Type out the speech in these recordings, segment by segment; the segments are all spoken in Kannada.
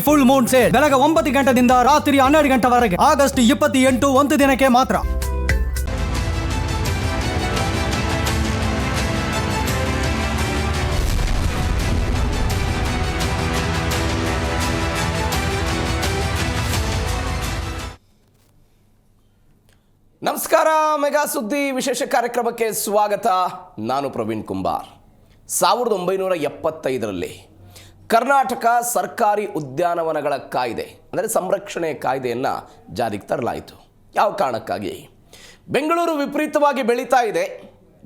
ಫುಲ್ ಮೂನ್ ಸೇಲ್ ಬೆಳಗ್ಗೆ 9 ಗಂಟೆಯಿಂದ ರಾತ್ರಿ 12 ಗಂಟೆವರೆಗೆ ಆಗಸ್ಟ್ 28 ಒಂದು ದಿನಕ್ಕೆ ಮಾತ್ರ. ನಮಸ್ಕಾರ. ಮೆಗಾ ಸುದ್ದಿ ವಿಶೇಷ ಕಾರ್ಯಕ್ರಮಕ್ಕೆ ಸ್ವಾಗತ. ನಾನು ಪ್ರವೀಣ್ ಕುಂಬಾರ್. 1975ರಲ್ಲಿ ಕರ್ನಾಟಕ ಸರ್ಕಾರಿ ಉದ್ಯಾನವನಗಳ ಕಾಯ್ದೆ ಅಂದರೆ ಸಂರಕ್ಷಣೆ ಕಾಯ್ದೆಯನ್ನು ಜಾರಿಗೆ ತರಲಾಯಿತು. ಯಾವ ಕಾರಣಕ್ಕಾಗಿ? ಬೆಂಗಳೂರು ವಿಪರೀತವಾಗಿ ಬೆಳೀತಾ ಇದೆ.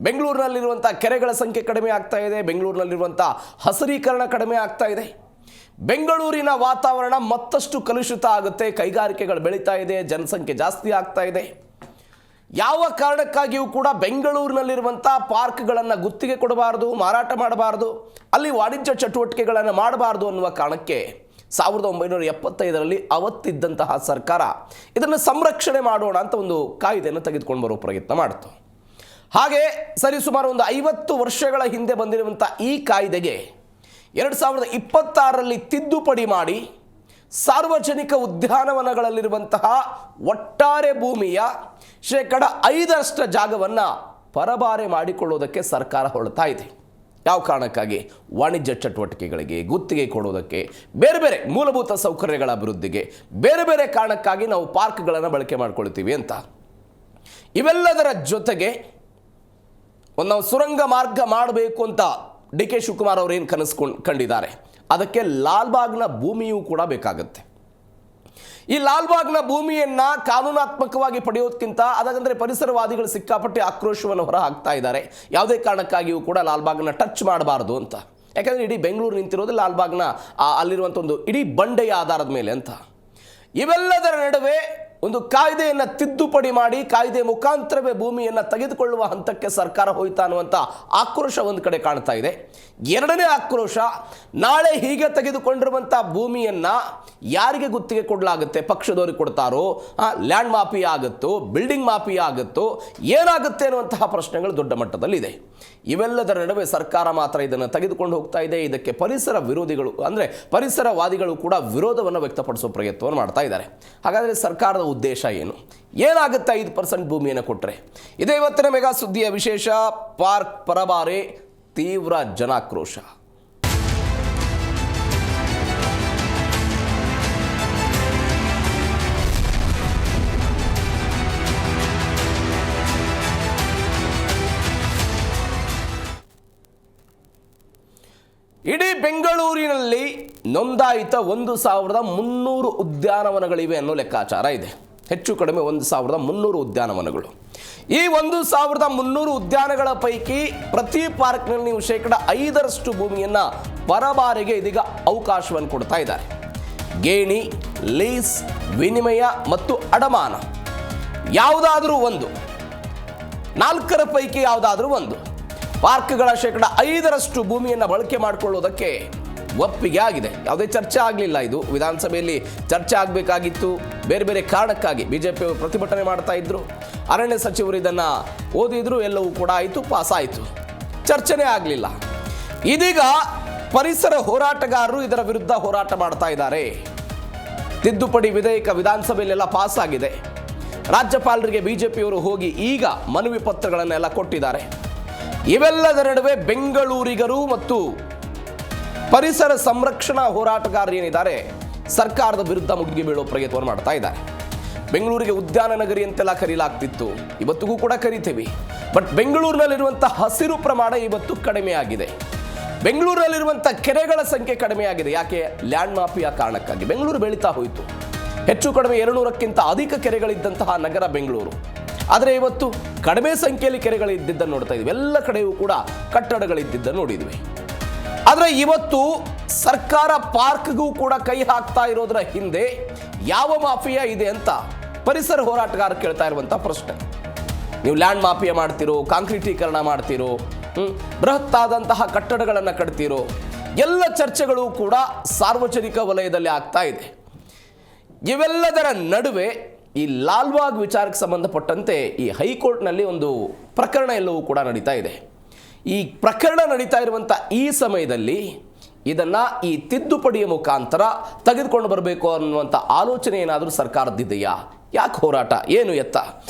ಬೆಂಗಳೂರಿನಲ್ಲಿರುವಂಥ ಕೆರೆಗಳ ಸಂಖ್ಯೆ ಕಡಿಮೆ ಆಗ್ತಾ ಇದೆ. ಬೆಂಗಳೂರಿನಲ್ಲಿರುವಂಥ ಹಸಿರೀಕರಣ ಕಡಿಮೆ ಆಗ್ತಾ ಇದೆ. ಬೆಂಗಳೂರಿನ ವಾತಾವರಣ ಮತ್ತಷ್ಟು ಕಲುಷಿತ ಆಗುತ್ತೆ. ಕೈಗಾರಿಕೆಗಳು ಬೆಳೀತಾ ಇದೆ, ಜನಸಂಖ್ಯೆ ಜಾಸ್ತಿ ಆಗ್ತಾ ಇದೆ. ಯಾವ ಕಾರಣಕ್ಕಾಗಿಯೂ ಕೂಡ ಬೆಂಗಳೂರಿನಲ್ಲಿರುವಂಥ ಪಾರ್ಕ್ಗಳನ್ನು ಗುತ್ತಿಗೆ ಕೊಡಬಾರ್ದು, ಮಾರಾಟ ಮಾಡಬಾರ್ದು, ಅಲ್ಲಿ ವಾಣಿಜ್ಯ ಚಟುವಟಿಕೆಗಳನ್ನು ಮಾಡಬಾರ್ದು ಅನ್ನುವ ಕಾರಣಕ್ಕೆ 1975ರಲ್ಲಿ ಅವತ್ತಿದ್ದಂತಹ ಸರ್ಕಾರ ಇದನ್ನು ಸಂರಕ್ಷಣೆ ಮಾಡೋಣ ಅಂತ ಒಂದು ಕಾಯ್ದೆಯನ್ನು ತೆಗೆದುಕೊಂಡು ಬರೋ ಪ್ರಯತ್ನ ಮಾಡಿತು. ಹಾಗೆ ಸರಿಸುಮಾರು ಒಂದು 50 ವರ್ಷಗಳ ಹಿಂದೆ ಬಂದಿರುವಂಥ ಈ ಕಾಯ್ದೆಗೆ 2026ರಲ್ಲಿ ತಿದ್ದುಪಡಿ ಮಾಡಿ ಸಾರ್ವಜನಿಕ ಉದ್ಯಾನವನಗಳಲ್ಲಿರುವಂತಹ ಒಟ್ಟಾರೆ ಭೂಮಿಯ 5% ಜಾಗವನ್ನು ಪರಭಾರೆ ಮಾಡಿಕೊಳ್ಳೋದಕ್ಕೆ ಸರ್ಕಾರ ಹೊರಡ್ತಾ ಇದೆ. ಯಾವ ಕಾರಣಕ್ಕಾಗಿ? ವಾಣಿಜ್ಯ ಚಟುವಟಿಕೆಗಳಿಗೆ, ಗುತ್ತಿಗೆ ಕೊಡೋದಕ್ಕೆ, ಬೇರೆ ಬೇರೆ ಮೂಲಭೂತ ಸೌಕರ್ಯಗಳ ಅಭಿವೃದ್ಧಿಗೆ, ಬೇರೆ ಬೇರೆ ಕಾರಣಕ್ಕಾಗಿ ನಾವು ಪಾರ್ಕ್ಗಳನ್ನು ಬಳಕೆ ಮಾಡ್ಕೊಳ್ತೀವಿ ಅಂತ. ಇವೆಲ್ಲದರ ಜೊತೆಗೆ ನಾವು ಸುರಂಗ ಮಾರ್ಗ ಮಾಡಬೇಕು ಅಂತ ಡಿ.ಕೆ. ಶಿವಕುಮಾರ್ ಅವರು ಏನು ಕನಸು ಕಂಡಿದ್ದಾರೆ, ಅದಕ್ಕೆ ಲಾಲ್ಬಾಗ್ನ ಭೂಮಿಯೂ ಕೂಡ ಬೇಕಾಗುತ್ತೆ. ಈ ಲಾಲ್ಬಾಗ್ನ ಭೂಮಿಯನ್ನು ಕಾನೂನಾತ್ಮಕವಾಗಿ ಪಡೆಯೋದಕ್ಕಿಂತ ಅದಾಗಂದರೆ ಪರಿಸರವಾದಿಗಳು ಸಿಕ್ಕಾಪಟ್ಟೆ ಆಕ್ರೋಶವನ್ನು ಹೊರ ಹಾಕ್ತಾ ಇದ್ದಾರೆ. ಯಾವುದೇ ಕಾರಣಕ್ಕಾಗಿಯೂ ಕೂಡ ಲಾಲ್ಬಾಗ್ನ ಟಚ್ ಮಾಡಬಾರ್ದು ಅಂತ. ಯಾಕಂದರೆ ಇಡೀ ಬೆಂಗಳೂರು ನಿಂತಿರೋದು ಲಾಲ್ಬಾಗ್ನ ಅಲ್ಲಿರುವಂಥ ಒಂದು ಇಡೀ ಬಂಡೆಯ ಆಧಾರದ ಮೇಲೆ ಅಂತ. ಇವೆಲ್ಲದರ ನಡುವೆ ಒಂದು ಕಾಯ್ದೆಯನ್ನು ತಿದ್ದುಪಡಿ ಮಾಡಿ ಕಾಯ್ದೆ ಮುಖಾಂತರವೇ ಭೂಮಿಯನ್ನು ತೆಗೆದುಕೊಳ್ಳುವ ಹಂತಕ್ಕೆ ಸರ್ಕಾರ ಹೋಯ್ತಾ ಅನ್ನುವಂಥ ಆಕ್ರೋಶ ಒಂದು ಕಡೆ ಕಾಣ್ತಾ ಇದೆ. ಎರಡನೇ ಆಕ್ರೋಶ, ನಾಳೆ ಹೀಗೆ ತೆಗೆದುಕೊಂಡಿರುವಂಥ ಭೂಮಿಯನ್ನು ಯಾರಿಗೆ ಗುತ್ತಿಗೆ ಕೊಡಲಾಗುತ್ತೆ? ಪಕ್ಷದವ್ರಿಗೆ ಕೊಡ್ತಾರೋ, ಲ್ಯಾಂಡ್ ಮಾಫಿಯಾ ಆಗುತ್ತೋ, ಬಿಲ್ಡಿಂಗ್ ಮಾಫಿಯಾ ಆಗುತ್ತೋ, ಏನಾಗುತ್ತೆ ಅನ್ನುವಂತಹ ಪ್ರಶ್ನೆಗಳು ದೊಡ್ಡ ಮಟ್ಟದಲ್ಲಿದೆ. ಇವೆಲ್ಲದರ ನಡುವೆ ಸರ್ಕಾರ ಮಾತ್ರ ಇದನ್ನು ತೆಗೆದುಕೊಂಡು ಹೋಗ್ತಾ ಇದೆ. ಇದಕ್ಕೆ ಪರಿಸರ ವಿರೋಧಿಗಳು ಅಂದರೆ ಪರಿಸರವಾದಿಗಳು ಕೂಡ ವಿರೋಧವನ್ನು ವ್ಯಕ್ತಪಡಿಸುವ ಪ್ರಯತ್ನವನ್ನು ಮಾಡ್ತಾ ಇದ್ದಾರೆ. ಹಾಗಾದರೆ ಸರ್ಕಾರದ ಉದ್ದೇಶ ಏನು? ಏನಾಗುತ್ತೆ 5% ಭೂಮಿಯನ್ನು ಕೊಟ್ಟರೆ? ಇದೇ ಇವತ್ತಿನ ಮೆಗಾ ಸುದ್ದಿಯ ವಿಶೇಷ. ಪಾರ್ಕ್ ಪರಭಾರೆ, ತೀವ್ರ ಜನಾಕ್ರೋಶ. ಇಡೀ ಬೆಂಗಳೂರಿನಲ್ಲಿ ನೋಂದಾಯಿತ 1300 ಉದ್ಯಾನವನಗಳಿವೆ ಅನ್ನೋ ಲೆಕ್ಕಾಚಾರ ಇದೆ. ಹೆಚ್ಚು ಕಡಿಮೆ 1300 ಉದ್ಯಾನವನಗಳು. ಈ 1300 ಉದ್ಯಾನಗಳ ಪೈಕಿ ಪ್ರತಿ ಪಾರ್ಕ್ನಲ್ಲಿ ನೀವು 5% ಭೂಮಿಯನ್ನು ಪರಭಾರೆಗೆ ಇದೀಗ ಅವಕಾಶವನ್ನು ಕೊಡ್ತಾ ಇದ್ದಾರೆ. ಗೇಣಿ, ಲೀಸ್, ವಿನಿಮಯ ಮತ್ತು ಅಡಮಾನ ಯಾವುದಾದ್ರೂ ಒಂದು, 4ರ ಪೈಕಿ ಯಾವುದಾದ್ರೂ ಒಂದು ಪಾರ್ಕ್ಗಳ 5% ಭೂಮಿಯನ್ನು ಬಳಕೆ ಮಾಡಿಕೊಳ್ಳೋದಕ್ಕೆ ಒಪ್ಪಿಗೆ ಆಗಿದೆ. ಯಾವುದೇ ಚರ್ಚೆ ಆಗಲಿಲ್ಲ. ಇದು ವಿಧಾನಸಭೆಯಲ್ಲಿ ಚರ್ಚೆ ಆಗಬೇಕಾಗಿತ್ತು. ಬೇರೆ ಬೇರೆ ಕಾರಣಕ್ಕಾಗಿ ಬಿಜೆಪಿ ಪ್ರತಿಭಟನೆ ಮಾಡ್ತಾ ಇದ್ರು. ಅರಣ್ಯ ಸಚಿವರು ಇದನ್ನು ಓದಿದ್ರು, ಎಲ್ಲವೂ ಕೂಡ ಆಯಿತು, ಪಾಸ್ ಆಯಿತು, ಚರ್ಚೆನೇ ಆಗಲಿಲ್ಲ. ಇದೀಗ ಪರಿಸರ ಹೋರಾಟಗಾರರು ಇದರ ವಿರುದ್ಧ ಹೋರಾಟ ಮಾಡ್ತಾ ಇದ್ದಾರೆ. ತಿದ್ದುಪಡಿ ವಿಧೇಯಕ ವಿಧಾನಸಭೆಯಲ್ಲೆಲ್ಲ ಪಾಸ್ ಆಗಿದೆ. ರಾಜ್ಯಪಾಲರಿಗೆ ಬಿಜೆಪಿಯವರು ಹೋಗಿ ಈಗ ಮನವಿ ಪತ್ರಗಳನ್ನೆಲ್ಲ ಕೊಟ್ಟಿದ್ದಾರೆ. ಇವೆಲ್ಲದರ ನಡುವೆ ಬೆಂಗಳೂರಿಗರು ಮತ್ತು ಪರಿಸರ ಸಂರಕ್ಷಣಾ ಹೋರಾಟಗಾರರು ಏನಿದ್ದಾರೆ ಸರ್ಕಾರದ ವಿರುದ್ಧ ಮುಗಿ ಬೀಳೋ ಪ್ರಯತ್ನವನ್ನು ಮಾಡ್ತಾ ಇದ್ದಾರೆ. ಬೆಂಗಳೂರಿಗೆ ಉದ್ಯಾನ ನಗರಿ ಅಂತೆಲ್ಲ ಕರೀಲಾಗ್ತಿತ್ತು, ಇವತ್ತಿಗೂ ಕೂಡ ಕರಿತೀವಿ. ಬಟ್ ಬೆಂಗಳೂರಿನಲ್ಲಿರುವಂಥ ಹಸಿರು ಪ್ರಮಾಣ ಇವತ್ತು ಕಡಿಮೆ ಆಗಿದೆ. ಬೆಂಗಳೂರಿನಲ್ಲಿರುವಂಥ ಕೆರೆಗಳ ಸಂಖ್ಯೆ ಕಡಿಮೆ ಆಗಿದೆ. ಯಾಕೆ? ಲ್ಯಾಂಡ್ ಮಾಫಿಯಾ ಕಾರಣಕ್ಕಾಗಿ ಬೆಂಗಳೂರು ಬೆಳೀತಾ ಹೋಯಿತು. ಹೆಚ್ಚು ಕಡಿಮೆ 200ಕ್ಕಿಂತ ಅಧಿಕ ಕೆರೆಗಳಿದ್ದಂತಹ ನಗರ ಬೆಂಗಳೂರು. ಆದರೆ ಇವತ್ತು ಕಡಿಮೆ ಸಂಖ್ಯೆಯಲ್ಲಿ ಕೆರೆಗಳಿದ್ದದ್ದನ್ನು ನೋಡ್ತಾ ಇದ್ವಿ. ಎಲ್ಲ ಕಡೆಯೂ ಕೂಡ ಕಟ್ಟಡಗಳಿದ್ದದ್ದನ್ನು ನೋಡಿದ್ವಿ. ಆದರೆ ಇವತ್ತು ಸರ್ಕಾರ ಪಾರ್ಕ್ಗೂ ಕೂಡ ಕೈ ಹಾಕ್ತಾ ಇರೋದರ ಹಿಂದೆ ಯಾವ ಮಾಫಿಯಾ ಇದೆ ಅಂತ ಪರಿಸರ ಹೋರಾಟಗಾರ ಕೇಳ್ತಾ ಇರುವಂಥ ಪ್ರಶ್ನೆ. ನೀವು ಲ್ಯಾಂಡ್ ಮಾಫಿಯಾ ಮಾಡ್ತಿರೋ, ಕಾಂಕ್ರೀಟೀಕರಣ ಮಾಡ್ತಿರೋ, ಬೃಹತ್ತಾದಂತಹ ಕಟ್ಟಡಗಳನ್ನು ಕಟ್ತಿರೋ, ಎಲ್ಲ ಚರ್ಚೆಗಳು ಕೂಡ ಸಾರ್ವಜನಿಕ ವಲಯದಲ್ಲಿ ಆಗ್ತಾ ಇದೆ. ಇವೆಲ್ಲದರ ನಡುವೆ ಈ ಲಾಲ್ಬಾಗ್ ವಿಚಾರಕ್ಕೆ ಸಂಬಂಧಪಟ್ಟಂತೆ ಈ ಹೈಕೋರ್ಟ್ನಲ್ಲಿ ಒಂದು ಪ್ರಕರಣ ಎಲ್ಲವೂ ಕೂಡ ನಡೀತಾ ಇದೆ. ಈ ಪ್ರಕರಣ ನಡೀತಾ ಇರುವಂಥ ಈ ಸಮಯದಲ್ಲಿ ಇದನ್ನ ಈ ತಿದ್ದುಪಡಿಯ ಮುಖಾಂತರ ತೆಗೆದುಕೊಂಡು ಬರಬೇಕು ಅನ್ನುವಂಥ ಆಲೋಚನೆ ಏನಾದರೂ ಸರ್ಕಾರದ್ದಿದೆಯಾ? ಯಾಕೆ ಹೋರಾಟ, ಏನು ಎತ್ತ,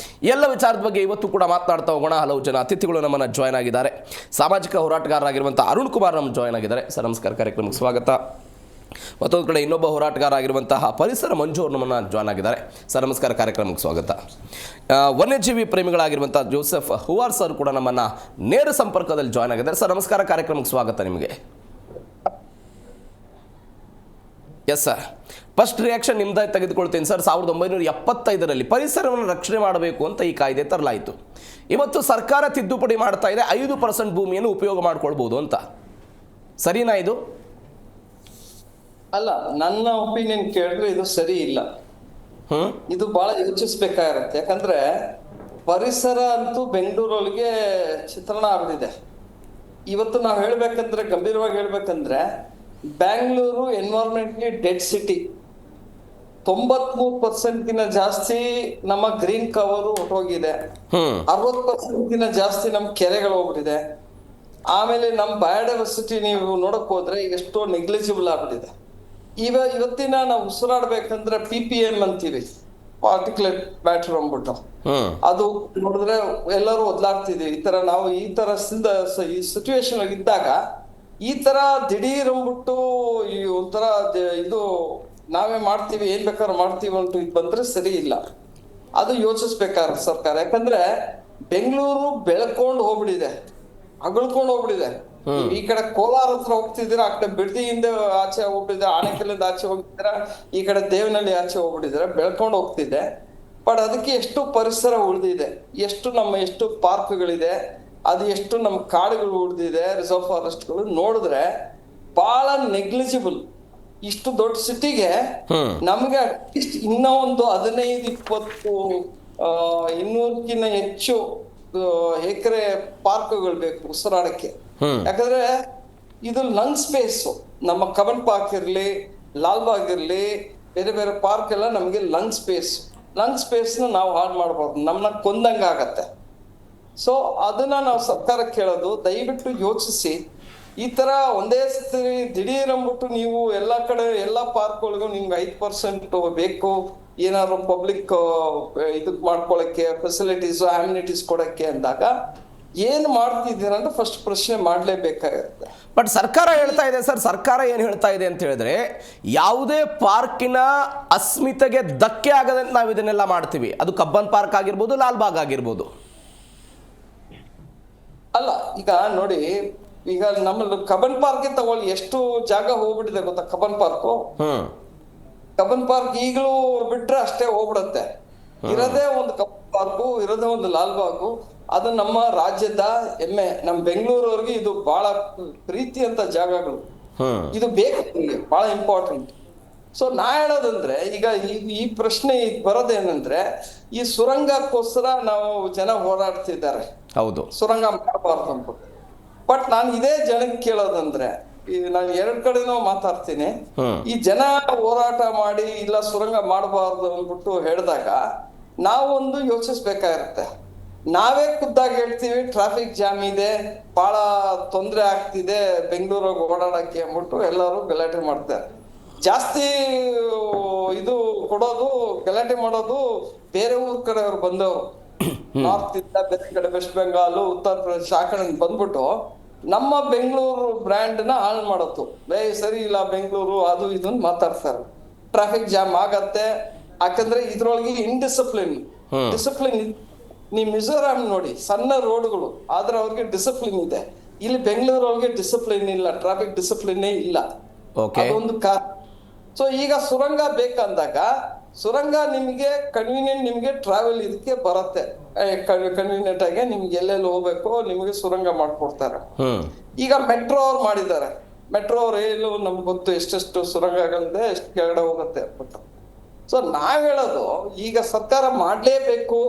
ಎಲ್ಲ ವಿಚಾರದ ಬಗ್ಗೆ ಇವತ್ತು ಕೂಡ ಮಾತನಾಡ್ತಾ ಹೋಗೋಣ. ಹಲವು ಜನ ಅತಿಥಿಗಳು ನಮ್ಮನ್ನು ಜಾಯ್ನ್ ಆಗಿದ್ದಾರೆ. ಸಾಮಾಜಿಕ ಹೋರಾಟಗಾರರಾಗಿರುವಂಥ ಅರುಣ್ ಕುಮಾರ್ ನಮ್ಮ ಜಾಯ್ನ್ ಆಗಿದ್ದಾರೆ. ಸರ್ ನಮಸ್ಕಾರ, ಕಾರ್ಯಕ್ರಮಕ್ಕೆ ಸ್ವಾಗತ. ಮತ್ತೊಂದು ಕಡೆ ಇನ್ನೊಬ್ಬ ಹೋರಾಟಗಾರ ಆಗಿರುವಂತಹ ಪರಿಸರ ಮಂಜು ಅವರು ನಮ್ಮನ್ನು ಜಾಯ್ನ್ ಆಗಿದ್ದಾರೆ. ಸರ್ ನಮಸ್ಕಾರ, ಕಾರ್ಯಕ್ರಮಕ್ಕೆ ಸ್ವಾಗತ. ವನ್ಯಜೀವಿ ಪ್ರೇಮಿಗಳಾಗಿರುವಂಥ ಜೋಸೆಫ್ ಹುವಾರ್ ಸರ್ ಕೂಡ ನಮ್ಮನ್ನು ನೇರ ಸಂಪರ್ಕದಲ್ಲಿ ಜಾಯ್ನ್ ಆಗಿದ್ದಾರೆ. ಸರ್ ನಮಸ್ಕಾರ, ಕಾರ್ಯಕ್ರಮಕ್ಕೆ ಸ್ವಾಗತ ನಿಮಗೆ. ಎಸ್ ಸರ್, ಫಸ್ಟ್ ರಿಯಾಕ್ಷನ್ ನಿಮ್ದಾಗಿ ತೆಗೆದುಕೊಳ್ತೀನಿ ಸರ್. 1975ರಲ್ಲಿ ಪರಿಸರವನ್ನು ರಕ್ಷಣೆ ಮಾಡಬೇಕು ಅಂತ ಈ ಕಾಯ್ದೆ ತರಲಾಯಿತು. ಇವತ್ತು ಸರ್ಕಾರ ತಿದ್ದುಪಡಿ ಮಾಡ್ತಾ ಇದೆ, 5% ಭೂಮಿಯನ್ನು ಉಪಯೋಗ ಮಾಡ್ಕೊಳ್ಬೋದು ಅಂತ. ಸರಿನಾ ಇದು? ಅಲ್ಲ, ನನ್ನ ಒಪಿನಿಯನ್ ಕೇಳಿದ್ರೆ ಇದು ಸರಿ ಇಲ್ಲ. ಇದು ಬಹಳ ಯೋಚಿಸ್ಬೇಕಾಗಿರುತ್ತೆ. ಯಾಕಂದ್ರೆ ಪರಿಸರ ಅಂತೂ ಬೆಂಗಳೂರೊಳಗೆ ಚಿತ್ರಣ ಆಗ್ಬಿಟ್ಟಿದೆ. ಇವತ್ತು ನಾವು ಹೇಳ್ಬೇಕಂದ್ರೆ, ಗಂಭೀರವಾಗಿ ಹೇಳ್ಬೇಕಂದ್ರೆ, ಬ್ಯಾಂಗ್ಳೂರು ಎನ್ವೈರನ್ಮೆಂಟ್ಲಿ ಡೆಡ್ ಸಿಟಿ. 93% ಜಾಸ್ತಿ ನಮ್ಮ ಗ್ರೀನ್ ಕವರ್ ಹೊಟ್ಟೋಗಿದೆ. 60% ಜಾಸ್ತಿ ನಮ್ಮ ಕೆರೆಗಳು ಹೋಗ್ಬಿಟ್ಟಿದೆ. ಆಮೇಲೆ ನಮ್ಮ ಬಯೋಡೈವರ್ಸಿಟಿ ನೀವು ನೋಡಕ್ ಹೋದ್ರೆ ಎಷ್ಟೋ ನೆಗ್ಲಿಜಿಬಲ್ ಆಗ್ಬಿಟ್ಟಿದೆ. ಇವತ್ತಿನ ನಾವು ಉಸಿರಾಡ್ಬೇಕಂದ್ರೆ PPM ಅಂತೀವಿ, ಪಾರ್ಟಿಕ್ಯುಲೇಟ್ ಮ್ಯಾಟರ್ ಅಂದ್ಬಿಟ್ಟು. ಅದು ನೋಡಿದ್ರೆ ಎಲ್ಲರೂ ಒದ್ಲಾಡ್ತಿದೀವಿ. ಈ ತರ ಈ ಸಿಚುವೇಶನ್ ಇದ್ದಾಗ ಈ ತರ ದಿಢೀರ್ ಅಂದ್ಬಿಟ್ಟು ಈ ಒಂಥರ ಇದು ನಾವೇ ಮಾಡ್ತೀವಿ, ಏನ್ ಬೇಕಾದ್ರೂ ಮಾಡ್ತೀವಿ ಅಂತ ಇದು ಬಂದ್ರೆ ಸರಿ ಇಲ್ಲ. ಅದು ಯೋಚಿಸ್ಬೇಕಾದ್ರೆ ಸರ್ಕಾರ. ಯಾಕಂದ್ರೆ ಬೆಂಗಳೂರು ಬೆಳ್ಕೊಂಡು ಹೋಗ್ಬಿಟ್ಟಿದೆ, ಅಗಳ್ಕೊಂಡು ಹೋಗ್ಬಿಟ್ಟಿದೆ. ಈ ಕಡೆ ಕೋಲಾರ ಹತ್ರ ಹೋಗ್ತಿದ್ದೀರ, ಆ ಕಡೆ ಬಿಡದಿಯಿಂದ ಆಚೆ ಹೋಗ್ಬಿಟ್ಟಿದ್ರೆ, ಆನೆಕಲ್ಲಿಂದ ಆಚೆ ಹೋಗ್ತಿದ್ದೀರ, ಈ ಕಡೆ ದೇವನಹಳ್ಳಿ ಆಚೆ ಹೋಗ್ಬಿಟ್ಟಿದ್ರೆ, ಬೆಳ್ಕೊಂಡು ಹೋಗ್ತಿದೆ. ಬಟ್ ಅದಕ್ಕೆ ಎಷ್ಟು ಪರಿಸರ ಉಳಿದಿದೆ, ಎಷ್ಟು ಪಾರ್ಕ್ಗಳಿದೆ, ಅದು ಎಷ್ಟು ನಮ್ಮ ಕಾಡುಗಳು ಉಳಿದಿದೆ, ರಿಸರ್ವ್ ಫಾರೆಸ್ಟ್ಗಳು ನೋಡಿದ್ರೆ ಬಹಳ ನೆಗ್ಲಿಜಿಬಲ್. ಇಷ್ಟು ದೊಡ್ಡ ಸಿಟಿಗೆ ನಮ್ಗೆ ಅಟ್ಲೀಸ್ಟ್ ಇನ್ನೂ ಒಂದು 15-20 200ಕ್ಕಿಂತ ಹೆಚ್ಚು ಎಕರೆ ಪಾರ್ಕ್ಗಳು ಬೇಕು ಉಸಿರಾಡಕ್ಕೆ. ಯಾಕಂದ್ರೆ ಇದು ಲಂಗ್ ಸ್ಪೇಸ್. ನಮ್ಮ ಕಬನ್ ಪಾರ್ಕ್ ಇರ್ಲಿ, ಲಾಲ್ಬಾಗ್ ಇರ್ಲಿ, ಬೇರೆ ಬೇರೆ ಪಾರ್ಕ್ ಎಲ್ಲ ನಮ್ಗೆ ಲಂಗ್ ಸ್ಪೇಸ್ನ ನಾವು ಹಾಳು ಮಾಡ್ಬಾರ್ದು, ನಮ್ಮನ್ನ ಕೊಂದಂಗಾಗತ್ತೆ. ಸೊ ಅದನ್ನ ನಾವು ಸರ್ಕಾರಕ್ಕೆ ಕೇಳೋದು, ದಯವಿಟ್ಟು ಯೋಚಿಸಿ. ಈ ತರ ಒಂದೇ ಸತಿ ದಿಢೀರ್ ಅಂದ್ಬಿಟ್ಟು ನೀವು ಎಲ್ಲಾ ಕಡೆ ಎಲ್ಲಾ ಪಾರ್ಕ್ಗಳಿಗೂ ನಿಮ್ಗೆ 5% ಬೇಕು, ಏನಾದ್ರು ಪಬ್ಲಿಕ್ ಇದಕ್ ಮಾಡ್ಕೊಳಕ್ಕೆ ಫೆಸಿಲಿಟೀಸ್ ಅಮ್ಯುನಿಟೀಸ್ ಕೊಡಕ್ಕೆ ಅಂದಾಗ ಏನ್ ಮಾಡ್ತಿದ್ದೀರ ಅಂತ ಫಸ್ಟ್ ಪ್ರಶ್ನೆ ಮಾಡ್ಲೇಬೇಕಾಗುತ್ತೆ. ಬಟ್ ಸರ್ಕಾರ ಹೇಳ್ತಾ ಇದೆ ಸರ್, ಸರ್ಕಾರ ಏನ್ ಹೇಳ್ತಾ ಇದೆ ಅಂತ ಹೇಳಿದ್ರೆ, ಯಾವುದೇ ಪಾರ್ಕಿನ ಅಸ್ಮಿತೆಗೆ ಧಕ್ಕೆ ಆಗದಂತೆ ನಾವು ಇದನ್ನೆಲ್ಲ ಮಾಡ್ತೀವಿ. ಅದು ಕಬ್ಬನ್ ಪಾರ್ಕ್ ಆಗಿರ್ಬೋದು, ಲಾಲ್ಬಾಗ್ ಆಗಿರ್ಬೋದು. ಅಲ್ಲ, ಈಗ ನೋಡಿ, ಈಗ ನಮ್ಮ ಕಬ್ಬನ್ ಪಾರ್ಕ್ ತಗೊಳ್ಳಿ, ಎಷ್ಟು ಜಾಗ ಹೋಗ್ಬಿಟ್ಟಿದೆ ಗೊತ್ತಾ ಕಬ್ಬನ್ ಪಾರ್ಕ್ ಈಗಲೂ ಬಿಟ್ರೆ ಅಷ್ಟೇ ಹೋಗ್ಬಿಡತ್ತೆ. ಇರೋದೇ ಒಂದು ಕಬ್ಬನ್ ಪಾರ್ಕು, ಇರೋದೇ ಒಂದು ಲಾಲ್ಬಾಗು. ಅದು ನಮ್ಮ ರಾಜ್ಯದ ಹೆಮ್ಮೆ. ನಮ್ಮ ಬೆಂಗಳೂರವ್ರಿಗೆ ಇದು ಬಹಳ ಪ್ರೀತಿ ಅಂತ ಜಾಗಗಳು. ಇದು ಬೇಕು ನಮಗೆ, ಬಹಳ ಇಂಪಾರ್ಟೆಂಟ್. ಸೊ ನಾ ಹೇಳೋದಂದ್ರೆ, ಈಗ ಈ ಪ್ರಶ್ನೆ ಬರೋದೇನಂದ್ರೆ, ಈ ಸುರಂಗಕ್ಕೋಸ್ಕರ ನಾವು ಜನ ಹೋರಾಡ್ತಿದ್ದಾರೆ. ಹೌದು, ಸುರಂಗ ಮಾಡಬಾರ್ದು ಅಂದ್ಬಿಟ್ಟು. ಬಟ್ ನಾನು ಇದೇ ಜನಕ್ಕೆ ಕೇಳೋದಂದ್ರೆ, ನಾನು 2 ಕಡೆನೂ ಮಾತಾಡ್ತೀನಿ. ಈ ಜನ ಹೋರಾಟ ಮಾಡಿ ಇಲ್ಲ ಸುರಂಗ ಮಾಡಬಾರ್ದು ಅಂದ್ಬಿಟ್ಟು ಹೇಳಿದಾಗ ನಾವೊಂದು ಯೋಚಿಸ್ಬೇಕಾಗಿರುತ್ತೆ. ನಾವೇ ಖುದ್ದಾಗಿ ಹೇಳ್ತೀವಿ ಟ್ರಾಫಿಕ್ ಜಾಮ್ ಇದೆ, ಬಹಳ ತೊಂದರೆ ಆಗ್ತಿದೆ ಬೆಂಗಳೂರಿಗೆ ಓಡಾಡಕ್ಕೆ ಅಂದ್ಬಿಟ್ಟು ಎಲ್ಲರೂ ಗಲಾಟೆ ಮಾಡ್ತಾರೆ. ಜಾಸ್ತಿ ಇದು ಕೊಡೋದು, ಗಲಾಟೆ ಮಾಡೋದು ಬೇರೆ ಊರ್ ಕಡೆ ಅವ್ರು ಬಂದವರು, ನಾರ್ತ್ ಇಂದ, ಬೇರೆ ಕಡೆ ವೆಸ್ಟ್ ಬೆಂಗಾಲ್, ಉತ್ತರ ಪ್ರದೇಶ ಆ ಕಡೆ ಬಂದ್ಬಿಟ್ಟು ನಮ್ಮ ಬೆಂಗಳೂರು ಬ್ರ್ಯಾಂಡ್ ನ ಹಾಳು ಮಾಡೋದು. ಸರಿ ಇಲ್ಲ ಬೆಂಗಳೂರು ಅದು ಇದನ್ನ ಮಾತಾಡ್ತಾರೆ. ಟ್ರಾಫಿಕ್ ಜಾಮ್ ಆಗತ್ತೆ, ಯಾಕಂದ್ರೆ ಇದ್ರೊಳಗೆ ಡಿಸಿಪ್ಲಿನ್ ನೀವು ಮಿಜೋರಾಂ ನೋಡಿ, ಸಣ್ಣ ರೋಡ್ಗಳು, ಆದ್ರೆ ಅವ್ರಿಗೆ ಡಿಸಿಪ್ಲಿನ್ ಇದೆ. ಇಲ್ಲಿ ಬೆಂಗಳೂರೊಳಗೆ ಡಿಸಿಪ್ಲಿನ್ ಇಲ್ಲ, ಟ್ರಾಫಿಕ್ ಡಿಸಿಪ್ಲಿನ್ ಇಲ್ಲ. ಅದೊಂದು ಕಾರಣ. ಸೊ ಈಗ ಸುರಂಗ ಬೇಕಂದಾಗ ಸುರಂಗ ನಿಮ್ಗೆ ಕನ್ವೀನಿಯಂಟ್, ನಿಮ್ಗೆ ಟ್ರಾವೆಲ್ ಇದಕ್ಕೆ ಬರುತ್ತೆ ಕನ್ವೀನಿಯಂಟ್ ಆಗಿ. ನಿಮ್ಗೆ ಎಲ್ಲೆಲ್ಲಿ ಹೋಗ್ಬೇಕು ನಿಮ್ಗೆ ಸುರಂಗ ಮಾಡ್ಕೊಡ್ತಾರೆ. ಈಗ ಮೆಟ್ರೋ ಅವ್ರು ಮಾಡಿದ್ದಾರೆ. ಮೆಟ್ರೋ ಅವ್ರು ಏನು ನಮ್ಗೆ ಗೊತ್ತು ಎಷ್ಟೆಷ್ಟು ಸುರಂಗಗಳಿದೆ, ಎಷ್ಟು ಕೆಳಗಡೆ ಹೋಗುತ್ತೆ ಅಂದ್ಬಿಟ್ಟು. ಸೊ ನಾವ್ ಹೇಳೋದು, ಈಗ ಸರ್ಕಾರ ಮಾಡ್ಲೇಬೇಕು.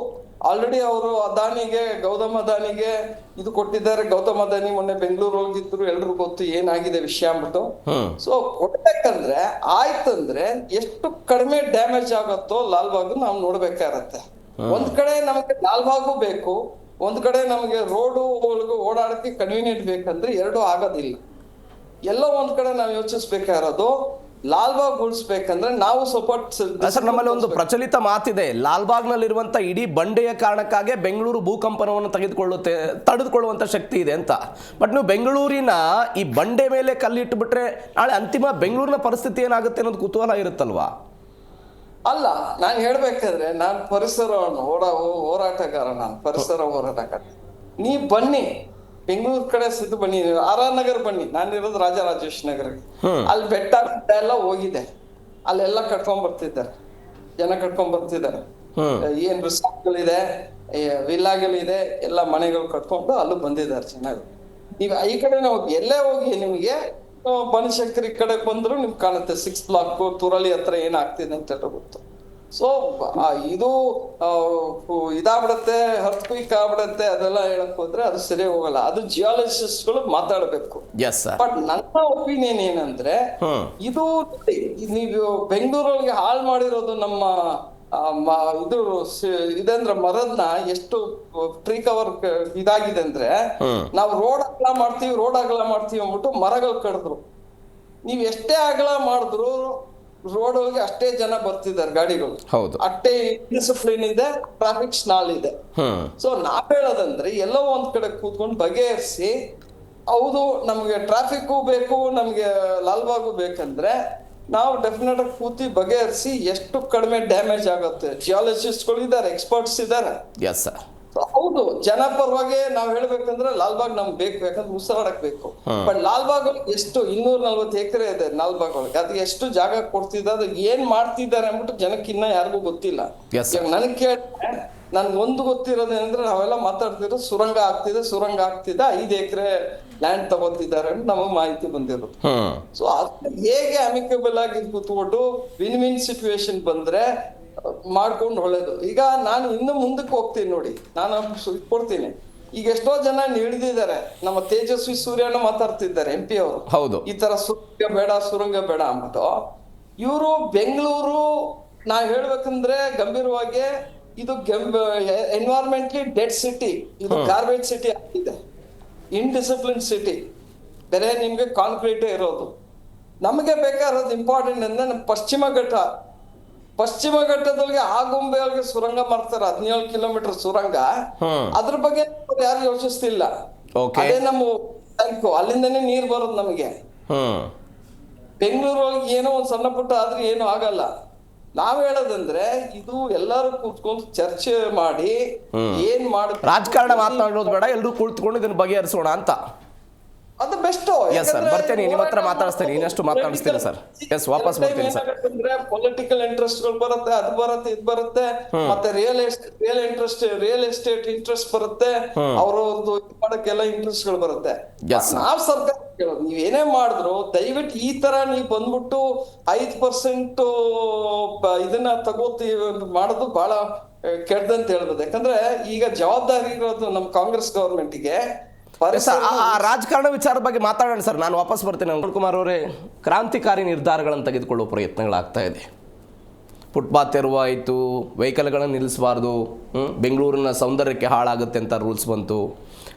ಆಲ್ರೆಡಿ ಅವರು ಗೌತಮ್ ಅದಾನಿಗೆ ಇದು ಕೊಟ್ಟಿದ್ದಾರೆ. ಗೌತಮ್ ಅದಾನಿ ಮೊನ್ನೆ ಬೆಂಗಳೂರು ಹೋಗಿದ್ರು, ಎಲ್ರಿಗೂ ಗೊತ್ತು ಏನಾಗಿದೆ ವಿಷಯ ಅಂದ್ಬಿಟ್ಟು. ಸೊ ಕೊಡ್ಬೇಕಂದ್ರೆ ಆಯ್ತಂದ್ರೆ ಎಷ್ಟು ಕಡಿಮೆ ಡ್ಯಾಮೇಜ್ ಆಗತ್ತೋ ಲಾಲ್ಬಾಗ್ ನಾವು ನೋಡ್ಬೇಕಾಗತ್ತೆ. ಒಂದ್ ಕಡೆ ನಮಗೆ ಲಾಲ್ಬಾಗು ಬೇಕು, ಒಂದ್ ಕಡೆ ನಮಗೆ ರೋಡು ಓಡಾಡಕ್ಕೆ ಕನ್ವೀನಿಯಂಟ್ ಬೇಕಂದ್ರೆ 2 ಆಗೋದಿಲ್ಲ. ಎಲ್ಲೋ ಒಂದ್ ಕಡೆ ನಾವು ಯೋಚಿಸ್ಬೇಕಾಗಿರೋದು ಲಾಲ್ಬಾಗ್ ಉಳಿಸ್ಬೇಕಂದ್ರೆ ನಾವು ಸ್ವಲ್ಪ ಸರ್, ನಮ್ಮಲ್ಲಿ ಒಂದು ಪ್ರಚಲಿತ ಮಾತಿದೆ, ಲಾಲ್ಬಾಗ್ನಲ್ಲಿರುವಂಥ ಇಡೀ ಬಂಡೆಯ ಕಾರಣಕ್ಕಾಗಿ ಬೆಂಗಳೂರು ಭೂಕಂಪನವನ್ನು ತಡೆದುಕೊಳ್ಳುವಂಥ ಶಕ್ತಿ ಇದೆ ಅಂತ. ಬಟ್ ನೀವು ಬೆಂಗಳೂರಿನ ಈ ಬಂಡೆ ಮೇಲೆ ಕಲ್ಲಿಟ್ಟುಬಿಟ್ರೆ ನಾಳೆ ಅಂತಿಮ ಬೆಂಗಳೂರಿನ ಪರಿಸ್ಥಿತಿ ಏನಾಗುತ್ತೆ ಅನ್ನೋದು ಕುತೂಹಲ ಇರುತ್ತಲ್ವಾ? ಅಲ್ಲ, ನಾನು ಹೇಳ್ಬೇಕಾದ್ರೆ ನಾನು ಪರಿಸರವನ್ನು ಹೋರಾಟಗಾರ, ನಾನು ಪರಿಸರ ಹೋರಾಟಗಾರ. ನೀ ಬನ್ನಿ ಬೆಂಗಳೂರು ಕಡೆ ಸಿದ್ದು ಬನ್ನಿ, ಆರ್ ಆರ್ ನಗರ್ ಬನ್ನಿ, ನಾನಿರೋದು ರಾಜರಾಜೇಶ್ ನಗರಕ್ಕೆ. ಅಲ್ಲಿ ಬೆಟ್ಟ ಎಲ್ಲ ಹೋಗಿದೆ, ಅಲ್ಲೆಲ್ಲ ಕಟ್ಕೊಂಡ್ ಬರ್ತಿದ್ದಾರೆ ಜನ, ಕಟ್ಕೊಂಡ್ ಬರ್ತಿದ್ದಾರೆ. ಏನ್ ರಿಸಾರ್ಟ್ಗಳಿದೆ, ವಿಲ್ಲಾಗಳಿದೆ, ಎಲ್ಲ ಮನೆಗಳು ಕಟ್ಕೊಂಡು ಅಲ್ಲೂ ಬಂದಿದ್ದಾರೆ ಚೆನ್ನಾಗಿ. ನೀವು ಈ ಕಡೆ ಹೋಗಿ, ಎಲ್ಲೇ ಹೋಗಿ ನಿಮ್ಗೆ ಬನಶಂಕರಿ ಕಡೆ ಬಂದ್ರು ನಿಮ್ಗೆ ಕಾಣುತ್ತೆ 6 ಬ್ಲಾಕ್ ತುರಳಿ ಹತ್ರ ಏನಾಗ್ತಿದೆ ಅಂತ ಗೊತ್ತು. ಸೊ ಇದು ಇದಾಗ್ಬಿಡತ್ತೆ, ಹರ್ತ್ಕ್ವಿಕ್ ಆಗ್ಬಿಡತ್ತೆ, ಅದೆಲ್ಲ ಹೇಳಕ್ ಹೋದ್ರೆ ಅದು ಸರಿ ಹೋಗಲ್ಲ. ಅದು ಜಿಯಾಲಜಿಸ್ಟ್ಗಳು ಮಾತಾಡ್ಬೇಕು. ಬಟ್ ನನ್ನ ಒಪಿನಿಯನ್ ಏನಂದ್ರೆ, ಇದು ನೀವು ಬೆಂಗಳೂರೊಳಗೆ ಹಾಳು ಮಾಡಿರೋದು ನಮ್ಮ ಇದು ಇದಂದ್ರೆ ಮರದ್ನ ಎಷ್ಟು ಟ್ರೀ ಕವರ್ ಇದಾಗಿದೆ ಅಂದ್ರೆ, ನಾವು ರೋಡ್ ಅಗಲ ಮಾಡ್ತೀವಿ ಅಂದ್ಬಿಟ್ಟು ಮರಗಳು ಕಡಿದ್ರು. ನೀವ್ ಎಷ್ಟೇ ಅಗಲ ಮಾಡಿದ್ರು ರೋಡ್ ಒಳಗೆ ಅಷ್ಟೇ ಜನ ಬರ್ತಿದ್ದಾರೆ, ಗಾಡಿಗಳು ಅಷ್ಟೇ ಡಿಸಿಪ್ಲಿನ್ ಇದೆ, ಟ್ರಾಫಿಕ್ ಸ್ನಾಲ್ ಇದೆ. ಸೊ ನಾವ್ ಹೇಳೋದಂದ್ರೆ ಎಲ್ಲೋ ಒಂದ್ ಕಡೆ ಕೂತ್ಕೊಂಡು ಬಗೆಹರಿಸಿ, ಹೌದು ನಮ್ಗೆ ಟ್ರಾಫಿಕ್ ಬೇಕು, ನಮ್ಗೆ ಲಾಲ್ಬಾಗು ಬೇಕಂದ್ರೆ ನಾವು ಡೆಫಿನೆಟ್ ಆಗಿ ಕೂತಿ ಬಗೆಹರಿಸಿ ಎಷ್ಟು ಕಡಿಮೆ ಡ್ಯಾಮೇಜ್ ಆಗುತ್ತೆ. ಜಿಯಾಲಜಿಸ್ಟ್ಗಳು ಇದ್ದಾರೆ, ಎಕ್ಸ್ಪರ್ಟ್ಸ್ ಇದ್ದಾರೆ. ಹೌದು, ಜನ ಪರವಾಗಿ ನಾವ್ ಹೇಳ್ಬೇಕಂದ್ರೆ ಲಾಲ್ಬಾಗ್ ನಮ್ಗೆ ಬೇಕು, ಯಾಕಂದ್ರೆ ಉಸಿರಾಡಕ್ ಬೇಕು. ಬಟ್ ಲಾಲ್ಬಾಗ್ ಎಷ್ಟು 240 ಎಕರೆ ಇದೆ ಲಾಲ್ಬಾಗ್ ಒಳಗೆ, ಅದಕ್ಕೆ ಎಷ್ಟು ಜಾಗ ಕೊಡ್ತಿದ್ದಾರೆ, ಅದು ಏನ್ ಮಾಡ್ತಿದ್ದಾರೆ ಅಂದ್ಬಿಟ್ಟು ಜನಕ್ಕೆ ಇನ್ನ ಯಾರಿಗೂ ಗೊತ್ತಿಲ್ಲ. ನನಗ್ ಕೇಳಿದ್ರೆ ನನ್ಗೆ ಒಂದು ಗೊತ್ತಿರೋದೇನಂದ್ರೆ, ನಾವೆಲ್ಲ ಮಾತಾಡ್ತಿರೋ ಸುರಂಗ ಆಗ್ತಿದೆ 5 ಎಕರೆ ಲ್ಯಾಂಡ್ ತಗೋತಿದ್ದಾರೆ ಅಂತ ನಮಗ್ ಮಾಹಿತಿ ಬಂದಿರೋದು. ಸೊ ಅದು ಹೇಗೆ ಅಮಿಕಬಲ್ ಆಗಿ ಕೂತ್ಕೊಂಡು ವಿನ್ ವಿನ್ ಸಿಚುವೇಶನ್ ಬಂದ್ರೆ ಮಾಡ್ಕೊಂಡು ಒಳ್ಳೇದು. ಈಗ ನಾನು ಇನ್ನು ಮುಂದಕ್ಕೆ ಹೋಗ್ತೀನಿ ನೋಡಿ, ನಾನು ಕೊಡ್ತೀನಿ. ಈಗ ಎಷ್ಟೋ ಜನ ಹಿಡಿದಿದ್ದಾರೆ, ನಮ್ಮ ತೇಜಸ್ವಿ ಸೂರ್ಯನ ಮಾತಾಡ್ತಿದ್ದಾರೆ MP ಅವರು, ಈ ತರ ಸುರಂಗ ಬೇಡ ಅಂದ್ಬಿಟ್ಟು. ಇವರು ಬೆಂಗಳೂರು ನಾ ಹೇಳ್ಬೇಕಂದ್ರೆ ಗಂಭೀರವಾಗಿ ಇದು ಎನ್ವೈರನ್ಮೆಂಟ್ಲಿ ಡೆಡ್ ಸಿಟಿ, ಇದು ಗಾರ್ಬೇಜ್ ಸಿಟಿ ಆಗಿದೆ, ಇನ್ಡಿಸಿಪ್ಲಿನ್ ಸಿಟಿ. ಬೇರೆ ನಿಮ್ಗೆ ಕಾಂಕ್ರೀಟೇ ಇರೋದು. ನಮಗೆ ಬೇಕಾಗಿರೋದು ಇಂಪಾರ್ಟೆಂಟ್ ಅಂದ್ರೆ ನಮ್ಮ ಪಶ್ಚಿಮ ಘಟ್ಟದೊಳಗೆ ಆಗುಂಬೆಯೊಳಗೆ ಸುರಂಗ ಮಾಡ್ತಾರೆ, 17 ಕಿಲೋಮೀಟರ್ ಸುರಂಗ. ಅದ್ರ ಬಗ್ಗೆ ಯಾರು ಯೋಚಿಸ್ತಿಲ್ಲ. ಅದೇ ನಮ್ಮ ಟ್ಯಾಂಕು, ಅಲ್ಲಿಂದನೇ ನೀರ್ ಬರೋದು ನಮಗೆ. ಬೆಂಗಳೂರೊಳಗೆ ಏನೋ ಒಂದ್ ಸಣ್ಣ ಪುಟ್ಟ ಆದ್ರೆ ಏನು ಆಗಲ್ಲ. ನಾವ್ ಹೇಳೋದಂದ್ರೆ ಇದು ಎಲ್ಲರೂ ಕೂತ್ಕೊಂಡು ಚರ್ಚೆ ಮಾಡಿ ಏನ್ ಮಾಡಿ, ರಾಜಕಾರಣ ಮಾತನಾಡೋದು ಬೇಡ, ಎಲ್ಲರೂ ಕೂತ್ಕೊಂಡು ಇದನ್ನ ಬಗೆಹರಿಸೋಣ ಅಂತ. ಅದು ಬೆಸ್ಟ್. ಬರ್ತೀನಿ, ನಿಮ್ಮ ಹತ್ರ ಮಾತಾಡಿಸ್ತೀನಿ, ಇನ್ನಷ್ಟು ಮಾತಾಡಿಸ್ತೀನಿ ಸರ್. ವಾಪಸ್ ಬರ್ತೀನಿ ಸರ್. ಪೊಲಿಟಿಕಲ್ ಇಂಟ್ರೆಸ್ಟ್ಗಳು ಬರುತ್ತೆ, ಅದು ಬರುತ್ತೆ, ಇದು ಬರುತ್ತೆ, ಮತ್ತೆ ರಿಯಲ್ ಎಸ್ಟೇಟ್ ಇಂಟ್ರೆಸ್ಟ್ ಬರುತ್ತೆ, ಅವ್ರವ್ರದ್ದು ಮಾಡಕ್ಕೆಲ್ಲ ಇಂಟ್ರೆಸ್ಟ್ಗಳು ಬರುತ್ತೆ. ನಾವ್ ಸರ್ಕಾರ ಕೇಳೋದು, ನೀವ್ ಏನೇ ಮಾಡಿದ್ರು ದಯವಿಟ್ಟು ಈ ತರ ನೀವ್ ಬಂದ್ಬಿಟ್ಟು 5% ಇದನ್ನ ತಗೋತೀವಿ ಮಾಡೋದು ಬಹಳ ಕೆಟ್ಟದಂತ ಹೇಳ್ಬೋದು. ಯಾಕಂದ್ರೆ ಈಗ ಜವಾಬ್ದಾರಿ ಇರೋದು ನಮ್ ಕಾಂಗ್ರೆಸ್ ಗವರ್ಮೆಂಟ್ಗೆ. ರಾಜಕಾರಣ ವಿಚಾರದ ಬಗ್ಗೆ ಮಾತಾಡೋಣ ಸರ್, ನಾನು ವಾಪಸ್ ಬರ್ತೀನಿ. ಅರುಣ್ ಕುಮಾರ್ ಅವರೇ, ಕ್ರಾಂತಿಕಾರಿ ನಿರ್ಧಾರಗಳನ್ನು ತೆಗೆದುಕೊಳ್ಳುವ ಪ್ರಯತ್ನಗಳಾಗ್ತಾ ಇದೆ. ಫುಟ್ಪಾತ್ ತೆರವಾಯಿತು, ವೆಹಿಕಲ್ಗಳನ್ನು ನಿಲ್ಲಿಸಬಾರ್ದು, ಬೆಂಗಳೂರಿನ ಸೌಂದರ್ಯಕ್ಕೆ ಹಾಳಾಗುತ್ತೆ ಅಂತ ರೂಲ್ಸ್ ಬಂತು.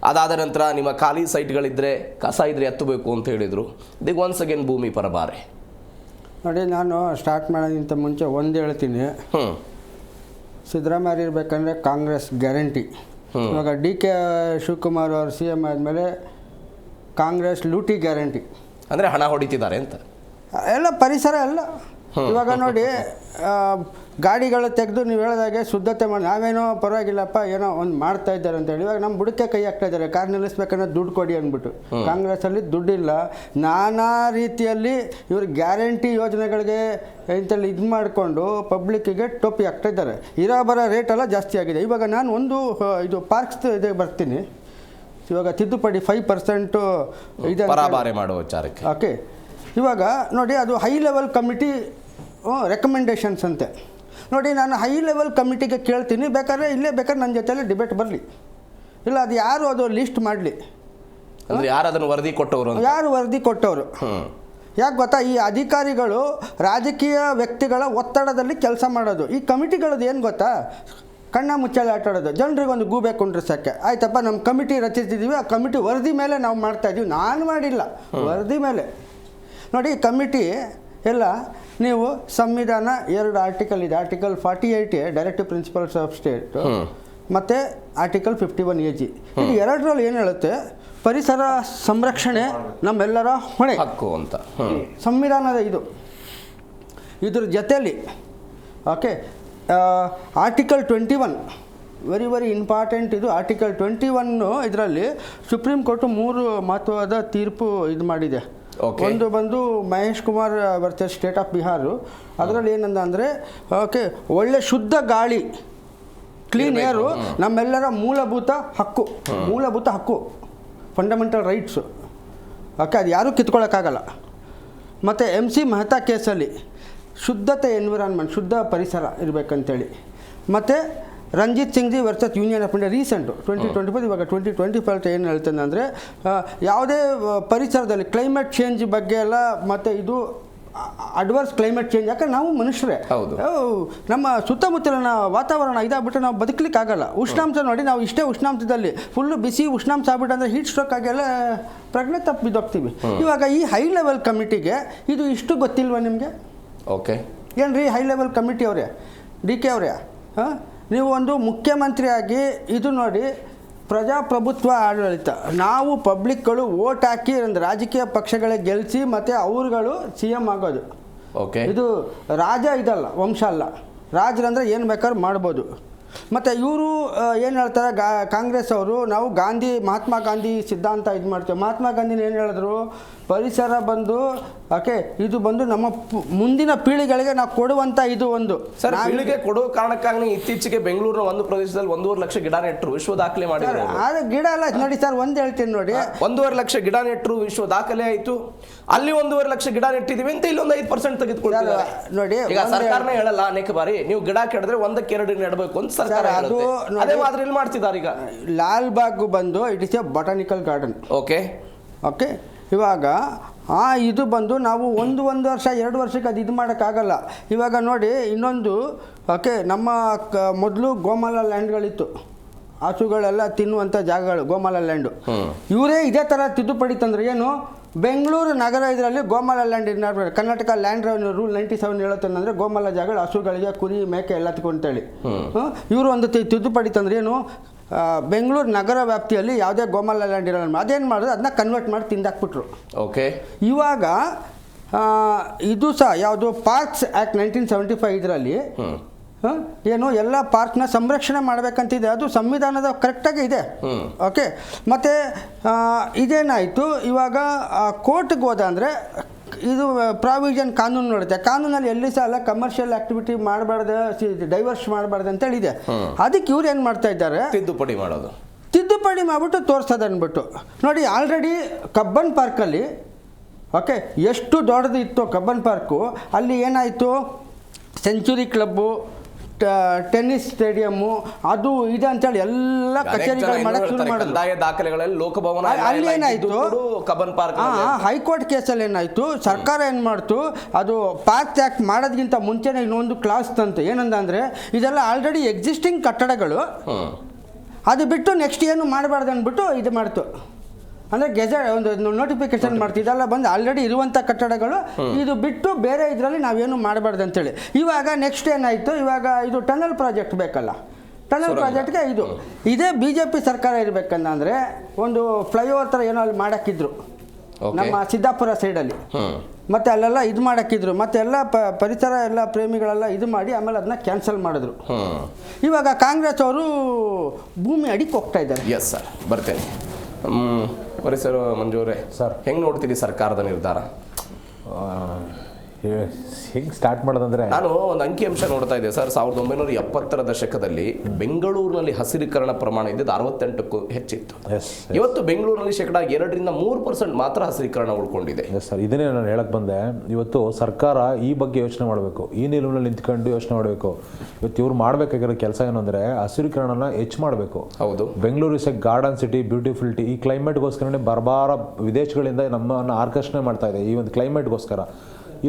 ಅದಾದ ನಂತರ ನಿಮ್ಮ ಖಾಲಿ ಸೈಟ್ಗಳಿದ್ರೆ ಕಸ ಇದ್ರೆ ಎತ್ತಬೇಕು ಅಂತ ಹೇಳಿದರು. ಇದೀಗ ಒನ್ಸ್ ಅಗೇನ್ ಭೂಮಿ ಪರಬಾರೆ. ನೋಡಿ, ನಾನು ಸ್ಟಾರ್ಟ್ ಮಾಡೋದಕ್ಕಿಂತ ಮುಂಚೆ ಒಂದು ಹೇಳ್ತೀನಿ, ಸಿದ್ದರಾಮಯ್ಯ ಇರಬೇಕಂದ್ರೆ ಕಾಂಗ್ರೆಸ್ ಗ್ಯಾರಂಟಿ. ಇವಾಗ DK ಶಿವಕುಮಾರ್ ಅವರು CM ಆದಮೇಲೆ ಕಾಂಗ್ರೆಸ್ ಲೂಟಿ ಗ್ಯಾರಂಟಿ. ಅಂದರೆ ಹಣ ಹೊಡಿತಿದ್ದಾರೆ ಅಂತ ಎಲ್ಲ ಪರಿಸರ ಎಲ್ಲ. ಇವಾಗ ನೋಡಿ, ಗಾಡಿಗಳು ತೆಗೆದು ನೀವು ಹೇಳಿದಾಗೆ ಶುದ್ಧತೆ ಮಾಡಿ, ನಾವೇನೋ ಪರವಾಗಿಲ್ಲಪ್ಪ ಏನೋ ಒಂದು ಮಾಡ್ತಾ ಇದ್ದಾರೆ ಅಂತೇಳಿ ಇವಾಗ ನಮ್ಮ ಬುಡಕ್ಕೆ ಕೈ ಹಾಕ್ತಾ ಇದ್ದಾರೆ. ಕಾರ್ ನಿಲ್ಲಿಸ್ಬೇಕನ್ನೋ ದುಡ್ಡು ಕೊಡಿ ಅಂದ್ಬಿಟ್ಟು. ಕಾಂಗ್ರೆಸ್ಸಲ್ಲಿ ದುಡ್ಡಿಲ್ಲ, ನಾನಾ ರೀತಿಯಲ್ಲಿ ಇವರು ಗ್ಯಾರಂಟಿ ಯೋಜನೆಗಳಿಗೆ ಇಂಥಲ್ಲಿ ಇದು ಮಾಡಿಕೊಂಡು ಪಬ್ಲಿಕ್ಕಿಗೆ ಟೋಪಿ ಹಾಕ್ತಾ ಇದ್ದಾರೆ. ಇರೋ ಬರೋ ರೇಟೆಲ್ಲ ಜಾಸ್ತಿ ಆಗಿದೆ. ಇವಾಗ ನಾನು ಒಂದು ಇದು ಪಾರ್ಕ್ಸ್ ಇದೆ ಬರ್ತೀನಿ, ಇವಾಗ ತಿದ್ದುಪಡಿ 5% ಇದೆ ಪರಬಾರೆ ಮಾಡುವ ವಿಚಾರಕ್ಕೆ. ಓಕೆ, ಇವಾಗ ನೋಡಿ, ಅದು ಹೈ ಲೆವೆಲ್ ಕಮಿಟಿ ರೆಕಮೆಂಡೇಶನ್ಸ್ ಅಂತೆ. ನೋಡಿ, ನಾನು ಹೈ ಲೆವೆಲ್ ಕಮಿಟಿಗೆ ಕೇಳ್ತೀನಿ, ಬೇಕಾದ್ರೆ ಇಲ್ಲೇ ಬೇಕಾದ್ರೆ ನನ್ನ ಜೊತೆಲಿ ಡಿಬೇಟ್ ಬರಲಿ, ಇಲ್ಲ ಅದು ಯಾರು ಅದು ಲಿಸ್ಟ್ ಮಾಡಲಿ, ಅಂದರೆ ಯಾರು ಅದನ್ನು ವರದಿ ಕೊಟ್ಟವರು, ಯಾರು ವರದಿ ಕೊಟ್ಟವರು. ಯಾಕೆ ಗೊತ್ತಾ, ಈ ಅಧಿಕಾರಿಗಳು ರಾಜಕೀಯ ವ್ಯಕ್ತಿಗಳ ಒತ್ತಡದಲ್ಲಿ ಕೆಲಸ ಮಾಡೋದು. ಈ ಕಮಿಟಿಗಳದ್ದು ಏನು ಗೊತ್ತಾ, ಕಣ್ಣ ಮುಚ್ಚಾಲೆ ಆಟ ಆಡೋದು, ಜನರಿಗೆ ಒಂದು ಗೂಬೆ ಕುಂಡ್ರಿಸೋಕ್ಕೆ. ಆಯ್ತಪ್ಪ, ನಮ್ಮ ಕಮಿಟಿ ರಚಿಸಿದ್ದೀವಿ, ಆ ಕಮಿಟಿ ವರದಿ ಮೇಲೆ ನಾವು ಮಾಡ್ತಾಯಿದ್ದೀವಿ. ನಾನು ಮಾಡಿಲ್ಲ, ವರದಿ ಮೇಲೆ. ನೋಡಿ, ಕಮಿಟಿ ಎಲ್ಲ ನೀವು ಸಂವಿಧಾನ 2 ಆರ್ಟಿಕಲ್ ಇದೆ. Article 48 directive principles of state, ಮತ್ತು ಆರ್ಟಿಕಲ್ 51 AG. ಇದು ಎರಡರಲ್ಲಿ ಏನು ಹೇಳುತ್ತೆ? ಪರಿಸರ ಸಂರಕ್ಷಣೆ ನಮ್ಮೆಲ್ಲರ ಹೊಣೆ, ಹಕ್ಕು ಅಂತ ಸಂವಿಧಾನದ ಇದು. ಇದ್ರ ಜೊತೆಯಲ್ಲಿ ಓಕೆ, ಆರ್ಟಿಕಲ್ 21 ವೆರಿ ಇಂಪಾರ್ಟೆಂಟ್. ಇದು ಆರ್ಟಿಕಲ್ 21 ಇದರಲ್ಲಿ ಸುಪ್ರೀಂ ಕೋರ್ಟು 3 ಮಹತ್ವದ ತೀರ್ಪು ಇದು ಮಾಡಿದೆ. ಒಂದು ಬಂದು Mahesh Kumar versus state of Bihar. ಅದರಲ್ಲಿ ಏನಂದ ಅಂದರೆ, ಓಕೆ, ಒಳ್ಳೆ ಶುದ್ಧ ಗಾಳಿ, ಕ್ಲೀನ್ ಏರು ನಮ್ಮೆಲ್ಲರ ಮೂಲಭೂತ ಹಕ್ಕು, ಫಂಡಮೆಂಟಲ್ ರೈಟ್ಸು. ಓಕೆ, ಅದು ಯಾರೂ ಕಿತ್ಕೊಳ್ಳೋಕ್ಕಾಗಲ್ಲ. ಮತ್ತು MC ಮೆಹ್ತಾ ಕೇಸಲ್ಲಿ ಶುದ್ಧತೆ ಎನ್ವಿರಾನ್ಮೆಂಟ್, ಶುದ್ಧ ಪರಿಸರ ಇರಬೇಕಂತೇಳಿ. ಮತ್ತು Ranjit Singh ji versus union of India recent 2025, ಇವಾಗ 2025 ಏನು ಹೇಳ್ತಾನೆ ಅಂದರೆ, ಯಾವುದೇ ಪರಿಸರದಲ್ಲಿ ಕ್ಲೈಮೇಟ್ ಚೇಂಜ್ ಬಗ್ಗೆ ಎಲ್ಲ, ಮತ್ತು ಇದು ಅಡ್ವರ್ಸ್ ಕ್ಲೈಮೇಟ್ ಚೇಂಜ್, ಯಾಕಂದ್ರೆ ನಾವು ಮನುಷ್ಯರೇ, ನಮ್ಮ ಸುತ್ತಮುತ್ತಲಿನ ವಾತಾವರಣ ಇದಾಗ್ಬಿಟ್ಟು ನಾವು ಬದುಕಲಿಕ್ಕಾಗಲ್ಲ. ಉಷ್ಣಾಂಶ ನೋಡಿ, ನಾವು ಇಷ್ಟೇ ಉಷ್ಣಾಂಶದಲ್ಲಿ ಫುಲ್ಲು ಬಿಸಿ ಉಷ್ಣಾಂಶ ಆಗ್ಬಿಟ್ಟು ಅಂದರೆ ಹೀಟ್ ಸ್ಟ್ರೋಕ್ ಆಗೆಲ್ಲ ಪ್ರಜ್ಞೆ ತಪ್ಪಿ ಬಿದ್ದೋಗ್ತೀವಿ. ಇವಾಗ ಈ ಹೈ ಲೆವೆಲ್ ಕಮಿಟಿಗೆ ಇದು ಇಷ್ಟು ಗೊತ್ತಿಲ್ವಾ ನಿಮಗೆ? ಓಕೆ, ಏನು ರೀ ಹೈ ಲೆವೆಲ್ ಕಮಿಟಿ ಅವರೇ, DK ಅವರೇ, ಹಾಂ, ನೀವು ಒಂದು ಮುಖ್ಯಮಂತ್ರಿಯಾಗಿ ಇದು ನೋಡಿ, ಪ್ರಜಾಪ್ರಭುತ್ವ ಆಡಳಿತ. ನಾವು ಪಬ್ಲಿಕ್ಗಳು ವೋಟ್ ಹಾಕಿ ಒಂದು ರಾಜಕೀಯ ಪಕ್ಷಗಳೇ ಗೆಲ್ಲಿಸಿ ಮತ್ತು ಅವ್ರುಗಳು CM ಆಗೋದು. ಓಕೆ, ಇದು ರಾಜ ಇದಲ್ಲ, ವಂಶ ಅಲ್ಲ. ರಾಜರಂದರೆ ಏನು ಬೇಕಾದ್ರೂ ಮಾಡ್ಬೋದು. ಮತ್ತು ಇವರು ಏನು ಹೇಳ್ತಾರೆ, ಕಾಂಗ್ರೆಸ್ ಅವರು, ನಾವು ಮಹಾತ್ಮ ಗಾಂಧಿ ಸಿದ್ಧಾಂತ ಇದು ಮಾಡ್ತೇವೆ. ಮಹಾತ್ಮ ಗಾಂಧಿನ ಏನು ಹೇಳಿದ್ರು? ಪರಿಸರ ಬಂದು ಓಕೆ, ಇದು ಬಂದು ನಮ್ಮ ಮುಂದಿನ ಪೀಳಿಗೆಗಳಿಗೆ ನಾವು ಕೊಡುವಂಥ ಇದು ಒಂದು ಸರ್, ಪೀಳಿಗೆ ಕೊಡುವ ಕಾರಣಕ್ಕಾಗಿ ಇತ್ತೀಚೆಗೆ ಬೆಂಗಳೂರಿನ ಒಂದು ಪ್ರದೇಶದಲ್ಲಿ 1.5 ಲಕ್ಷ ಗಿಡ ನೆಟ್ಟರು, ವಿಶ್ವ ದಾಖಲೆ ಮಾಡಿದ್ರು. ಆದರೆ ಗಿಡ ಅಲ್ಲ ನೋಡಿ ಸರ್, ಒಂದು ಹೇಳ್ತೀನಿ ನೋಡಿ, 1.5 ಲಕ್ಷ ಗಿಡ ನೆಟ್ಟರು, ವಿಶ್ವ ದಾಖಲೆ ಆಯಿತು. ಅಲ್ಲಿ 1.5 ಲಕ್ಷ ಗಿಡ ನೆಟ್ಟಿದೀವಿ ಅಂತ ಇಲ್ಲೊಂದು 5% ತೆಗೆದುಕೊಳ್ತಿದ್ದಾರೆ ನೋಡಿ. ಈಗ ಸರ್ಕಾರನೇ ಹೇಳಲ್ಲ ಅನೇಕ ಬಾರಿ, ನೀವು ಗಿಡ ಕೆಡಿದ್ರೆ 1ಕ್ಕೆ 2 ನೆಡಬೇಕು ಅಂತ ಸರ್ಕಾರ ಹೇಳುತ್ತೆ. ಅದೇ ಮಾದರಿಯಲ್ಲಿ ಮಾಡ್ತಿದ್ದಾರೆ. ಈಗ ಲಾಲ್ ಬಾಗ್ ಬಂದು it is A botanical garden. Okay, ಇವಾಗ ಇದು ಬಂದು ನಾವು ಒಂದು ವರ್ಷ 2 ವರ್ಷಕ್ಕೆ ಅದು ಇದು ಮಾಡೋಕ್ಕಾಗಲ್ಲ. ಇವಾಗ ನೋಡಿ, ಇನ್ನೊಂದು ಓಕೆ, ನಮ್ಮ ಮೊದಲು ಗೋಮಾಲ ಲ್ಯಾಂಡ್ಗಳಿತ್ತು, ಹಸುಗಳೆಲ್ಲ ತಿನ್ನುವಂಥ ಜಾಗಗಳು, ಗೋಮಾಲ ಲ್ಯಾಂಡು. ಇವರೇ ಇದೇ ಥರ ತಿದ್ದುಪಡಿ ತಂದ್ರೆ ಏನು, ಬೆಂಗಳೂರು ನಗರ ಇದರಲ್ಲಿ ಗೋಮಾಲ ಲ್ಯಾಂಡ್ ಇರ್ನಾಡ್ಬೇಕು. ಕರ್ನಾಟಕ ಲ್ಯಾಂಡ್ ರೆವೆನ್ಯೂ ರೂಲ್ 97 ಹೇಳುತ್ತಂದರೆ ಗೋಮಾಲ ಜಾಗಗಳು ಹಸುಗಳಿಗೆ, ಕುರಿ, ಮೇಕೆ ಎಲ್ಲ ತಗೊಂತೇಳಿ ಇವರು ಒಂದು ತಿದ್ದುಪಡಿ ತಂದ್ರೆ ಏನು, ಬೆಂಗಳೂರು ನಗರ ವ್ಯಾಪ್ತಿಯಲ್ಲಿ ಯಾವುದೇ ಗೋಮಾಲ ಲ್ಯಾಂಡ್ ಇರೋಲ್ಲ. ಅದೇನು ಮಾಡಿದ್ರು, ಅದನ್ನ ಕನ್ವರ್ಟ್ ಮಾಡಿ ತಿಂದಾಕ್ಬಿಟ್ರು. ಓಕೆ, ಇವಾಗ ಇದು ಸಹ ಯಾವುದು ಪಾರ್ಕ್ಸ್ ಆ್ಯಕ್ಟ್ 1975 ಇದರಲ್ಲಿ ಏನು ಎಲ್ಲ ಪಾರ್ಕ್ನ ಸಂರಕ್ಷಣೆ ಮಾಡಬೇಕಂತಿದೆ. ಅದು ಸಂವಿಧಾನದ ಕರೆಕ್ಟಾಗಿ ಇದೆ. ಓಕೆ, ಮತ್ತು ಇದೇನಾಯಿತು, ಇವಾಗ ಕೋರ್ಟ್ಗೆ ಹೋದ ಅಂದರೆ ಇದು ಪ್ರಾವಿಷನ್ ಕಾನೂನು ನೋಡುತ್ತೆ. ಕಾನೂನಲ್ಲಿ ಎಲ್ಲಿ ಸಹ ಅಲ್ಲ ಕಮರ್ಷಿಯಲ್ ಆಕ್ಟಿವಿಟಿ ಮಾಡಬಾರ್ದು, ಡೈವರ್ಸ್ ಮಾಡಬಾರ್ದು ಅಂತೇಳಿ ಇದೆ. ಅದಕ್ಕೆ ಇವ್ರು ಏನು ಮಾಡ್ತಾ ಇದ್ದಾರೆ, ತಿದ್ದುಪಡಿ ಮಾಡಿಬಿಟ್ಟು ತೋರಿಸೋದು ಅಂದ್ಬಿಟ್ಟು. ನೋಡಿ, ಆಲ್ರೆಡಿ ಕಬ್ಬನ್ ಪಾರ್ಕಲ್ಲಿ ಓಕೆ, ಎಷ್ಟು ದೊಡ್ಡದು ಇತ್ತು ಕಬ್ಬನ್ ಪಾರ್ಕು, ಅಲ್ಲಿ ಏನಾಯಿತು, ಸೆಂಚುರಿ ಕ್ಲಬ್ಬು, ಟೆನ್ನಿಸ್ ಸ್ಟೇಡಿಯಮ್ಮು, ಅದು ಇದೆ ಅಂತೇಳಿ ಎಲ್ಲ ಕಚೇರಿಗಳು ಮಾಡಕ್ಕೆ ಶುರು ಮಾಡಿದ್ರು. ಅಲ್ಲಿ ಏನಾಯಿತು, ಹೈಕೋರ್ಟ್ ಕೇಸಲ್ಲಿ ಏನಾಯಿತು, ಸರ್ಕಾರ ಏನು ಮಾಡ್ತು, ಅದು ಪಾರ್ಕ್ ಆ್ಯಕ್ಟ್ ಮಾಡೋದಕ್ಕಿಂತ ಮುಂಚೆನೇ ಇನ್ನೊಂದು ಕ್ಲಾಸ್ ತಂತು. ಏನಂದ್ರೆ, ಇದೆಲ್ಲ ಆಲ್ರೆಡಿ ಎಕ್ಸಿಸ್ಟಿಂಗ್ ಕಟ್ಟಡಗಳು, ಅದು ಬಿಟ್ಟು ನೆಕ್ಸ್ಟ್ ಏನು ಮಾಡಬಾರ್ದು ಅಂದ್ಬಿಟ್ಟು ಇದು ಮಾಡ್ತು. ಅಂದರೆ ಗೆಜೆಟ್ ಒಂದು ನೋಟಿಫಿಕೇಶನ್ ಮಾಡ್ತಿದ್ದಲ್ಲ, ಬಂದು ಆಲ್ರೆಡಿ ಇರುವಂಥ ಕಟ್ಟಡಗಳು, ಇದು ಬಿಟ್ಟು ಬೇರೆ ಇದರಲ್ಲಿ ನಾವೇನು ಮಾಡಬಾರ್ದು ಅಂತೇಳಿ. ಇವಾಗ ನೆಕ್ಸ್ಟ್ ಏನಾಯಿತು, ಇವಾಗ ಇದು ಟನಲ್ ಪ್ರಾಜೆಕ್ಟ್ ಬೇಕಲ್ಲ, ಟನಲ್ ಪ್ರಾಜೆಕ್ಟ್ಗೆ ಇದೇ BJP ಸರ್ಕಾರ ಇರಬೇಕಂದ್ರೆ ಒಂದು ಫ್ಲೈಓವರ್ ಥರ ಏನೋ ಅಲ್ಲಿ ಮಾಡೋಕ್ಕಿದ್ರು ನಮ್ಮ ಸಿದ್ದಾಪುರ ಸೈಡಲ್ಲಿ. ಮತ್ತು ಅಲ್ಲೆಲ್ಲ ಇದು ಮಾಡೋಕ್ಕಿದ್ರು, ಮತ್ತು ಎಲ್ಲ ಪರಿಸರ ಎಲ್ಲ ಪ್ರೇಮಿಗಳೆಲ್ಲ ಇದು ಮಾಡಿ ಆಮೇಲೆ ಅದನ್ನ ಕ್ಯಾನ್ಸಲ್ ಮಾಡಿದ್ರು. ಇವಾಗ ಕಾಂಗ್ರೆಸ್ ಅವರು ಭೂಮಿ ಅಡಿಗೆ ಹೋಗ್ತಾ ಇದ್ದಾರೆ. ಎಸ್ ಸರ್, ಬರ್ತೇನೆ. ಪರಿಸರ ಮಂಜೂರೇ ಸರ್, ಹೆಂಗೆ ನೋಡ್ತೀರಿ ಸರ್ಕಾರದ ನಿರ್ಧಾರ? ಹೆಂಗೆ ಸ್ಟಾರ್ಟ್ ಮಾಡೋದಂದ್ರೆ, ನಾನು ಒಂದು ಅಂಕಿಅಂಶ ನೋಡ್ತಾ ಇದ್ದೆ ಸರ್. 1970ರ ದಶಕದಲ್ಲಿ ಬೆಂಗಳೂರಿನಲ್ಲಿ ಹಸಿರೀಕರಣ ಪ್ರಮಾಣ ಇದ್ದಿದ್ದು 68ಕ್ಕೂ ಹೆಚ್ಚಿತ್ತು. ಇವತ್ತು ಬೆಂಗಳೂರಿನಲ್ಲಿ 2-3% ಮಾತ್ರ ಹಸಿರೀಕರಣ ಉಳ್ಕೊಂಡಿದೆ. ಸರ್, ಇದನ್ನೇ ನಾನು ಹೇಳಕ್ ಬಂದೆ. ಇವತ್ತು ಸರ್ಕಾರ ಈ ಬಗ್ಗೆ ಯೋಚನೆ ಮಾಡಬೇಕು, ಈ ನಿಲುವಿನಲ್ಲಿ ನಿಂತ್ಕೊಂಡು ಯೋಚನೆ ಮಾಡಬೇಕು. ಇವತ್ತು ಇವ್ರು ಮಾಡಬೇಕಾಗಿರೋ ಕೆಲಸ ಏನು ಅಂದರೆ ಹಸಿರೀಕರಣನ ಹೆಚ್ಚು ಮಾಡಬೇಕು. ಹೌದು, Bengaluru is a garden city, beautiful city. ಈ ಕ್ಲೈಮೇಟ್ಗೋಸ್ಕರನೇ ವಿದೇಶಗಳಿಂದ ನಮ್ಮನ್ನು ಆಕರ್ಷಣೆ ಮಾಡ್ತಾ ಇದೆ. ಈ ಒಂದು ಕ್ಲೈಮೇಟ್ಗೋಸ್ಕರ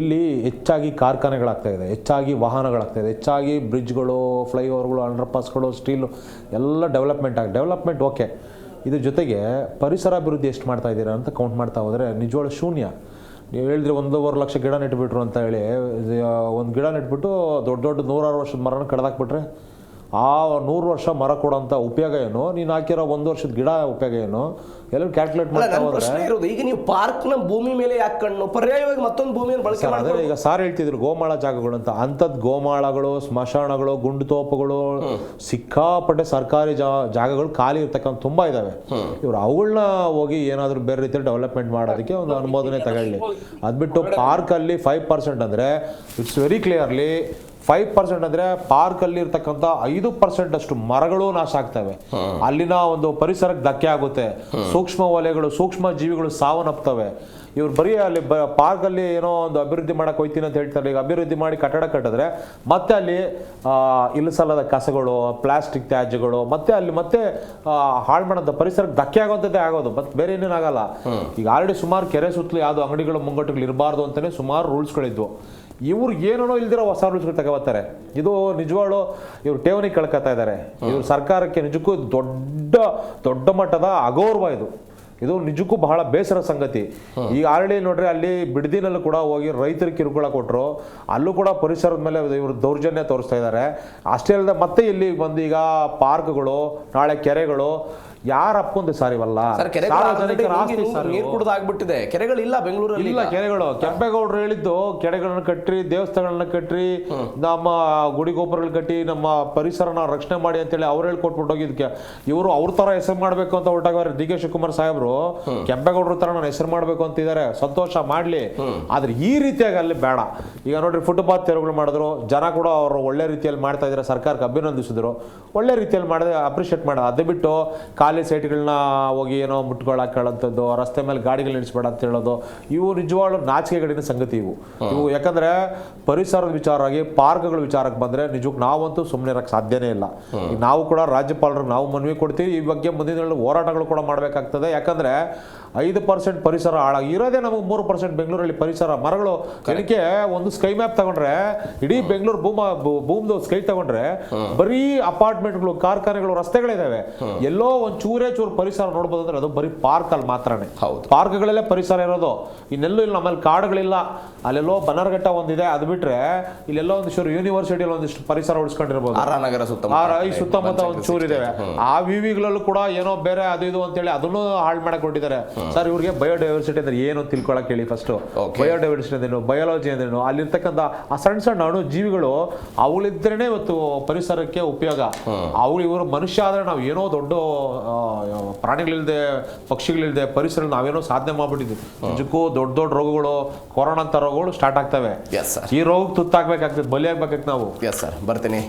ಇಲ್ಲಿ ಹೆಚ್ಚಾಗಿ ಕಾರ್ಖಾನೆಗಳಾಗ್ತಾ ಇದೆ, ಹೆಚ್ಚಾಗಿ ವಾಹನಗಳಾಗ್ತಾ ಇದೆ, ಹೆಚ್ಚಾಗಿ ಬ್ರಿಡ್ಜ್ಗಳು, ಫ್ಲೈಓವರ್ಗಳು, ಅಂಡರ್ಪಾಸ್ಗಳು, ಸ್ಟೀಲು ಎಲ್ಲ ಡೆವಲಪ್ಮೆಂಟ್ ಓಕೆ. ಇದ್ರ ಜೊತೆಗೆ ಪರಿಸರ ಅಭಿವೃದ್ಧಿ ಎಷ್ಟು ಮಾಡ್ತಾ ಇದ್ದೀರಾ ಅಂತ ಕೌಂಟ್ ಮಾಡ್ತಾ ಹೋದರೆ ನಿಜವಾಗ್ಲೂ ಶೂನ್ಯ. ನೀವು ಹೇಳಿದ್ರೆ 1.5 ಲಕ್ಷ ಗಿಡ ನೆಟ್ಬಿಟ್ರು ಅಂತ ಹೇಳಿ ಒಂದು ಗಿಡ ನೆಟ್ಬಿಟ್ಟು ದೊಡ್ಡ 100 ವರ್ಷದ ಮರನ ಕಡ್ದಾಕ್ಬಿಟ್ರೆ ಆ 100 ವರ್ಷ ಮರ ಕೊಡೋಂಥ ಉಪಯೋಗ ಏನು, ನೀನು ಹಾಕಿರೋ 1 ವರ್ಷದ ಗಿಡ ಉಪಯೋಗ ಏನು, ಎಲ್ಲರೂ ಕ್ಯಾಲ್ಕುಲೇಟ್ ಮಾಡ್ತಾ ಹೋದ್ರೆ. ಈಗ ನೀವು ಪಾರ್ಕ್ನ ಭೂಮಿ ಮೇಲೆ ಯಾಕೆ ಕಣ್ಣು, ಪರ್ಯಾಯವಾಗಿ ಮತ್ತೊಂದು ಭೂಮಿಯನ್ನು ಬಳಕೆ ಮಾಡಿದ್ರೆ ಈಗ ಸಾರ್ ಹೇಳ್ತಿದ್ರು ಗೋಮಾಳ ಜಾಗಗಳು ಅಂತ. ಅಂಥದ್ದು ಗೋಮಾಳಗಳು, ಸ್ಮಶಾನಗಳು, ಗುಂಡುತೋಪುಗಳು, ಸಿಕ್ಕಾಪಟ್ಟೆ ಸರ್ಕಾರಿ ಜಾಗಗಳು ಖಾಲಿ ಇರ್ತಕ್ಕಂಥ ತುಂಬಾ ಇದಾವೆ. ಇವ್ರು ಅವುಗಳನ್ನ ಹೋಗಿ ಏನಾದರೂ ಬೇರೆ ರೀತಿಯಲ್ಲಿ ಡೆವಲಪ್ಮೆಂಟ್ ಮಾಡೋದಕ್ಕೆ ಒಂದು ಅನುಮೋದನೆ ತಗೊಳ್ಳಿ. ಅದ್ಬಿಟ್ಟು ಪಾರ್ಕಲ್ಲಿ 5% ಅಂದರೆ ಇಟ್ಸ್ ವೆರಿ ಕ್ಲಿಯರ್ಲಿ 5% ಅಂದರೆ ಪಾರ್ಕಲ್ಲಿ ಇರ್ತಕ್ಕಂಥ 5% ಅಷ್ಟು ಮರಗಳು ನಾಶ ಆಗ್ತವೆ. ಅಲ್ಲಿನ ಒಂದು ಪರಿಸರಕ್ಕೆ ಧಕ್ಕೆ ಆಗುತ್ತೆ, ಸೂಕ್ಷ್ಮ ವಲಯಗಳು, ಸೂಕ್ಷ್ಮ ಜೀವಿಗಳು ಸಾವನ್ನಪ್ತವೆ. ಇವ್ರು ಬರೀ ಅಲ್ಲಿ ಪಾರ್ಕಲ್ಲಿ ಏನೋ ಒಂದು ಅಭಿವೃದ್ಧಿ ಮಾಡಕ್ಕೆ ಹೋಗ್ತೀನಿ ಅಂತ ಹೇಳ್ತಾರೆ. ಈಗ ಅಭಿವೃದ್ಧಿ ಮಾಡಿ ಕಟ್ಟಡ ಕಟ್ಟಿದ್ರೆ ಮತ್ತೆ ಅಲ್ಲಿ ಇಳಿಸಲ್ಲದ ಕಸಗಳು, ಪ್ಲಾಸ್ಟಿಕ್ ತ್ಯಾಜ್ಯಗಳು, ಮತ್ತೆ ಅಲ್ಲಿ ಮತ್ತೆ ಹಾಳು ಮಾಡೋದು, ಪರಿಸರಕ್ಕೆ ಧಕ್ಕೆ ಆಗುವಂಥದ್ದೇ ಆಗೋದು, ಮತ್ತೆ ಬೇರೆ ಏನೇನಾಗಲ್ಲ. ಈಗ ಆಲ್ರೆಡಿ ಸುಮಾರು ಕೆರೆ ಸುತ್ತಲೂ ಯಾವುದು ಅಂಗಡಿಗಳು ಮುಂಗಟ್ಟುಗಳು ಇರಬಾರ್ದು ಅಂತಲೇ ಸುಮಾರು ರೂಲ್ಸ್ಗಳಿದ್ವು. ಇವ್ರು ಏನೇನೋ ಇಲ್ದಿರೋ ಹೊಸ ರೂಲ್ಸ್ಗಳು ತಗೋಬರ್ತಾರೆ. ಇದು ನಿಜವಾಗ್ಲೂ ಇವ್ರು ಠೇವಣಿ ಕಳ್ಕೊತಾ ಇದ್ದಾರೆ. ಇವ್ರು ಸರ್ಕಾರಕ್ಕೆ ನಿಜಕ್ಕೂ ದೊಡ್ಡ ಮಟ್ಟದ ಅಗೌರವ ಇದು ನಿಜಕ್ಕೂ ಬಹಳ ಬೇಸರ ಸಂಗತಿ. ಈಗ ಆಲ್ರೆಡಿ ನೋಡ್ರಿ ಅಲ್ಲಿ ಬಿಡದಿನಲ್ಲೂ ಕೂಡ ಹೋಗಿ ರೈತರಿಗೆ ಕಿರುಕುಳ ಕೊಟ್ಟರು, ಅಲ್ಲೂ ಕೂಡ ಪರಿಸರದ ಮೇಲೆ ಇವರು ದೌರ್ಜನ್ಯ ತೋರಿಸ್ತಾ ಇದ್ದಾರೆ. ಅಷ್ಟೇ ಅಲ್ಲದೆ ಮತ್ತೆ ಇಲ್ಲಿ ಬಂದು ಈಗ ಪಾರ್ಕ್ಗಳು, ನಾಳೆ ಕೆರೆಗಳು ಯಾರ ಅಪ್ಪಂದು ಸಾರಿವಲ್ಲ, ನೀರು ಕುಡ್ದಾಗ್ಬಿಟ್ಟಿದೆ. ಕೆರೆಗಳಿಲ್ಲ ಬೆಂಗಳೂರಲ್ಲಿ, ಇಲ್ಲ ಕೆರೆಗಳು. ಕೆಂಪೇಗೌಡರು ಹೇಳಿದ್ದು ಕೆರೆಗಳನ್ನ ಕಟ್ಟ್ರಿ, ದೇವಸ್ಥಾನಗಳನ್ನ ಕಟ್ಟ್ರಿ, ನಮ್ಮ ಗುಡಿ ಗೋಪುರಗಳು ಕಟ್ಟಿ, ನಮ್ಮ ಪರಿಸರನ ರಕ್ಷಣೆ ಮಾಡಿ ಅಂತೇಳಿ ಅವ್ರು ಹೇಳ್ಕೊಟ್ಬಿಟ್ಟು ಹೋಗಿದ್ಕೆ ಇವರು ಅವ್ರ ತರ ಹೆಸರು ಮಾಡ್ಬೇಕು ಅಂತ ಹೊರಟಾಗವ್ರೆ. ಡಿ ಕೆ ಶಿವಕುಮಾರ್ ಸಾಹೇಬ್ರು ಕೆಂಪೇಗೌಡರ ತರ ನಾನು ಹೆಸರು ಮಾಡ್ಬೇಕು ಅಂತಿದ್ದಾರೆ. ಸಂತೋಷ ಮಾಡ್ಲಿ, ಆದ್ರೆ ಈ ರೀತಿಯಾಗಿ ಅಲ್ಲಿ ಬೇಡ. ಈಗ ನೋಡ್ರಿ ಫುಟ್ಪಾತ್ ತೆರವುಗಳು ಮಾಡಿದ್ರು, ಜನ ಕೂಡ ಅವರು ಒಳ್ಳೆ ರೀತಿಯಲ್ಲಿ ಮಾಡ್ತಾ ಇದ್ದಾರೆ, ಸರ್ಕಾರಕ್ಕೆ ಅಭಿನಂದಿಸಿದ್ರು, ಒಳ್ಳೆ ರೀತಿಯಲ್ಲಿ ಮಾಡಿದ್ರೆ ಅಪ್ರಿಷಿಯೇಟ್ ಮಾಡೋದು. ಅದೇ ಬಿಟ್ಟು ಖಾಲಿ ಸೈಟ್ಗಳನ್ನ ಹೋಗಿ ಏನೋ ಮುಟ್ಕೊಳಕ್ಕಂಥದ್ದು, ರಸ್ತೆ ಮೇಲೆ ಗಾಡಿಗಳು ನಿಲ್ಲಿಸ್ಬೇಡ ಅಂತ ಹೇಳೋದು, ಇವು ನಿಜವಾಗ್ಲೂ ನಾಚಿಕೆಗಡಿನ ಸಂಗತಿ ಇವು. ಯಾಕಂದ್ರೆ ಪರಿಸರದ ವಿಚಾರವಾಗಿ ಪಾರ್ಕ್ಗಳ ವಿಚಾರಕ್ಕೆ ಬಂದ್ರೆ ನಿಜಕ್ಕೂ ನಾವಂತೂ ಸುಮ್ಮನೆ ಇರಕ್ಕೆ ಸಾಧ್ಯನೇ ಇಲ್ಲ. ನಾವು ಕೂಡ ರಾಜ್ಯಪಾಲರಿಗೆ ನಾವು ಮನವಿ ಕೊಡ್ತೀವಿ, ಈ ಬಗ್ಗೆ ಮುಂದಿನ ಹೋರಾಟಗಳು ಕೂಡ ಮಾಡಬೇಕಾಗ್ತದೆ. ಯಾಕಂದ್ರೆ 5% ಪರಿಸರ ಇರೋದೇ ನಮಗೆ 3% ಬೆಂಗಳೂರಲ್ಲಿ ಪರಿಸರ ಮರಗಳು. ಅದಕ್ಕೆ ಒಂದು ಸ್ಕೈ ಮ್ಯಾಪ್ ತಗೊಂಡ್ರೆ ಇಡೀ ಬೆಂಗಳೂರು ಭೂಮ್ದು ಸ್ಕೈ ತಗೊಂಡ್ರೆ ಬರೀ ಅಪಾರ್ಟ್ಮೆಂಟ್ಗಳು, ಕಾರ್ಖಾನೆಗಳು, ರಸ್ತೆಗಳಿದಾವೆ. ಎಲ್ಲೋ ಒಂದು ಚೂರು ಪರಿಸರ ನೋಡ್ಬೋದು ಅಂದ್ರೆ ಅದು ಬರೀ ಪಾರ್ಕ್ ಅಲ್ಲಿ ಮಾತ್ರನೇ. ಪಾರ್ಕ್ಗಳಲ್ಲೇ ಪರಿಸರ ಇರೋದು, ಇನ್ನೆಲ್ಲೂ ಇಲ್ಲ. ನಮ್ಮಲ್ಲಿ ಕಾಡುಗಳಿಲ್ಲ. ಅಲ್ಲೆಲ್ಲೋ ಬನ್ನರ್ಘಟ್ಟ ಒಂದಿದೆ, ಅದು ಬಿಟ್ರೆ ಇಲ್ಲೆಲ್ಲೋ ಒಂದಿಷ್ಟು ಯೂನಿವರ್ಸಿಟಿಯಲ್ಲಿ ಒಂದಿಷ್ಟು ಪರಿಸರ ಉಳಿಸ್ಕೊಂಡಿರ್ಬೋದು. ಈ ಸುತ್ತಮುತ್ತ ಒಂದು ಚೂರು ಇದಾವೆ. ಆ ವಿವಿಗಳಲ್ಲೂ ಕೂಡ ಏನೋ ಬೇರೆ ಅದು ಇದು ಅಂತೇಳಿ ಅದನ್ನು ಹಾಳು ಮಾಡಕ್ ಕೊಟ್ಟಿದ್ದಾರೆ. ಸರ್ ಇವ್ರಿಗೆ ಬಯೋಡೈವರ್ಸಿಟಿ ಅಂದ್ರೆ ಏನು ತಿಳ್ಕೊಳಕ್ ಹೇಳಿ ಫಸ್ಟ್. ಬಯೋಡೈವರ್ಸಿಟಿ ಅಂದ್ರೇನು, ಬಯಾಲಜಿ ಅಂದ್ರೇನು, ಅಲ್ಲಿರ್ತಕ್ಕಂಥ ಆ ಸಣ್ಣ ಅಣು ಜೀವಿಗಳು ಅವುಗಳಿದ್ರೇನೆ ಇವತ್ತು ಪರಿಸರಕ್ಕೆ ಉಪಯೋಗ. ಇವರು ಮನುಷ್ಯ ಆದ್ರೆ ನಾವು ಏನೋ ದೊಡ್ಡ ಪ್ರಾಣಿಗಳಿಲ್ದೆ, ಪಕ್ಷಿಗಳಿಲ್ದೆ ಪರಿಸರ ನಾವೇನೋ ಸಾಧನೆ ಮಾಡ್ಬಿಟ್ಟಿದ್ವಿ. ನಿಜಕ್ಕೂ ದೊಡ್ಡ ರೋಗಗಳು, ಕೊರೋನಾ ಅಂತ ರೋಗಗಳು ಸ್ಟಾರ್ಟ್ ಆಗ್ತವೆ. ಈ ರೋಗ ತುತ್ತಾಗಬೇಕಾಗ್ತದೆ, ಬಲಿಯಾಗಬೇಕಾಗ್ತದೆ ನಾವು. ಎಸ್ ಸರ್, ಬರ್ತೀನಿ.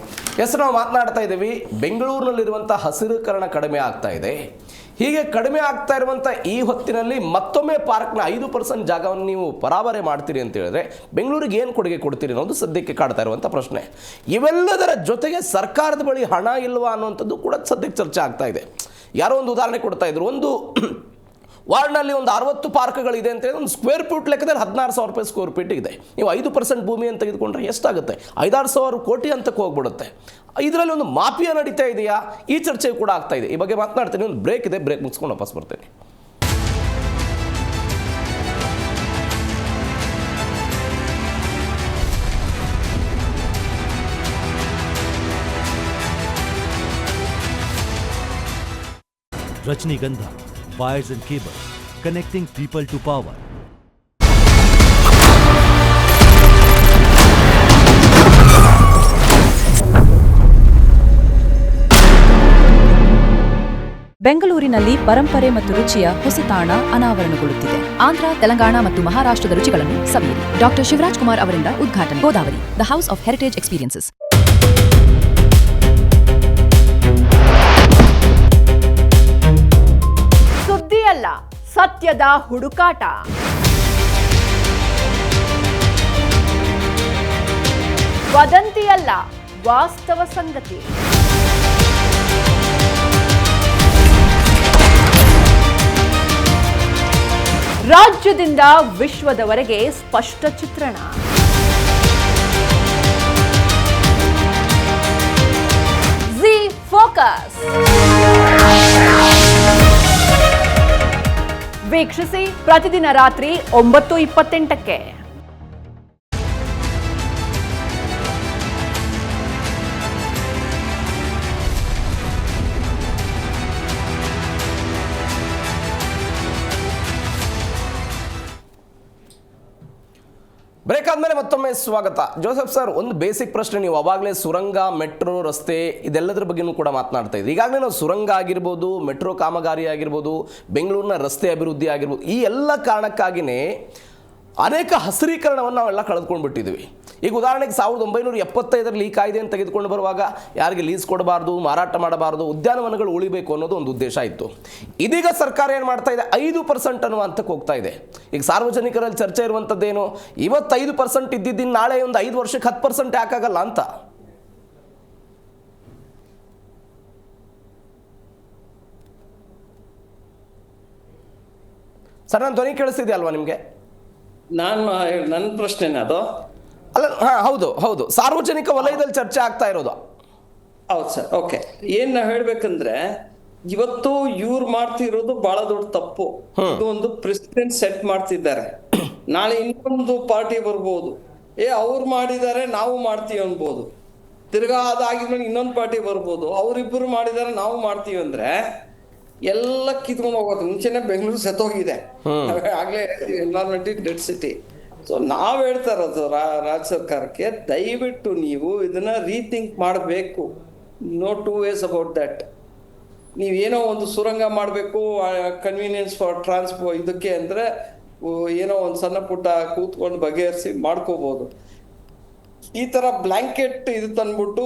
ನಾವು ಮಾತನಾಡ್ತಾ ಇದ್ದೀವಿ, ಬೆಂಗಳೂರಿನಲ್ಲಿರುವಂಥ ಹಸಿರುಕರಣ ಕಡಿಮೆ ಆಗ್ತಾ ಇದೆ. ಹೀಗೆ ಕಡಿಮೆ ಆಗ್ತಾ ಇರುವಂಥ ಈ ಹೊತ್ತಿನಲ್ಲಿ ಮತ್ತೊಮ್ಮೆ ಪಾರ್ಕ್ನ 5% ಜಾಗವನ್ನು ನೀವು ಪರಾಬರೆ ಮಾಡ್ತೀರಿ ಅಂತ ಹೇಳಿದ್ರೆ ಬೆಂಗಳೂರಿಗೆ ಏನು ಕೊಡುಗೆ ಕೊಡ್ತೀರಿ ಅನ್ನೋದು ಸದ್ಯಕ್ಕೆ ಕಾಡ್ತಾ ಇರುವಂಥ ಪ್ರಶ್ನೆ. ಇವೆಲ್ಲದರ ಜೊತೆಗೆ ಸರ್ಕಾರದ ಬಳಿ ಹಣ ಇಲ್ವಾ ಅನ್ನುವಂಥದ್ದು ಕೂಡ ಸದ್ಯಕ್ಕೆ ಚರ್ಚೆ ಆಗ್ತಾ ಇದೆ. ಯಾರೋ ಒಂದು ಉದಾಹರಣೆ ಕೊಡ್ತಾ ಇದ್ರು, ಒಂದು ವಾರ್ಡ್ನಲ್ಲಿ ಒಂದು 60 ಪಾರ್ಕ್ಗಳಿದೆ ಅಂತ ಹೇಳಿ ಒಂದು ಸ್ಕ್ವೇರ್ ಫೀಟ್ ಲೆಕ್ಕದಲ್ಲಿ 16,000 ರೂಪಾಯಿ ಸ್ಕ್ವೇರ್ ಫೀಟ್ ಇದೆ. ನೀವು 5% ಭೂಮಿಯನ್ನು ತೆಗೆದುಕೊಂಡ್ರೆ ಎಷ್ಟಾಗುತ್ತೆ? 5,000-6,000 ಕೋಟಿ ಅಂತಕ್ಕೆ ಹೋಗ್ಬಿಡುತ್ತೆ. ಇದರಲ್ಲಿ ಒಂದು ಮಾಫಿಯಾ ನಡೀತಾ ಇದೆಯಾ? ಈ ಚರ್ಚೆ ಕೂಡ ಆಗ್ತಾ ಇದೆ. ಈ ಬಗ್ಗೆ ಮಾತನಾಡ್ತೀನಿ. ಒಂದು ಬ್ರೇಕ್ ಇದೆ, ಬ್ರೇಕ್ ಮುಗಿಸ್ಕೊಂಡು ವಾಪಸ್ ಬರ್ತೇನೆ. Rajnigandha wires and cables connecting people to power. ಬೆಂಗಳೂರಿನಲ್ಲಿ ಪರಂಪರೆ ಮತ್ತು ರುಚಿಯ ಹೊಸ ತಾಣ ಅನಾವರಣಗೊಳ್ಳುತ್ತಿದೆ. ಆಂಧ್ರ, ತೆಲಂಗಾಣ ಮತ್ತು ಮಹಾರಾಷ್ಟ್ರದ ರುಚಿಗಳನ್ನು ಸವಿಯಿರಿ. ಡಾಕ್ಟರ್ ಶಿವರಾಜ್ ಕುಮಾರ್ ಅವರಿಂದ ಉದ್ಘಾಟನೆ. Godavari, the house of heritage experiences. ಸುದ್ದಿಯಲ್ಲ, ಸತ್ಯದ ಹುಡುಕಾಟ. ವದಂತಿಯಲ್ಲ, ವಾಸ್ತವ ಸಂಗತಿ. ರಾಜ್ಯದಿಂದ ವಿಶ್ವದವರೆಗೆ ಸ್ಪಷ್ಟ ಚಿತ್ರಣ. ಜಿ ಫೋಕಸ್ ವೀಕ್ಷಿಸಿ ಪ್ರತಿದಿನ ರಾತ್ರಿ 9:28ಕ್ಕೆ. ಬ್ರೇಕ್ ಆದಮೇಲೆ ಮತ್ತೊಮ್ಮೆ ಸ್ವಾಗತ. ಜೋಸೆಫ್ ಸರ್, ಒಂದು ಬೇಸಿಕ್ ಪ್ರಶ್ನೆ. ನೀವು ಅವಾಗಲೇ ಸುರಂಗ, ಮೆಟ್ರೋ, ರಸ್ತೆ ಇದೆಲ್ಲದರ ಬಗ್ಗೆನೂ ಕೂಡ ಮಾತನಾಡ್ತಾ ಇದ್ರಿ. ಈಗಾಗಲೇ ನಾವು ಸುರಂಗ ಆಗಿರ್ಬೋದು, ಮೆಟ್ರೋ ಕಾಮಗಾರಿ ಆಗಿರ್ಬೋದು, ಬೆಂಗಳೂರಿನ ರಸ್ತೆ ಅಭಿವೃದ್ಧಿ ಆಗಿರ್ಬೋದು, ಈ ಎಲ್ಲ ಕಾರಣಕ್ಕಾಗಿಯೇ ಅನೇಕ ಹಸಿರೀಕರಣವನ್ನು ನಾವೆಲ್ಲ ಕಳೆದುಕೊಂಡು ಬಿಟ್ಟಿದ್ವಿ. ಈಗ ಉದಾಹರಣೆಗೆ 1975ರಲ್ಲಿ ಈ ಕಾಯ್ದೆಯನ್ನು ತೆಗೆದುಕೊಂಡು ಬರುವಾಗ ಯಾರಿಗೆ ಲೀಸ್ ಕೊಡಬಾರ್ದು, ಮಾರಾಟ ಮಾಡಬಾರ್ದು, ಉದ್ಯಾನವನಗಳು ಉಳಿಬೇಕು ಅನ್ನೋದು ಒಂದು ಉದ್ದೇಶ ಇತ್ತು. ಇದೀಗ ಸರ್ಕಾರ ಏನು ಮಾಡ್ತಾ ಇದೆ, 5% ಅನ್ನುವ ಹಂತಕ್ಕೆ ಹೋಗ್ತಾ ಇದೆ. ಈಗ ಸಾರ್ವಜನಿಕರಲ್ಲಿ ಚರ್ಚೆ ಇರುವಂಥದ್ದೇನು, ಇವತ್ತು 5% ಇದ್ದಿದ್ದೀನಿ ನಾಳೆ ಒಂದು 5 ವರ್ಷಕ್ಕೆ 10% ಯಾಕಾಗಲ್ಲ ಅಂತ. ಸರ್, ನಾನು ಧ್ವನಿ ಕೇಳಿಸ್ತಿದೆ ಅಲ್ವಾ ನಿಮಗೆ? ನನ್ನ ಪ್ರಶ್ನೆನ ಅದು? ಅಲ್ಲ, ಹೌದು ಹೌದು, ಸಾರ್ವಜನಿಕ ವಲಯದಲ್ಲಿ ಚರ್ಚೆ ಆಗ್ತಾ ಇರೋದು. ಹೌದು ಸರ್, ಓಕೆ. ಏನ್ ನಾವ್ ಹೇಳ್ಬೇಕಂದ್ರೆ, ಇವತ್ತು ಇವ್ರು ಮಾಡ್ತಿರೋದು ಬಹಳ ದೊಡ್ಡ ತಪ್ಪು. ಇದು ಒಂದು ಪ್ರೆಸಿಡೆಂಟ್ ಸೆಟ್ ಮಾಡ್ತಿದ್ದಾರೆ. ನಾಳೆ ಇನ್ನೊಂದು ಪಾರ್ಟಿ ಬರ್ಬೋದು, ಅವ್ರು ಮಾಡಿದ್ದಾರೆ ನಾವು ಮಾಡ್ತೀವಿ ಅನ್ಬೋದು. ತಿರ್ಗಾ ಅದಾಗಿದ್ಮೇಲೆ ಇನ್ನೊಂದು ಪಾರ್ಟಿ ಬರ್ಬೋದು, ಅವ್ರಿಬ್ರು ಮಾಡಿದ್ದಾರೆ ನಾವು ಮಾಡ್ತೀವಿ ಅಂದ್ರೆ ಎಲ್ಲ ಕಿತ್ಕೊಂಡು ಹೋಗೋದು. ಮುಂಚೆನೆ ಬೆಂಗಳೂರು ಸೆತ್ತೋಗಿದೆ, ಆಗ್ಲೇ ಎನ್ವೈರನ್ಮೆಂಟ್ ಡೆಡ್ ಸಿಟಿ. ಸೊ ನಾವ್ ಹೇಳ್ತಾ ಇರೋದು ರಾಜ್ಯ ಸರ್ಕಾರಕ್ಕೆ, ದಯವಿಟ್ಟು ನೀವು ಇದನ್ನ ರೀಥಿಂಕ್ ಮಾಡಬೇಕು. No two ways about that. ನೀವೇನೋ ಒಂದು ಸುರಂಗ ಮಾಡಬೇಕು, ಕನ್ವೀನಿಯನ್ಸ್ ಫಾರ್ ಇದಕ್ಕೆ ಅಂದ್ರೆ ಏನೋ ಒಂದು ಸಣ್ಣ ಪುಟ್ಟ ಕೂತ್ಕೊಂಡು ಬಗೆಹರಿಸಿ ಮಾಡ್ಕೋಬಹುದು. ಈ ತರ ಬ್ಲಾಂಕೆಟ್ ಇದು ತಂದ್ಬಿಟ್ಟು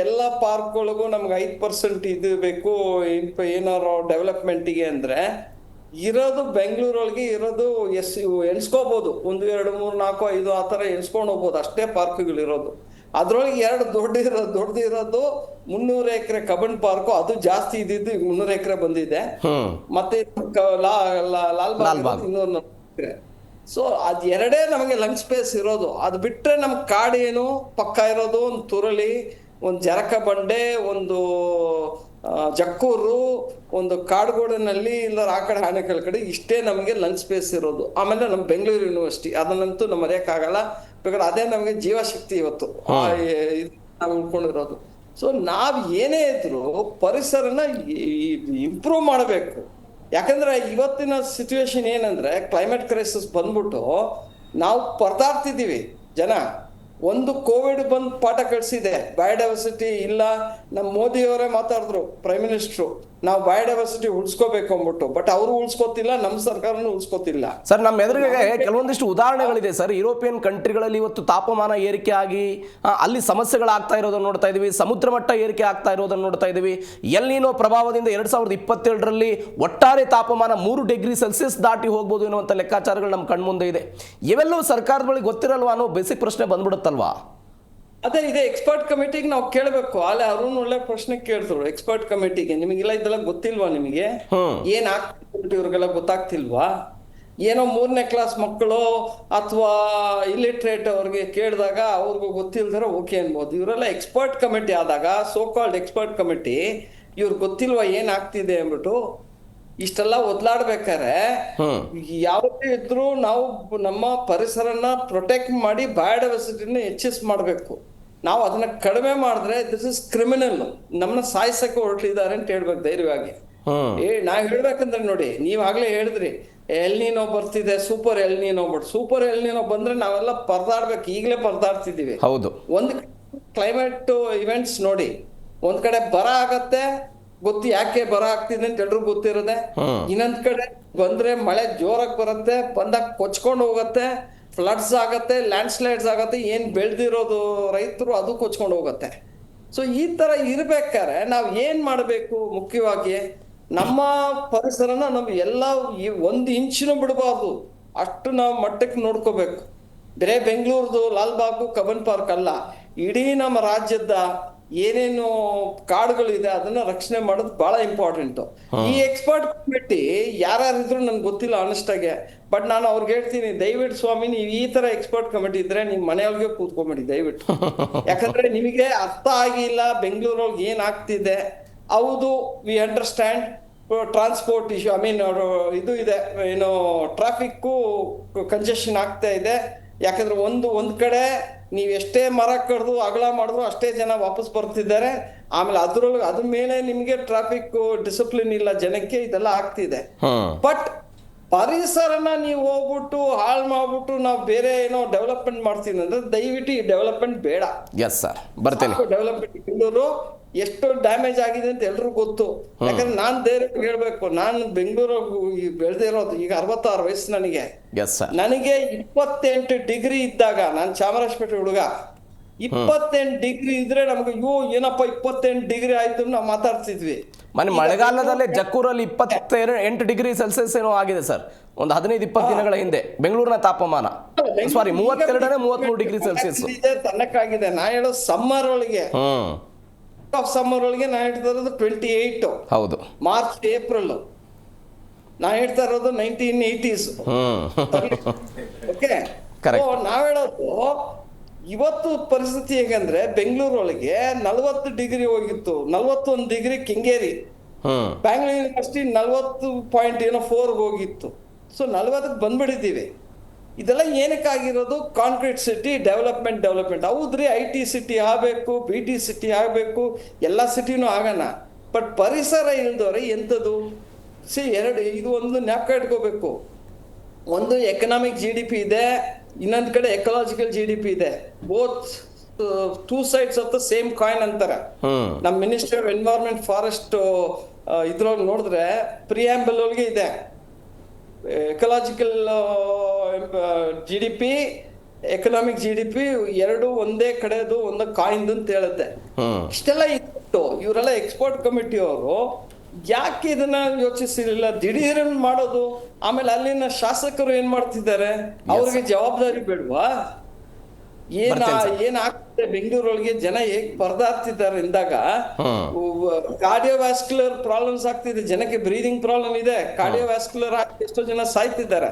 ಎಲ್ಲ ಪಾರ್ಕ್ಗಳಿಗೂ ನಮ್ಗೆ 5% ಇದು ಬೇಕು ಏನಾರು ಡೆವಲಪ್ಮೆಂಟಿಗೆ ಅಂದ್ರೆ, ಇರೋದು ಬೆಂಗಳೂರೊಳಗೆ ಇರೋದು ಎಣ್ಸ್ಕೋಬಹುದು, 1 2 3 4 5 ಆ ತರ ಎಣ್ಸ್ಕೊಂಡು ಹೋಗ್ಬೋದು. ಅಷ್ಟೇ ಪಾರ್ಕ್ಗಳು ಇರೋದು. ಅದ್ರೊಳಗೆ 2 ದೊಡ್ಡದಿರೋದು 300 ಎಕರೆ ಕಬ್ಬನ್ ಪಾರ್ಕ್, ಅದು ಜಾಸ್ತಿ ಇದ್ದಿದ್ದು 300 ಎಕರೆ ಬಂದಿದೆ. ಮತ್ತೆ ಲಾಲ್ಬಾಗ್ 200 ಎಕರೆ. ಸೊ ಅದ್ ಎರಡೇ ನಮಗೆ ಲಂಚ್ ಸ್ಪೇಸ್ ಇರೋದು. ಅದು ಬಿಟ್ರೆ ನಮ್ ಕಾಡು ಏನು ಪಕ್ಕ ಇರೋದು, ಒಂದು ತುರಳಿ, ಒಂದು ಜರಕ ಬಂಡೆ, ಒಂದು ಜಕ್ಕೂರು, ಒಂದು ಕಾಡುಗೋಡಿನಲ್ಲಿ, ಇಲ್ಲ ಆ ಕಡೆ ಆನೆಕಲ್ ಕಡೆ, ಇಷ್ಟೇ ನಮಗೆ ಲಂಚ್ ಸ್ಪೇಸ್ ಇರೋದು. ಆಮೇಲೆ ನಮ್ಮ ಬೆಂಗಳೂರು ಯೂನಿವರ್ಸಿಟಿ, ಅದನ್ನಂತೂ ನಾವು ಮರೆಯಕ್ಕಾಗಲ್ಲ. ಬೇಕಾದ್ರೆ ಅದೇ ನಮಗೆ ಜೀವಶಕ್ತಿ ಇವತ್ತು ನಾವು ಉಳ್ಕೊಂಡಿರೋದು. ಸೊ ನಾವ್ ಏನೇ ಇದ್ರು ಪರಿಸರನ ಇಂಪ್ರೂವ್ ಮಾಡಬೇಕು. ಯಾಕಂದ್ರೆ ಇವತ್ತಿನ ಸಿಚುವೇಶನ್ ಏನಂದ್ರೆ, ಕ್ಲೈಮೇಟ್ ಕ್ರೈಸಿಸ್ ಬಂದ್ಬಿಟ್ಟು ನಾವು ಪರದಾಡ್ತಿದ್ದೀವಿ ಜನ. ಒಂದು ಕೋವಿಡ್ ಬಂದು ಪಾಠ ಕಳಿಸಿದೆ, ಬಯೋಡೈವರ್ಸಿಟಿ ಇಲ್ಲ. ನಮ್ಮ ಮೋದಿಯವರೇ ಮಾತಾಡಿದ್ರು, ಪ್ರೈಮ್ ಮಿನಿಸ್ಟ್ರು, ನಾವು ಬಯೋಡೈವರ್ಸಿಟಿ ಉಳಿಸ್ಕೋಬೇಕು ಅಂದ್ಬಿಟ್ಟು. ಬಟ್ ಅವರು ಉಳಿಸ್ಕೋತಿಲ್ಲ, ನಮ್ಮ ಸರ್ಕಾರನೂ ಉಳಿಸ್ಕೋತಿಲ್ಲ. ಸರ್, ನಮ್ಮ ಎದುರಿಗೆ ಕೆಲವೊಂದಿಷ್ಟು ಉದಾಹರಣೆಗಳಿದೆ ಸರ್. ಯುರೋಪಿಯನ್ ಕಂಟ್ರಿಗಳಲ್ಲಿ ಇವತ್ತು ತಾಪಮಾನ ಏರಿಕೆ ಆಗಿ ಅಲ್ಲಿ ಸಮಸ್ಯೆಗಳಾಗ್ತಾ ಇರೋದನ್ನು ನೋಡ್ತಾ ಇದೀವಿ. ಸಮುದ್ರ ಮಟ್ಟ ಏರಿಕೆ ಆಗ್ತಾ ಇರೋದನ್ನು ನೋಡ್ತಾ ಇದೀವಿ. ಎಲ್ ನೀನೋ ಪ್ರಭಾವದಿಂದ 2027ರಲ್ಲಿ ಒಟ್ಟಾರೆ ತಾಪಮಾನ 3 ಡಿಗ್ರಿ ಸೆಲ್ಸಿಯಸ್ ದಾಟಿ ಹೋಗ್ಬೋದು ಎನ್ನುವಂಥ ಲೆಕ್ಕಾಚಾರಗಳು ನಮ್ಮ ಕಣ್ಮುಂದೆ ಇದೆ. ಇವೆಲ್ಲವೂ ಸರ್ಕಾರದ ಬಳಿ ಗೊತ್ತಿರಲ್ವಾ ಅನ್ನೋ ಬೇಸಿಕ್ ಪ್ರಶ್ನೆ ಬಂದ್ಬಿಡುತ್ತಲ್ವಾ? ಅದೇ ಇದೆ ಎಕ್ಸ್ಪರ್ಟ್ ಕಮಿಟಿಗೆ ನಾವು ಕೇಳಬೇಕು. ಅಲ್ಲೇ ಅವ್ರನ್ನ ಒಳ್ಳೆ ಪ್ರಶ್ನೆ ಕೇಳ್ತರು ಎಕ್ಸ್ಪರ್ಟ್ ಕಮಿಟಿಗೆ. ನಿಮಗೆಲ್ಲ ಇದೆಲ್ಲ ಗೊತ್ತಿಲ್ವಾ? ನಿಮಗೆ ಏನ್ ಆಗ್ತಿತ್ತು ಇವ್ರಿಗೆಲ್ಲ ಗೊತ್ತಾಗ್ತಿಲ್ವಾ? ಏನೋ 3ನೇ ಕ್ಲಾಸ್ ಮಕ್ಕಳು ಅಥವಾ ಇಲಿಟ್ರೇಟ್ ಅವ್ರಿಗೆ ಕೇಳಿದಾಗ ಅವ್ರಿಗೂ ಗೊತ್ತಿಲ್ದಾರ ಓಕೆ ಅನ್ಬೋದು. ಇವರೆಲ್ಲ ಎಕ್ಸ್ಪರ್ಟ್ ಕಮಿಟಿ ಆದಾಗ, ಸೋ ಕಾಲ್ಡ್ ಎಕ್ಸ್ಪರ್ಟ್ ಕಮಿಟಿ, ಇವ್ರಿಗೆ ಗೊತ್ತಿಲ್ವಾ ಏನ್ ಆಗ್ತಿದೆ ಅಂದ್ಬಿಟ್ಟು ಇಷ್ಟೆಲ್ಲ ಒದ್ಲಾಡ್ಬೇಕಾರೆ ಯಾವುದೇ ಇದ್ರು ನಾವು ನಮ್ಮ ಪರಿಸರನ ಪ್ರೊಟೆಕ್ಟ್ ಮಾಡಿ ಬಯೋಡೈವರ್ಸಿಟಿನ ಮಾಡ್ಬೇಕು. ನಾವು ಅದನ್ನ ಕಡಿಮೆ ಮಾಡಿದ್ರೆ ದಿಸ್ ಇಸ್ ಕ್ರಿಮಿನಲ್. ನಮ್ಮನ್ನ ಸಾಯಿಸಕ್ಕೆ ಹೊರಟಿದ್ದಾರೆ ಅಂತ ಹೇಳ್ಬೇಕು ಧೈರ್ಯವಾಗಿ. ನಾವ್ ಹೇಳ್ಬೇಕಂದ್ರೆ ನೋಡಿ, ನೀವ್ ಆಗ್ಲೇ ಹೇಳಿದ್ರಿ ಎಲ್ ನೀನೋ ಬರ್ತಿದೆ, super El Nino. But super El Nino ಬಂದ್ರೆ ನಾವೆಲ್ಲ ಪರದಾಡ್ಬೇಕು. ಈಗಲೇ ಪರದಾಡ್ತಿದೀವಿ. ಹೌದು. ಒಂದ್ ಕ್ಲೈಮೇಟ್ ಇವೆಂಟ್ಸ್ ನೋಡಿ, ಒಂದ್ ಕಡೆ ಬರ ಆಗತ್ತೆ, ಯಾಕೆ ಬರ ಆಗ್ತಿದೆ ಅಂತ ಎಲ್ರಿಗೂ ಗೊತ್ತಿರುತ್ತೆ. ಇನ್ನೊಂದ್ ಕಡೆ ಬಂದ್ರೆ ಮಳೆ ಜೋರಾಗಿ ಬರುತ್ತೆ, ಬಂದಾಗ ಕೊಚ್ಕೊಂಡು ಹೋಗತ್ತೆ, ಫ್ಲಡ್ಸ್ ಆಗತ್ತೆ, ಲ್ಯಾಂಡ್ ಸ್ಲೈಡ್ಸ್ ಆಗತ್ತೆ, ಏನ್ ಬೆಳ್ದಿರೋದು ರೈತರು ಅದು ಕೊಚ್ಕೊಂಡು ಹೋಗತ್ತೆ. ಸೊ ಈ ತರ ಇರ್ಬೇಕಾದ್ರೆ ನಾವ್ ಏನ್ ಮಾಡ್ಬೇಕು? ಮುಖ್ಯವಾಗಿ ನಮ್ಮ ಪರಿಸರನ ನಾವು ಎಲ್ಲ 1 ಇಂಚಿನೂ ಬಿಡಬಾರ್ದು, ಅಷ್ಟು ನಾವು ಮಟ್ಟಕ್ಕೆ ನೋಡ್ಕೋಬೇಕು. ಬೇರೆ ಬೆಂಗಳೂರ್ದು ಲಾಲ್ಬಾಗು ಕಬ್ಬನ್ ಪಾರ್ಕ್ ಅಲ್ಲ, ಇಡೀ ನಮ್ಮ ರಾಜ್ಯದ ಏನೇನು ಕಾಡುಗಳು ಇದೆ ಅದನ್ನ ರಕ್ಷಣೆ ಮಾಡೋದು ಬಹಳ ಇಂಪಾರ್ಟೆಂಟ್. ಈ ಎಕ್ಸ್ಪರ್ಟ್ ಕಮಿಟಿ ಯಾರ್ಯಾರಿದ್ರು ನನ್ಗೆ ಗೊತ್ತಿಲ್ಲ ಆನೆಸ್ಟ್ ಆಗಿ, ಬಟ್ ನಾನು ಅವ್ರಿಗೆ ಹೇಳ್ತೀನಿ, ದಯವಿಟ್ಟು ಸ್ವಾಮಿ ನೀವು ಈ ತರ ಎಕ್ಸ್ಪರ್ಟ್ ಕಮಿಟಿ ಇದ್ರೆ ನಿಮ್ ಮನೆಯೊಳಗೆ ಕೂತ್ಕೊಂಬಿಡಿ ದಯವಿಟ್ಟು. ಯಾಕಂದ್ರೆ ನಿಮಗೆ ಅರ್ಥ ಆಗಿಲ್ಲ ಬೆಂಗಳೂರೊಳಗೆ ಏನ್ ಆಗ್ತಿದೆ. ಹೌದು, we understand transport issue, I mean ಇದು ಇದೆ, ಏನು ಟ್ರಾಫಿಕ್ಕು ಕಂಜೆಷನ್ ಆಗ್ತಾ ಇದೆ. ಯಾಕಂದ್ರೆ ಒಂದ್ ಕಡೆ ನೀವ್ ಎಷ್ಟೇ ಮರ ಕಡ್ದು ಅಗಲ ಮಾಡಿದ್ರು ಅಷ್ಟೇ ಜನ ವಾಪಸ್ ಬರ್ತಿದ್ದಾರೆ. ಆಮೇಲೆ ಅದ್ರ ಮೇಲೆ ನಿಮ್ಗೆ ಟ್ರಾಫಿಕ್ ಡಿಸಿಪ್ಲಿನ್ ಇಲ್ಲ ಜನಕ್ಕೆ, ಇದೆಲ್ಲ ಆಗ್ತಿದೆ. ಬಟ್ ಪರಿಸರನ ನೀವು ಹೋಗ್ಬಿಟ್ಟು ಹಾಳು ಮಾಡ್ಬಿಟ್ಟು ನಾವು ಬೇರೆ ಏನೋ ಡೆವಲಪ್ಮೆಂಟ್ ಮಾಡ್ತೀವಿ ಅಂದ್ರೆ ದಯವಿಟ್ಟು ಈ ಡೆವಲಪ್ಮೆಂಟ್ ಬೇಡ. ಎಸ್ ಸರ್, ಬರ್ತೇನೆ. ಡೆವಲಪ್ಮೆಂಟ್ ಬೆಂಗಳೂರು ಎಷ್ಟು ಡ್ಯಾಮೇಜ್ ಆಗಿದೆ ಅಂತ ಎಲ್ರಿಗೂ ಗೊತ್ತು. ಯಾಕಂದ್ರೆ ನಾನ್ ಧೈರ್ಯ ಹೇಳ್ಬೇಕು, ನಾನು ಬೆಂಗಳೂರು ಬೆಳೆದಿರೋದು ಈಗ 66 ವಯಸ್ಸು ನನಗೆ. ನನಗೆ 28 ಡಿಗ್ರಿ ಇದ್ದಾಗ, ನಾನು ಚಾಮರಾಜಪೇಟೆ ಹುಡುಗ, 28 ಡಿಗ್ರಿ ಇದ್ರೆ ನಮ್ಗೆ ಏನಪ್ಪ 28 ಡಿಗ್ರಿ ಆಯ್ತು ನಾವು ಮಾತಾಡ್ತಿದ್ವಿ. ಮಳೆಗಾಲದಲ್ಲೇ ಜಕ್ಕೂರಲ್ಲಿ 28 ಡಿಗ್ರಿ ಸೆಲ್ಸಿಯಸ್ ಏನೋ ಆಗಿದೆ ಸರ್, ಒಂದು 15-20 ದಿನಗಳ ಹಿಂದೆ ಬೆಂಗಳೂರಿನ ತಾಪಮಾನ. ಸಾರಿ, 32-33 ಡಿಗ್ರಿ ಸೆಲ್ಸಿಯಸ್ ತನ್ನಕ್ಕಾಗಿದೆ. ನಾ ಹೇಳೋ ಸಮ್ಮರ್ ಒಳಗೆ, ಸಮ್ಮರ್ ಒಳಗೆ ನಾ ಹೇಳ್ತಾ ಇರೋದು 28. ಹೌದು, ಮಾರ್ಚ್ ಏಪ್ರಿಲ್. ನಾ ಹೇಳ್ತಾ ಇರೋದು 1980s. ಓಕೆ, ನಾವ್ ಹೇಳೋದು ಇವತ್ತು ಪರಿಸ್ಥಿತಿ ಹೇಗಂದ್ರೆ ಬೆಂಗಳೂರೊಳಗೆ 40 ಡಿಗ್ರಿ ಹೋಗಿತ್ತು, 41 ಡಿಗ್ರಿ ಕೆಂಗೇರಿ, ಬ್ಯಾಂಗ್ಳೂರ್ ಯೂನಿವರ್ಸಿಟಿ 40.4 ಹೋಗಿತ್ತು. ಸೊ 40ಕ್ಕೆ ಬಂದ್ಬಿಟ್ಟಿದ್ದೀವಿ. ಇದೆಲ್ಲ ಏನಕ್ಕಾಗಿರೋದು? Concrete city, development. ಹೌದ್ರಿ, IT ಸಿಟಿ ಆಗಬೇಕು, BT ಸಿಟಿ ಆಗಬೇಕು, ಎಲ್ಲ ಸಿಟಿನೂ ಆಗೋಣ. ಬಟ್ ಪರಿಸರ ಇಲ್ದವ್ರೆ ಎಂಥದ್ದು? ಇದು ಒಂದು ಜ್ಞಾಪಕ ಇಟ್ಕೋಬೇಕು. ಒಂದು ಎಕನಾಮಿಕ್ GDP ಇದೆ, ಇನ್ನೊಂದು ಕಡೆ ಎಕಲಾಜಿಕಲ್ GDP ಇದೆ. Both 2 sides of the same coin ಅಂತಾರೆ. ನಮ್ಮ ಮಿನಿಸ್ಟರ್ ಆಫ್ ಎನ್ವೈರನ್ಮೆಂಟ್ ಫಾರೆಸ್ಟ್ ಇದ್ರೊಳಗೆ ನೋಡಿದ್ರೆ ಪ್ರಿಯಾಂಬಲ್ ಒಳಗೆ ಇದೆ, ಎಕಲಾಜಿಕಲ್ GDP, ಎಕನಾಮಿಕ್ GDP ಎರಡು ಒಂದೇ ಕಡೆದು ಒಂದು ಕಾಯಿನ್ ಅಂತ ಹೇಳುತ್ತೆ. ಇಷ್ಟೆಲ್ಲ ಇತ್ತು. ಇವರೆಲ್ಲ ಎಕ್ಸ್ಪರ್ಟ್ ಕಮಿಟಿ ಅವರು ಯಾಕೆ ಇದನ್ನ ಯೋಚಿಸಿರಲಿಲ್ಲ? ದಿಢೀರ್ ಮಾಡೋದು. ಆಮೇಲೆ ಅಲ್ಲಿನ ಶಾಸಕರು ಏನ್ ಮಾಡ್ತಿದ್ದಾರೆ, ಅವ್ರಿಗೆ ಜವಾಬ್ದಾರಿ ಬೇಡವಾ? ಏನಾಗ್ತದೆ ಬೆಂಗಳೂರೊಳಗೆ, ಜನ ಹೇಗ್ ಪರದಾಡ್ತಿದ್ದಾರೆ ಎಂದಾಗ ಕಾರ್ಡಿಯೋವ್ಯಾಸ್ಕ್ಯುಲರ್ ಪ್ರಾಬ್ಲಮ್ಸ್ ಆಗ್ತಿದೆ ಜನಕ್ಕೆ, ಬ್ರೀದಿಂಗ್ ಪ್ರಾಬ್ಲಮ್ ಇದೆ, ಕಾರ್ಡಿಯೋವ್ಯಾಸ್ಕ್ಯುಲರ್ ಆಗಿ ಎಷ್ಟೋ ಜನ ಸಾಯ್ತಿದ್ದಾರೆ.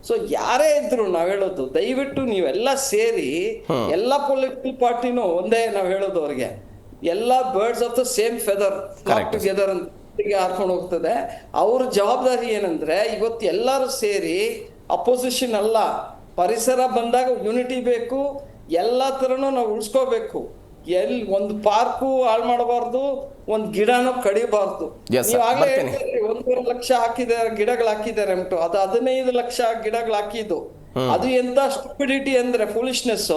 ಸೊ ಯಾರೇ ಇದ್ರು ನಾವ್ ಹೇಳೋದು, ದಯವಿಟ್ಟು ನೀವೆಲ್ಲ ಸೇರಿ, ಎಲ್ಲಾ ಪೊಲಿಟಿಕಲ್ ಪಾರ್ಟಿನೂ ಒಂದೇ ನಾವ್ ಹೇಳೋದು ಅವ್ರಿಗೆ, ಎಲ್ಲಾ birds of the same feather together ಅಂತ ಹಾರ್ಕೊಂಡು ಹೋಗ್ತದೆ. ಅವ್ರ ಜವಾಬ್ದಾರಿ ಏನಂದ್ರೆ ಇವತ್ತು ಎಲ್ಲರೂ ಸೇರಿ, ಅಪೋಸಿಷನ್ ಅಲ್ಲ, ಪರಿಸರ ಬಂದಾಗ ಯೂನಿಟಿ ಬೇಕು, ಎಲ್ಲಾ ತರನು ನಾವು ಉಳಿಸ್ಕೋಬೇಕು. ಒಂದು ಪಾರ್ಕು ಹಾಳು ಮಾಡಬಾರ್ದು, ಒಂದ್ ಗಿಡನೂ ಕಡಿಬಾರ್ದು. ನೀವಾಗ್ಲೇ 1.5 ಲಕ್ಷ ಹಾಕಿದ್ದಾರೆ, ಗಿಡಗಳು ಹಾಕಿದ್ದಾರೆ ಅಂಟು, ಅದು 15 ಲಕ್ಷ ಗಿಡಗಳು ಹಾಕಿದ್ದು. ಅದು ಎಂತ ಸ್ಟುಪಿಡಿಟಿ ಅಂದ್ರೆ ಫೂಲಿಶ್ನೆಸ್.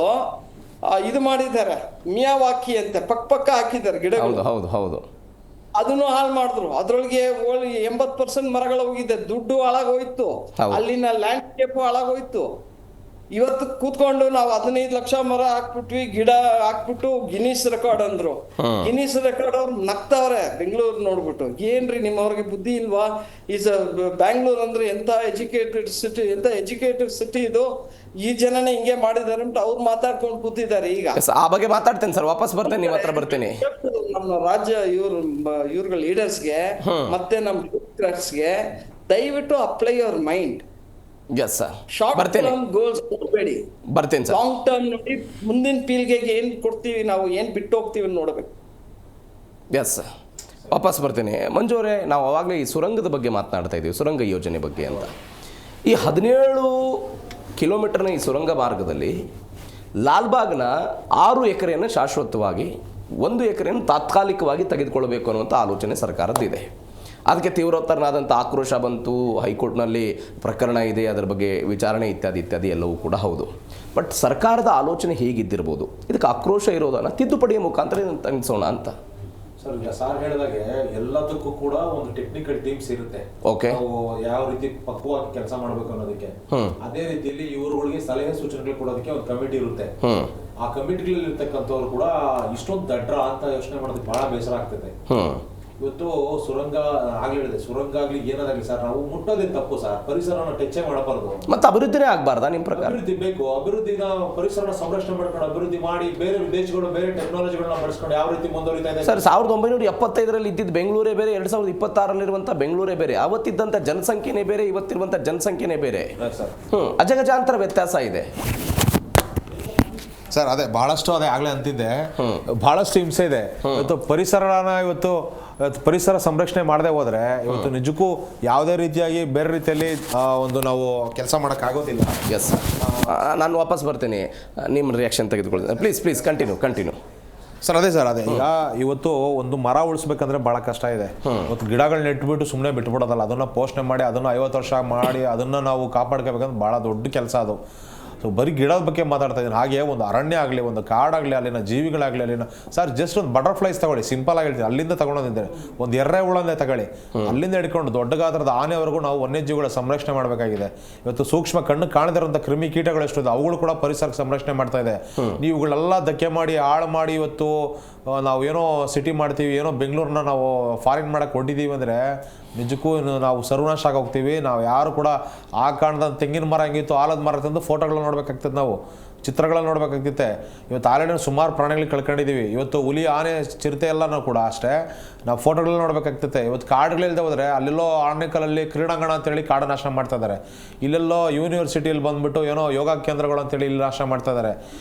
ಇದು ಮಾಡಿದ್ದಾರೆ, ಮಿಯಾವಾಕಿ ಅಂತ ಪಕ್ಕ ಹಾಕಿದ್ದಾರೆ ಗಿಡಗಳು. ಹೌದು, ಅದನ್ನು ಹಾಳು ಮಾಡಿದ್ರು. ಅದ್ರೊಳಗೆ 80% ಮರಗಳು ಹೋಗಿದೆ, ದುಡ್ಡು ಹಾಳಾಗೋಯ್ತು, ಅಲ್ಲಿನ ಲ್ಯಾಂಡ್ಸ್ಕೇಪ್ ಹಾಳಾಗೋಯ್ತು. ಇವತ್ತು ಕೂತ್ಕೊಂಡು ನಾವು 15 ಲಕ್ಷ ಮರ ಹಾಕ್ಬಿಟ್ವಿ, ಗಿಡ ಹಾಕ್ಬಿಟ್ಟು ಗಿನ್ನೀಸ್ ರೆಕಾರ್ಡ್ ಅಂದ್ರು. ಗಿನ್ನೀಸ್ ರೆಕಾರ್ಡ್ ಅವ್ರು ನಗ್ತಾವ್ರೆ ಬೆಂಗಳೂರು ನೋಡ್ಬಿಟ್ಟು. ಏನ್ರಿ ನಿಮ್ಮವ್ರಿಗೆ ಬುದ್ಧಿ ಇಲ್ವಾ? ಬ್ಯಾಂಗ್ಳೂರ್ ಅಂದ್ರೆ ಎಂತ ಎಜುಕೇಟೆಡ್ ಸಿಟಿ ಇದು, ಈ ಜನನೇ ಹಿಂಗೆ ಮಾಡಿದಾರೆ ಅಂತ ಅವ್ರು ಮಾತಾಡ್ಕೊಂಡು ಕೂತಿದ್ದಾರೆ. ಈಗ ಆ ಬಗ್ಗೆ ಮಾತಾಡ್ತೇನೆ ಸರ್, ವಾಪಸ್ ಬರ್ತೇನೆ, ನಿಮ್ಮ ಹತ್ರ ಬರ್ತೀನಿ. ನಮ್ಮ ರಾಜ್ಯ ಇವ್ರ ಲೀಡರ್ಸ್ಗೆ ಮತ್ತೆ ನಮ್ಮ ಬ್ಯೂರೋಕ್ರಾಟ್ಸ್ಗೆ ದಯವಿಟ್ಟು apply your mind. Short term goals ಕೊಡಬೇಡಿ, ಲಾಂಗ್ ಟರ್ಮ್ ನೋಡಿ, ಮುಂದಿನ ಪೀಳಿಗೆಗೆ ಏನ್ ಕೊಡ್ತೀವಿ ನಾವು, ಏನ್ ಬಿಟ್ಟು ಹೋಗ್ತೀವಿ ನೋಡಬೇಕು. ವಾಪಸ್ ಬರ್ತೀನಿ. ಮಂಜು ಅವರೇ, ನಾವು ಅವಾಗಲೇ ಈ ಸುರಂಗದ ಬಗ್ಗೆ ಮಾತನಾಡ್ತಾ ಇದ್ದೀವಿ, ಸುರಂಗ ಯೋಜನೆ ಬಗ್ಗೆ ಅಂತ. ಈ 17 ಕಿಲೋಮೀಟರ್ನ ಈ ಸುರಂಗ ಮಾರ್ಗದಲ್ಲಿ ಲಾಲ್ಬಾಗ್ನ 6 ಎಕರೆಯನ್ನು ಶಾಶ್ವತವಾಗಿ, 1 ಎಕರೆಯನ್ನು ತಾತ್ಕಾಲಿಕವಾಗಿ ತೆಗೆದುಕೊಳ್ಬೇಕು ಅನ್ನುವಂಥ ಆಲೋಚನೆ ಸರ್ಕಾರದ್ದಿದೆ. ಅದಕ್ಕೆ ತೀವ್ರತರನಾದಂಥ ಆಕ್ರೋಶ ಬಂತು, ಹೈಕೋರ್ಟ್ನಲ್ಲಿ ಪ್ರಕರಣ ಇದೆ, ಅದರ ಬಗ್ಗೆ ವಿಚಾರಣೆ ಇತ್ಯಾದಿ ಎಲ್ಲವೂ ಕೂಡ ಹೌದು. ಬಟ್ ಸರ್ಕಾರದ ಆಲೋಚನೆ ಹೇಗಿದ್ದಿರ್ಬೋದು, ಇದಕ್ಕೆ ಆಕ್ರೋಶ ಇರೋದನ್ನು ತಿದ್ದುಪಡಿಯ ಮುಖಾಂತರ ತನಿಸೋಣ ಅಂತ. ಸರ್, ಈಗ ಸಾರ್ ಹೇಳಿದಾಗೆ ಎಲ್ಲದಕ್ಕೂ ಕೂಡ ಒಂದು ಟೆಕ್ನಿಕಲ್ ಟೀಮ್ಸ್ ಇರುತ್ತೆ. ಓಕೆ, ನಾವು ಯಾವ ರೀತಿ ಪಕ್ವವಾಗಿ ಕೆಲಸ ಮಾಡಬೇಕು ಅನ್ನೋದಕ್ಕೆ. ಅದೇ ರೀತಿಯಲ್ಲಿ ಇವರುಗಳಿಗೆ ಸಲಹೆ ಸೂಚನೆಗಳು ಕೊಡೋದಕ್ಕೆ ಒಂದು ಕಮಿಟಿ ಇರುತ್ತೆ. ಆ ಕಮಿಟಿಗಳಲ್ಲಿ ಇರ್ತಕ್ಕಂಥವ್ರು ಕೂಡ ಇಷ್ಟೊಂದು ದಡ್ರ ಅಂತ ಯೋಚನೆ ಮಾಡೋದಕ್ಕೆ ಬಹಳ ಬೇಸರ ಆಗ್ತದೆ. ಇವತ್ತು ಸುರಂಗ ಆಗ್ಲಿದೆ, ಸುರಂಗ ಆಗ್ಲಿ ಏನಾದಾಗ್ಲಿ ಸರ್, ನಾವು ಮುಟ್ಟೋದೇನು ತಪ್ಪು ಸರ್, ಪರಿಸರನ ಟಚ್ಚೇ ಮಾಡಬಾರ್ದು. ಮತ್ತೆ ಅಭಿವೃದ್ಧಿನೇ ಆಗ್ಬಾರ್ದಾ ನಿಮ್ ಪ್ರಕಾರ? ಅಭಿವೃದ್ಧಿ ಬೇಕು, ಅಭಿವೃದ್ಧಿನ ಪರಿಸರನ ಸಂರಕ್ಷಣೆ ಮಾಡ್ಕೊಂಡು ಅಭಿವೃದ್ಧಿ ಮಾಡಿ ಬೇರೆ ದೇಶಗಳು ಬೇರೆ ಟೆಕ್ನಾಲಜಿಗಳನ್ನ ಬಳಸ್ಕೊಂಡು ಯಾವ ರೀತಿ ಮುಂದುವರಿತಾ ಇದೆ ಸರ್. 1975 ಇದ್ದಿದ್ದು ಬೆಂಗಳೂರೇ ಬೇರೆ, 2026 ಬೆಂಗಳೂರೇ ಬೇರೆ. ಅವತ್ತಿದ್ದಂತ ಜನಸಂಖ್ಯೆನೇ ಬೇರೆ, ಇವತ್ತಿರುವಂತ ಜನಸಂಖ್ಯೆನೇ ಬೇರೆ. ಅಜಗಜಾಂತರ ವ್ಯತ್ಯಾಸ ಇದೆ ಸರ್. ಅದೇ ಬಹಳಷ್ಟು ಅದೇ ಆಗ್ಲೇ ಅಂತಿದ್ದೆ, ಬಹಳಷ್ಟು ಹಿಂಸೆ ಇದೆ. ಇವತ್ತು ಪರಿಸರ ಸಂರಕ್ಷಣೆ ಮಾಡದೆ ಹೋದ್ರೆ ಇವತ್ತು ನಿಜಕ್ಕೂ ಯಾವುದೇ ರೀತಿಯಾಗಿ ಬೇರೆ ರೀತಿಯಲ್ಲಿ ಒಂದು ನಾವು ಕೆಲಸ ಮಾಡೋಕ್ಕಾಗೋದಿಲ್ಲ. ಎಸ್, ನಾನು ವಾಪಸ್ ಬರ್ತೀನಿ, ನಿಮ್ಮ ರಿಯಾಕ್ಷನ್ ತೆಗೆದುಕೊಳ್ತೀನಿ. Please continue sir. ಅದೇ ಸರ್, ಅದೇ ಈಗ ಇವತ್ತು ಒಂದು ಮರ ಉಳಿಸ್ಬೇಕಂದ್ರೆ ಬಹಳ ಕಷ್ಟ ಇದೆ. ಇವತ್ತು ಗಿಡಗಳನ್ನ ಇಟ್ಬಿಟ್ಟು ಸುಮ್ಮನೆ ಬಿಟ್ಬಿಡೋದಲ್ಲ, ಅದನ್ನ ಪೋಷಣೆ ಮಾಡಿ ಅದನ್ನ 50 ವರ್ಷ ಮಾಡಿ ಅದನ್ನ ನಾವು ಕಾಪಾಡ್ಕೋಬೇಕಂದ್ರೆ ಬಹಳ ದೊಡ್ಡ ಕೆಲಸ ಅದು. ಸೊ ಬರೀ ಗಿಡದ ಬಗ್ಗೆ ಮಾತಾಡ್ತಾ ಇದ್ದೀನಿ. ಹಾಗೆ ಒಂದು ಅರಣ್ಯ ಆಗಲಿ, ಒಂದು ಕಾಡಾಗಲಿ, ಅಲ್ಲಿನ ಜೀವಿಗಳಾಗಲಿ, ಅಲ್ಲಿನ ಸರ್ ಜಸ್ಟ್ ಒಂದು ಬಟರ್ಫ್ಲೈಸ್ ತಗೊಳ್ಳಿ, ಸಿಂಪಲ್ ಆಗಿ ಹೇಳ್ತೀನಿ, ಅಲ್ಲಿಂದ ತಗೊಂಡಿದ್ದೇನೆ. ಒಂದು ಎರೆಹುಳಂದೇ ತಗೊಳ್ಳಿ, ಅಲ್ಲಿಂದ ಹಿಡ್ಕೊಂಡು ದೊಡ್ಡ ಗಾತ್ರದ ಆನೆವರೆಗೂ ನಾವು ವನ್ಯಜೀವಿಗಳ ಸಂರಕ್ಷಣೆ ಮಾಡಬೇಕಾಗಿದೆ. ಇವತ್ತು ಸೂಕ್ಷ್ಮ ಕಣ್ಣು ಕಾಣದಿರುವಂಥ ಕ್ರಿಮಿ ಕೀಟಗಳು ಎಷ್ಟು ಇದೆ, ಅವುಗಳು ಕೂಡ ಪರಿಸರಕ್ಕೆ ಸಂರಕ್ಷಣೆ ಮಾಡ್ತಾ ಇದೆ. ನೀವುಗಳೆಲ್ಲ ಧಕ್ಕೆ ಮಾಡಿ ಹಾಳು ಮಾಡಿ ಇವತ್ತು ನಾವು ಏನೋ ಸಿಟಿ ಮಾಡ್ತೀವಿ, ಏನೋ ಬೆಂಗಳೂರನ್ನ ನಾವು ಫಾರಿನ್ ಮಾಡಕ್ಕೆ ಹೊಟ್ಟಿದ್ದೀವಿ ಅಂದರೆ ನಿಜಕ್ಕೂ ನಾವು ಸರ್ವನಾಶ ಆಗೋಗ್ತೀವಿ. ನಾವು ಯಾರು ಕೂಡ ಆ ಕಾರಣದ ತೆಂಗಿನ ಮರ ಹೆಂಗಿತ್ತು, ಆಲದ ಮರ ತಂದು ಫೋಟೋಗಳನ್ನ ನೋಡ್ಬೇಕಾಗ್ತದೆ, ನಾವು ಚಿತ್ರಗಳನ್ನು ನೋಡ್ಬೇಕಾಗ್ತಿತ್ತೆ. ಇವತ್ತು ಆಲ್ರೆಡಿ ಸುಮಾರು ಪ್ರಾಣಿಗಳಿಗೆ ಕಳ್ಕೊಂಡಿದ್ದೀವಿ. ಇವತ್ತು ಹುಲಿ, ಆನೆ, ಚಿರತೆ ಎಲ್ಲನೂ ಕೂಡ ಅಷ್ಟೇ ನಾವು ಫೋಟೋಗಳನ್ನ ನೋಡ್ಬೇಕಾಗ್ತೈತೆ. ಇವತ್ತು ಕಾಡುಗಳಿಲ್ಲದೆ ಹೋದರೆ ಅಲ್ಲೆಲ್ಲೋ ಆಣೆಕಲ್ಲಲ್ಲಿ ಕ್ರೀಡಾಂಗಣ ಅಂತೇಳಿ ಕಾಡು ನಾಶ ಮಾಡ್ತಾ ಇದ್ದಾರೆ. ಇಲ್ಲೆಲ್ಲೋ ಯೂನಿವರ್ಸಿಟಿಯಲ್ಲಿ ಬಂದ್ಬಿಟ್ಟು ಏನೋ ಯೋಗ ಕೇಂದ್ರಗಳು ಅಂತೇಳಿ ಇಲ್ಲಿ ನಾಶ ಮಾಡ್ತಾ ಇದ್ದಾರೆ.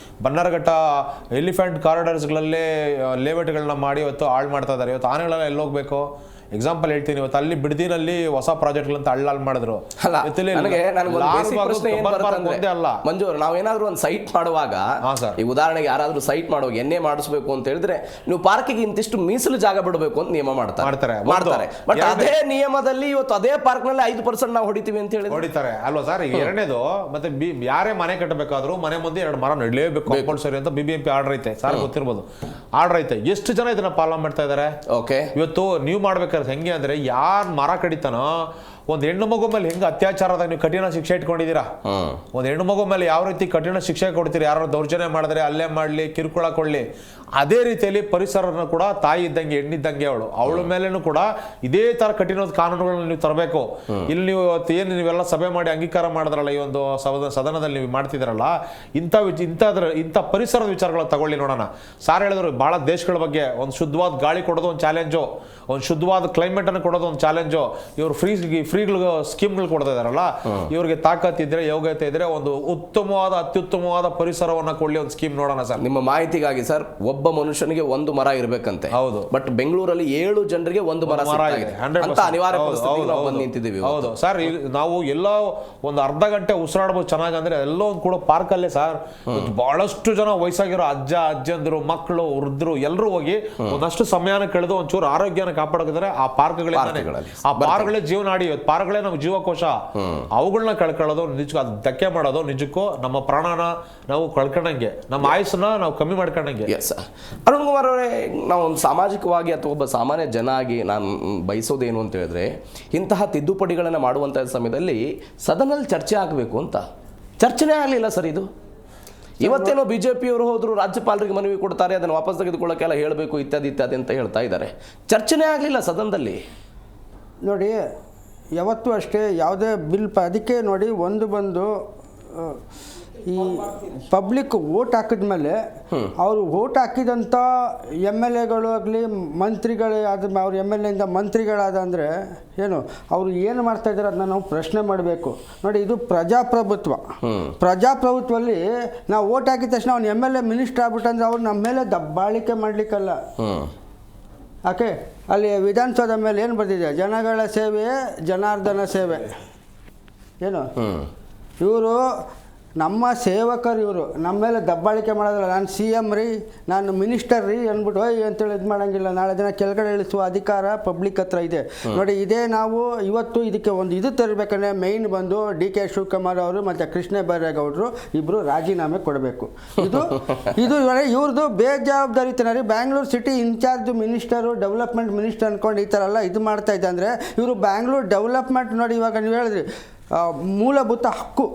ಬನ್ನರಘಟ್ಟ ಎಲಿಫೆಂಟ್ ಕಾರಿಡಾರ್ಸ್ಗಳಲ್ಲಿ ಲೇಔಟ್ಗಳನ್ನ ಮಾಡಿ ಇವತ್ತು ಹಾಳು ಮಾಡ್ತಾ ಇದ್ದಾರೆ. ಇವತ್ತು ಆನೆಗಳೆಲ್ಲ ಎಲ್ಲೋಗ್ಬೇಕು? ಎಕ್ಸಾಂಪಲ್ ಹೇಳ್ತೀನಿ, ಇವತ್ತು ಅಲ್ಲಿ ಬಿಡದಿನಲ್ಲಿ ಹೊಸ ಪ್ರಾಜೆಕ್ಟ್ಗಳಂತ ಹಳ್ಳಿ ಮಾಡಿದ್ರು. ಮಂಜು, ನಾವೇನಾದ್ರೂ ಒಂದು ಸೈಟ್ ಮಾಡುವಾಗ, ಈ ಉದಾಹರಣೆಗೆ ಯಾರಾದ್ರೂ ಸೈಟ್ ಮಾಡುವಾಗ ಎಣ್ಣೆ ಮಾಡಿಸ್ಬೇಕು ಅಂತ ಹೇಳಿದ್ರೆ ನೀವು ಪಾರ್ಕಿಗೆ ಇಂತಿಷ್ಟು ಮೀಸಲು ಜಾಗ ಬಿಡಬೇಕು ಅಂತ ನಿಯಮ ಮಾಡ್ತಾರೆ. ಬಟ್ ಅದೇ ನಿಯಮದಲ್ಲಿ ಇವತ್ತು ಅದೇ ಪಾರ್ಕ್ ನಲ್ಲಿ 5% ನಾವು ಹೊಡಿತೀವಿ ಅಂತ ಹೇಳಿ ಹೊಡಿತಾರೆ ಅಲ್ವಾ ಸರ್? ಎರಡನೇದು, ಮತ್ತೆ ಯಾರೇ ಮನೆ ಕಟ್ಟಬೇಕಾದ್ರೂ ಮನೆ ಮುಂದೆ 2 ಮರ ನೆಡಲೇಬೇಕು ಕಂಪಲ್ಸರಿ ಅಂತ BBMP ಆರ್ಡರ್ ಐತೆ, ಸಾರ್ ಗೊತ್ತಿರ್ಬೋದು, ಆರ್ಡರ್ ಐತೆ. ಎಷ್ಟು ಜನ ಇದನ್ನ ಪಾಲನೆ ಮಾಡ್ತಾ ಇದಾರೆ? ಓಕೆ, ಇವತ್ತು ನೀವು ಮಾಡ್ಬೇಕಾದ್ರೆ ಹೆಂಗೆ ಅಂದ್ರೆ, ಯಾರು ಮರ ಕಡಿತಾನೋ ಒಂದು ಹೆಣ್ಣು ಮಗು ಮೇಲೆ ಹೆಂಗೆ ಅತ್ಯಾಚಾರದಾಗ ನೀವು ಕಠಿಣ ಶಿಕ್ಷೆ ಇಟ್ಕೊಂಡಿದ್ದೀರಾ, ಒಂದು ಹೆಣ್ಣು ಮಗು ಮೇಲೆ ಯಾವ ರೀತಿ ಕಠಿಣ ಶಿಕ್ಷೆ ಕೊಡ್ತೀರಿ, ಯಾರು ದೌರ್ಜನ್ಯ ಮಾಡಿದ್ರೆ ಅಲ್ಲೇ ಮಾಡಲಿ, ಕಿರುಕುಳ ಕೊಡಲಿ, ಅದೇ ರೀತಿಯಲ್ಲಿ ಪರಿಸರನ ಕೂಡ ತಾಯಿ ಇದ್ದಂಗೆ, ಹೆಣ್ಣಿದ್ದಂಗೆ ಅವಳ ಮೇಲೇನು ಕೂಡ ಇದೇ ತರ ಕಠಿಣವಾದ ಕಾನೂನುಗಳನ್ನ ನೀವು ತರಬೇಕು. ಇಲ್ಲಿ ನೀವು ಏನು ನೀವೆಲ್ಲ ಸಭೆ ಮಾಡಿ ಅಂಗೀಕಾರ ಮಾಡಿದ್ರಲ್ಲ, ಈ ಒಂದು ಸದನದಲ್ಲಿ ನೀವು ಮಾಡ್ತಿದ್ರಲ್ಲ, ಇಂಥ ಪರಿಸರದ ವಿಚಾರಗಳನ್ನ ತಗೊಳ್ಳಿ ನೋಡೋಣ. ಸಾರ್ ಹೇಳಿದ್ರು ಬಹಳ ದೇಶಗಳ ಬಗ್ಗೆ ಒಂದು ಶುದ್ಧವಾದ ಗಾಳಿ ಕೊಡೋದು ಒಂದು ಚಾಲೆಂಜು, ಒಂದು ಶುದ್ಧವಾದ ಕ್ಲೈಮೇಟ್ ಅನ್ನು ಕೊಡೋದು ಒಂದು ಚಾಲೆಂಜು. ಇವರು ಫ್ರೀಗಳು ಸ್ಕೀಮ್ಗಳು ಕೊಡ್ತಾ ಇದಾರಲ್ಲ, ಇವ್ರಿಗೆ ತಾಕತ್ ಇದ್ರೆ, ಯೋಗ್ಯತೆ ಇದ್ರೆ ಒಂದು ಅತ್ಯುತ್ತಮವಾದ ಪರಿಸರವನ್ನ ಕೊಡ್ಲಿ ಒಂದು ಸ್ಕೀಮ್ ನೋಡೋಣ ಸರ್. ನಿಮ್ಮ ಮಾಹಿತಿಗಾಗಿ ಸರ್, ಒಬ್ಬ ಮನುಷ್ಯನಿಗೆ 1 ಮರ ಇರಬೇಕಂತೆ. ಹೌದು. ಬಟ್ ಬೆಂಗಳೂರಲ್ಲಿ 7 ಜನರಿಗೆ 1 ಮರ ಇದೆ ಅಂತ ಅನಿವಾರ್ಯ ಪರಿಸ್ಥಿತಿಗೆ ನಾವು ಬಂದು ನಿಂತಿದ್ದೀವಿ. ಹೌದು ಸರ್, ನಾವು ಎಲ್ಲೋ ಒಂದು ಅರ್ಧ ಗಂಟೆ ಉಸಿರಾಡ್ಬೋದು ಚೆನ್ನಾಗಿ ಅಂದ್ರೆ ಎಲ್ಲೋ ಒಂದು ಕೂಡ ಪಾರ್ಕ್ ಅಲ್ಲೇ ಸರ್ ಬಹಳಷ್ಟು ಜನ ವಯಸ್ಸಾಗಿರೋ ಅಜ್ಜಂದ್ರು, ಮಕ್ಕಳು, ವೃದ್ಧರು ಎಲ್ಲರೂ ಹೋಗಿ ಒಂದಷ್ಟು ಸಮಯನ ಕಳೆದು ಒಂಚೂರು ಆರೋಗ್ಯನ ಕಾಪಾಡಿದ್ರೆ ಆ ಪಾರ್ಕ್ಗಳಲ್ಲಿ ಆ ಪಾರ್ಕ್ಗಳೇ ಜೀವನಾಡಿ, ಪಾರ್ಕ್ಗಳೇ ನಮ್ಮ ಜೀವಕೋಶ. ಅವುಗಳನ್ನ ಕಳ್ಕೊಳ್ಳೋದು ನಿಜಕ್ಕೂ, ಅದು ಧಕ್ಕೆ ಮಾಡೋದು ನಿಜಕ್ಕೂ ನಮ್ಮ ಪ್ರಾಣನ ನಾವು ಕಳ್ಕೊಂಡಂಗೆ, ನಮ್ಮ ಆಯುಸ್ಸನ್ನ ನಾವು ಕಮ್ಮಿ ಮಾಡ್ಕೊಂಡಂಗೆ. ಅರುಣ್ ಕುಮಾರ್ ಅವರೇ, ನಾವು ಒಂದು ಸಾಮಾಜಿಕವಾಗಿ ಅಥವಾ ಒಬ್ಬ ಸಾಮಾನ್ಯ ಜನ ಆಗಿ ನಾನು ಬಯಸೋದೇನು ಅಂತ ಹೇಳಿದ್ರೆ, ಇಂತಹ ತಿದ್ದುಪಡಿಗಳನ್ನು ಮಾಡುವಂತಹ ಸಮಯದಲ್ಲಿ ಸದನದಲ್ಲಿ ಚರ್ಚೆ ಆಗಬೇಕು ಅಂತ. ಚರ್ಚೆನೇ ಆಗಲಿಲ್ಲ ಸರ್. ಇದು ಇವತ್ತೇನೋ ಬಿಜೆಪಿಯವರು ಹೋದ್ರು, ರಾಜ್ಯಪಾಲರಿಗೆ ಮನವಿ ಕೊಡ್ತಾರೆ, ಅದನ್ನು ವಾಪಸ್ ತೆಗೆದುಕೊಳ್ಳೋಕ್ಕೆಲ್ಲ ಹೇಳಬೇಕು ಇತ್ಯಾದಿ ಅಂತ ಹೇಳ್ತಾ ಇದ್ದಾರೆ. ಚರ್ಚೆನೇ ಆಗಲಿಲ್ಲ ಸದನದಲ್ಲಿ. ನೋಡಿ, ಯಾವತ್ತೂ ಅಷ್ಟೇ ಯಾವುದೇ ಬಿಲ್ ಅದಕ್ಕೆ ನೋಡಿ, ಬಂದು ಈ ಪಬ್ಲಿಕ್ ವೋಟ್ ಹಾಕಿದ್ಮೇಲೆ ಅವರು ವೋಟ್ ಹಾಕಿದಂಥ MLAಗಳು ಆಗಲಿ, ಮಂತ್ರಿಗಳೇ ಅವ್ರ MLA ಇಂದ ಮಂತ್ರಿಗಳಾದ ಅಂದರೆ ಏನು ಅವರು ಏನು ಮಾಡ್ತಾ ಇದ್ದಾರೆ ಅದನ್ನ ನಾವು ಪ್ರಶ್ನೆ ಮಾಡಬೇಕು. ನೋಡಿ, ಇದು ಪ್ರಜಾಪ್ರಭುತ್ವದಲ್ಲಿ ನಾವು ವೋಟ್ ಹಾಕಿದ ತಕ್ಷಣ ಅವ್ನು MLA ಮಿನಿಸ್ಟರ್ ಆಗ್ಬಿಟ್ಟಂದ್ರೆ ಅವ್ರು ನಮ್ಮ ಮೇಲೆ ದಬ್ಬಾಳಿಕೆ ಮಾಡಲಿಕ್ಕಲ್ಲ. ಓಕೆ, ಅಲ್ಲಿ ವಿಧಾನಸೌಧ ಮೇಲೆ ಏನು ಬರ್ತಿದೆ? ಜನಗಳ ಸೇವೆ, ಜನಾರ್ದನ ಸೇವೆ. ಏನು ಇವರು ನಮ್ಮ ಸೇವಕರು, ಇವರು ನಮ್ಮ ಮೇಲೆ ದಬ್ಬಾಳಿಕೆ ಮಾಡೋದಿಲ್ಲ. ನಾನು CM ರೀ, ನಾನು ಮಿನಿಸ್ಟರ್ ರೀ ಅಂದ್ಬಿಟ್ಟು ಅಂತೇಳಿ ಇದು ಮಾಡೋಂಗಿಲ್ಲ. ನಾಳೆ ದಿನ ಕೆಳಗಡೆ ಇಳಿಸುವ ಅಧಿಕಾರ ಪಬ್ಲಿಕ್ ಹತ್ರ ಇದೆ. ನೋಡಿ, ಇದೇ ನಾವು ಇವತ್ತು ಇದಕ್ಕೆ ಒಂದು ಇದು ತರಬೇಕಂದ್ರೆ ಮೇಯ್ನ್ ಬಂದು DK ಶಿವಕುಮಾರ್ ಅವರು ಮತ್ತು ಕೃಷ್ಣ ಬೈರೇಗೌಡರು ಇಬ್ಬರು ರಾಜೀನಾಮೆ ಕೊಡಬೇಕು. ಇದು ಇವ್ರದ್ದು ಬೇಜವಾಬ್ದಾರಿತನ ರೀ. Bangalore city incharge minister, development minister ಅಂದ್ಕೊಂಡು ಈ ಥರ ಎಲ್ಲ ಇದು ಮಾಡ್ತಾ ಇದ್ದೆ ಅಂದರೆ, ಇವರು ಬ್ಯಾಂಗ್ಳೂರು ಡೆವಲಪ್ಮೆಂಟ್ ನೋಡಿ, ಇವಾಗ ನೀವು ಹೇಳಿದ್ರಿ ಮೂಲಭೂತ ಹಕ್ಕು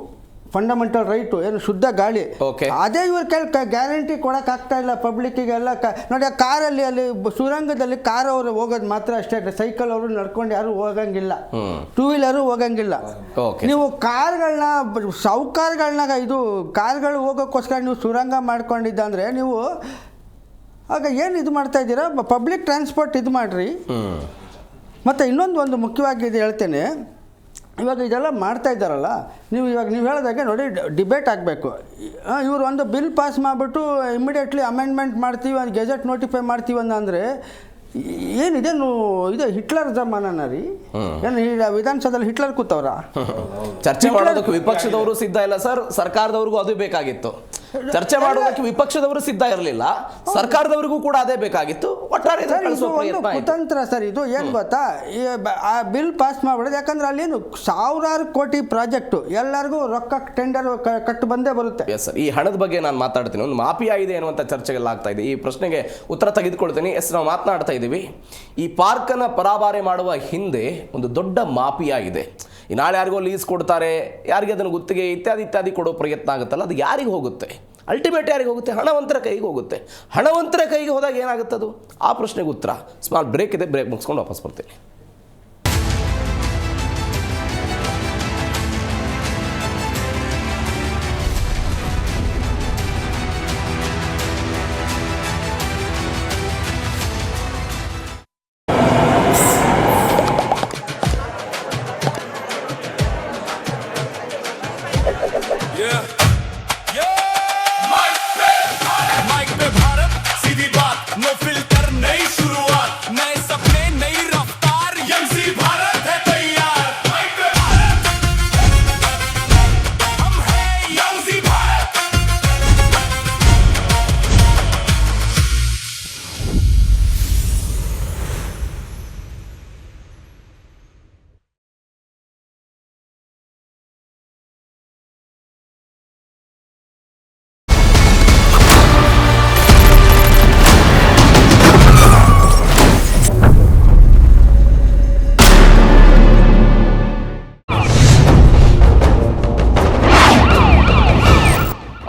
ಫಂಡಮೆಂಟಲ್ ರೈಟು ಏನು ಶುದ್ಧ ಗಾಳಿ. Okay. ಅದೇ ಇವ್ರ ಕೈ ಗ್ಯಾರಂಟಿ ಕೊಡೋಕ್ಕಾಗ್ತಾ ಇಲ್ಲ ಪಬ್ಲಿಕ್ಕಿಗೆಲ್ಲ. ನೋಡಿ ಆ ಕಾರಲ್ಲಿ ಅಲ್ಲಿ ಸುರಂಗದಲ್ಲಿ ಕಾರ್ ಅವರು ಹೋಗೋದು ಮಾತ್ರ ಅಷ್ಟೇ, ಸೈಕಲ್ ಅವರು ನಡ್ಕೊಂಡು ಯಾರು ಹೋಗಂಗಿಲ್ಲ, ಟೂ ವೀಲರು ಹೋಗಂಗಿಲ್ಲ. Okay. ನೀವು ಕಾರ್ಗಳನ್ನ ಸಾಹುಕಾರಗಳನ್ನ ಇದು ಕಾರ್ಗಳು ಹೋಗೋಕ್ಕೋಸ್ಕರ ನೀವು ಸುರಂಗ ಮಾಡ್ಕೊಂಡಿದ್ದಂದರೆ ನೀವು ಆಗ ಏನು ಇದು ಮಾಡ್ತಾ ಇದ್ದೀರಾ? ಪಬ್ಲಿಕ್ ಟ್ರಾನ್ಸ್ಪೋರ್ಟ್ ಇದು ಮಾಡಿರಿ. ಮತ್ತು ಇನ್ನೊಂದು ಮುಖ್ಯವಾಗಿ ಇದು ಹೇಳ್ತೇನೆ, ಇವಾಗ ಇದೆಲ್ಲ ಮಾಡ್ತಾ ಇದ್ದಾರಲ್ಲ, ನೀವು ಹೇಳಿದಾಗೆ ನೋಡಿ ಡಿಬೇಟ್ ಆಗಬೇಕು. ಇವರು ಒಂದು ಬಿಲ್ ಪಾಸ್ ಮಾಡಿಬಿಟ್ಟು ಇಮಿಡಿಯೇಟ್ಲಿ ಅಮೆಂಡ್ಮೆಂಟ್ ಮಾಡ್ತೀವಿ, ಅದು ಗೆಜೆಟ್ ನೋಟಿಫೈ ಮಾಡ್ತೀವಿ ಅಂದರೆ ಏನಿದೇನು ಇದು ಹಿಟ್ಲರ್ ಜಮಾನ ರೀ? ಏನು ವಿಧಾನಸೌಧದಲ್ಲಿ ಹಿಟ್ಲರ್ ಕೂತವ್ರ? ಚರ್ಚೆ ಮಾಡೋದಕ್ಕೆ ವಿಪಕ್ಷದವರು ಸಿದ್ಧ ಇಲ್ಲ ಸರ್, ಸರ್ಕಾರದವ್ರಿಗೂ ಅದು ಬೇಕಾಗಿತ್ತು. ಚರ್ಚೆ ಮಾಡೋದಕ್ಕೆ ವಿಪಕ್ಷದವರು ಸಿದ್ಧ ಇರಲಿಲ್ಲ, ಸರ್ಕಾರದವರಿಗೂ ಕೂಡ ಅದೇ ಬೇಕಾಗಿತ್ತು. ಒಟ್ಟಾರೆ ಕುತಂತ್ರ ಸರ್ ಇದು. ಏನು ಗೊತ್ತಾ, ಆ ಬಿಲ್ ಪಾಸ್ ಮಾಡ್ಬಿಡೋದು, ಯಾಕಂದ್ರೆ ಅಲ್ಲೇನು ಸಾವಿರಾರು ಕೋಟಿ ಪ್ರಾಜೆಕ್ಟು ಎಲ್ಲರಿಗೂ ರೊಕ್ಕ ಟೆಂಡರ್ ಕಟ್ಟು ಬಂದೇ ಬರುತ್ತೆ. ಎಸ್ ಸರ್, ಈ ಹಣದ ಬಗ್ಗೆ ನಾನು ಮಾತಾಡ್ತೀನಿ. ಒಂದು ಮಾಫಿಯಾ ಇದೆ ಅನ್ನುವಂಥ ಚರ್ಚೆಗೆಲ್ಲ ಆಗ್ತಾ ಇದೆ. ಈ ಪ್ರಶ್ನೆಗೆ ಉತ್ತರ ತೆಗೆದುಕೊಳ್ತೀನಿ. ನಾವು ಮಾತನಾಡ್ತಾ ಇದ್ದೀವಿ, ಈ ಪಾರ್ಕನ್ನು ಪರಾಬಾರೆ ಮಾಡುವ ಹಿಂದೆ ಒಂದು ದೊಡ್ಡ ಮಾಫಿಯಾ ಇದೆ. ಈ ನಾಳೆ ಯಾರಿಗೋ ಲೀಸ್ ಕೊಡ್ತಾರೆ, ಯಾರಿಗೆ ಅದನ್ನು ಗುತ್ತಿಗೆ ಇತ್ಯಾದಿ ಕೊಡೋ ಪ್ರಯತ್ನ ಆಗುತ್ತಲ್ಲ, ಅದು ಯಾರಿಗೆ ಹೋಗುತ್ತೆ? ಅಲ್ಟಿಮೇಟ್ ಯಾರಿಗೆ ಹೋಗುತ್ತೆ? ಹಣವಂತರ ಕೈಗೆ ಹೋಗುತ್ತೆ. ಹಣವಂತರ ಕೈಗೆ ಹೋದಾಗ ಏನಾಗುತ್ತದು? ಆ ಪ್ರಶ್ನೆಗೆ ಉತ್ತರ. ಸ್ಮಾಲ್ ಬ್ರೇಕ್ ಇದೆ, ಬ್ರೇಕ್ ಮುಗಿಸ್ಕೊಂಡು ವಾಪಸ್ ಬರ್ತೀನಿ.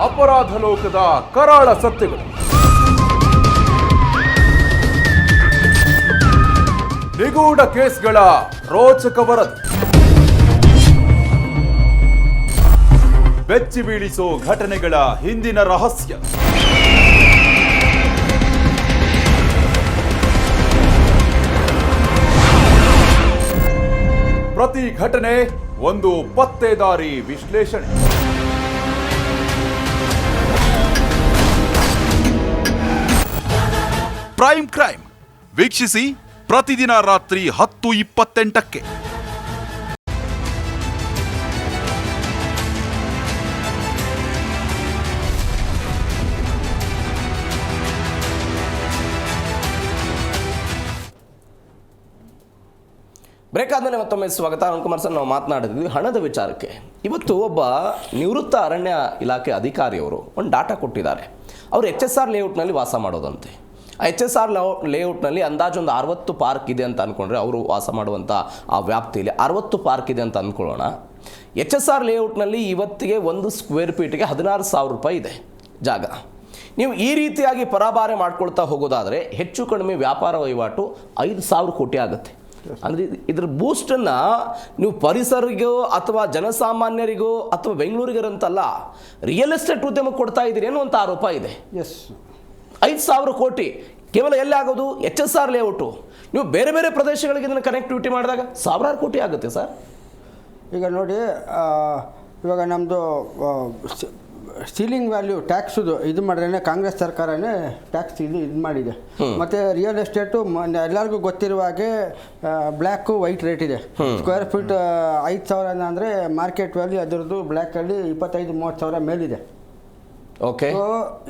ಅಪರಾಧ ಲೋಕದ ಕರಾಳ ಸತ್ಯಗಳು, ನಿಗೂಢ ಕೇಸ್ಗಳ ರೋಚಕ ವರದಿ, ಬೆಚ್ಚಿ ಬೀಳಿಸೋ ಘಟನೆಗಳ ಹಿಂದಿನ ರಹಸ್ಯ, ಪ್ರತಿ ಘಟನೆ ಒಂದು ಪತ್ತೇದಾರಿ ವಿಶ್ಲೇಷಣೆ. ಪ್ರೈಮ್ ಕ್ರೈಮ್ ವೀಕ್ಷಿಸಿ ಪ್ರತಿದಿನ ರಾತ್ರಿ 10:28ಕ್ಕೆ. ಬ್ರೇಕ್ ಆದಮೇಲೆ ಮತ್ತೊಮ್ಮೆ ಸ್ವಾಗತ. ಅರುಣ್ ಕುಮಾರ್ ಸರ್, ನಾವು ಮಾತನಾಡಿದ್ವಿ ಹಣದ ವಿಚಾರಕ್ಕೆ. ಇವತ್ತು ಒಬ್ಬ ನಿವೃತ್ತ ಅರಣ್ಯ ಇಲಾಖೆ ಅಧಿಕಾರಿಯವರು ಒಂದು ಡಾಟಾ ಕೊಟ್ಟಿದ್ದಾರೆ. ಅವರು HSR ಲೇಔಟ್ನಲ್ಲಿ ವಾಸ ಮಾಡೋದಂತೆ. ಆ HSR ಲೇಔಟ್ನಲ್ಲಿ ಅಂದಾಜು ಒಂದು 60 ಪಾರ್ಕ್ ಇದೆ ಅಂತ ಅಂದ್ಕೊಂಡ್ರೆ, ಅವರು ವಾಸ ಮಾಡುವಂಥ ಆ ವ್ಯಾಪ್ತಿಯಲ್ಲಿ 60 ಪಾರ್ಕ್ ಇದೆ ಅಂತ ಅಂದ್ಕೊಳ್ಳೋಣ. HSR ಲೇಔಟ್ನಲ್ಲಿ ಇವತ್ತಿಗೆ 1 ಸ್ಕ್ವೇರ್ ಫೀಟ್ಗೆ 16,000 ರೂಪಾಯಿ ಇದೆ ಜಾಗ. ನೀವು ಈ ರೀತಿಯಾಗಿ ಪರಾಬಾರೆ ಮಾಡ್ಕೊಳ್ತಾ ಹೋಗೋದಾದರೆ ಹೆಚ್ಚು ಕಡಿಮೆ ವ್ಯಾಪಾರ ವಹಿವಾಟು 5,000 ಕೋಟಿ ಆಗುತ್ತೆ. ಅಂದರೆ ಇದ್ರ ಬೂಸ್ಟನ್ನು ನೀವು ಪರಿಸರಿಗೋ ಅಥವಾ ಜನಸಾಮಾನ್ಯರಿಗೋ ಅಥವಾ ಬೆಂಗಳೂರಿಗರಂತಲ್ಲ, ರಿಯಲ್ ಎಸ್ಟೇಟ್ ಉದ್ಯಮಕ್ಕೆ ಕೊಡ್ತಾ ಇದ್ದೀರಿ ಅನ್ನುವಂಥ ಆರೋಪ ಇದೆ. ಎಸ್, 5,000 ಕೋಟಿ ಕೇವಲ ಎಲ್ಲಿ ಆಗೋದು? HSR layout. ನೀವು ಬೇರೆ ಬೇರೆ ಪ್ರದೇಶಗಳಿಗೆ ಇದನ್ನು ಕನೆಕ್ಟಿವಿಟಿ ಮಾಡಿದಾಗ ಸಾವಿರಾರು ಕೋಟಿ ಆಗುತ್ತೆ ಸರ್. ಈಗ ನೋಡಿ, ಇವಾಗ ನಮ್ಮದು ಸೀಲಿಂಗ್ ವ್ಯಾಲ್ಯೂ ಟ್ಯಾಕ್ಸದು ಇದು ಮಾಡಿದ್ರೆ ಕಾಂಗ್ರೆಸ್ ಸರ್ಕಾರನೇ ಟ್ಯಾಕ್ಸ್ ಇದು ಮಾಡಿದೆ. ಮತ್ತು ರಿಯಲ್ ಎಸ್ಟೇಟು ಎಲ್ಲರಿಗೂ ಗೊತ್ತಿರುವ ಹಾಗೆ ಬ್ಲ್ಯಾಕು ವೈಟ್ ರೇಟ್ ಇದೆ. ಸ್ಕ್ವೇರ್ ಫೀಟ್ 5,000 ಅಂದರೆ ಮಾರ್ಕೆಟ್ ವ್ಯಾಲ್ಯೂ ಅದರದ್ದು ಬ್ಲ್ಯಾಕಲ್ಲಿ 25-30,000 ಮೇಲಿದೆ. ಓಕೆ, ಸೊ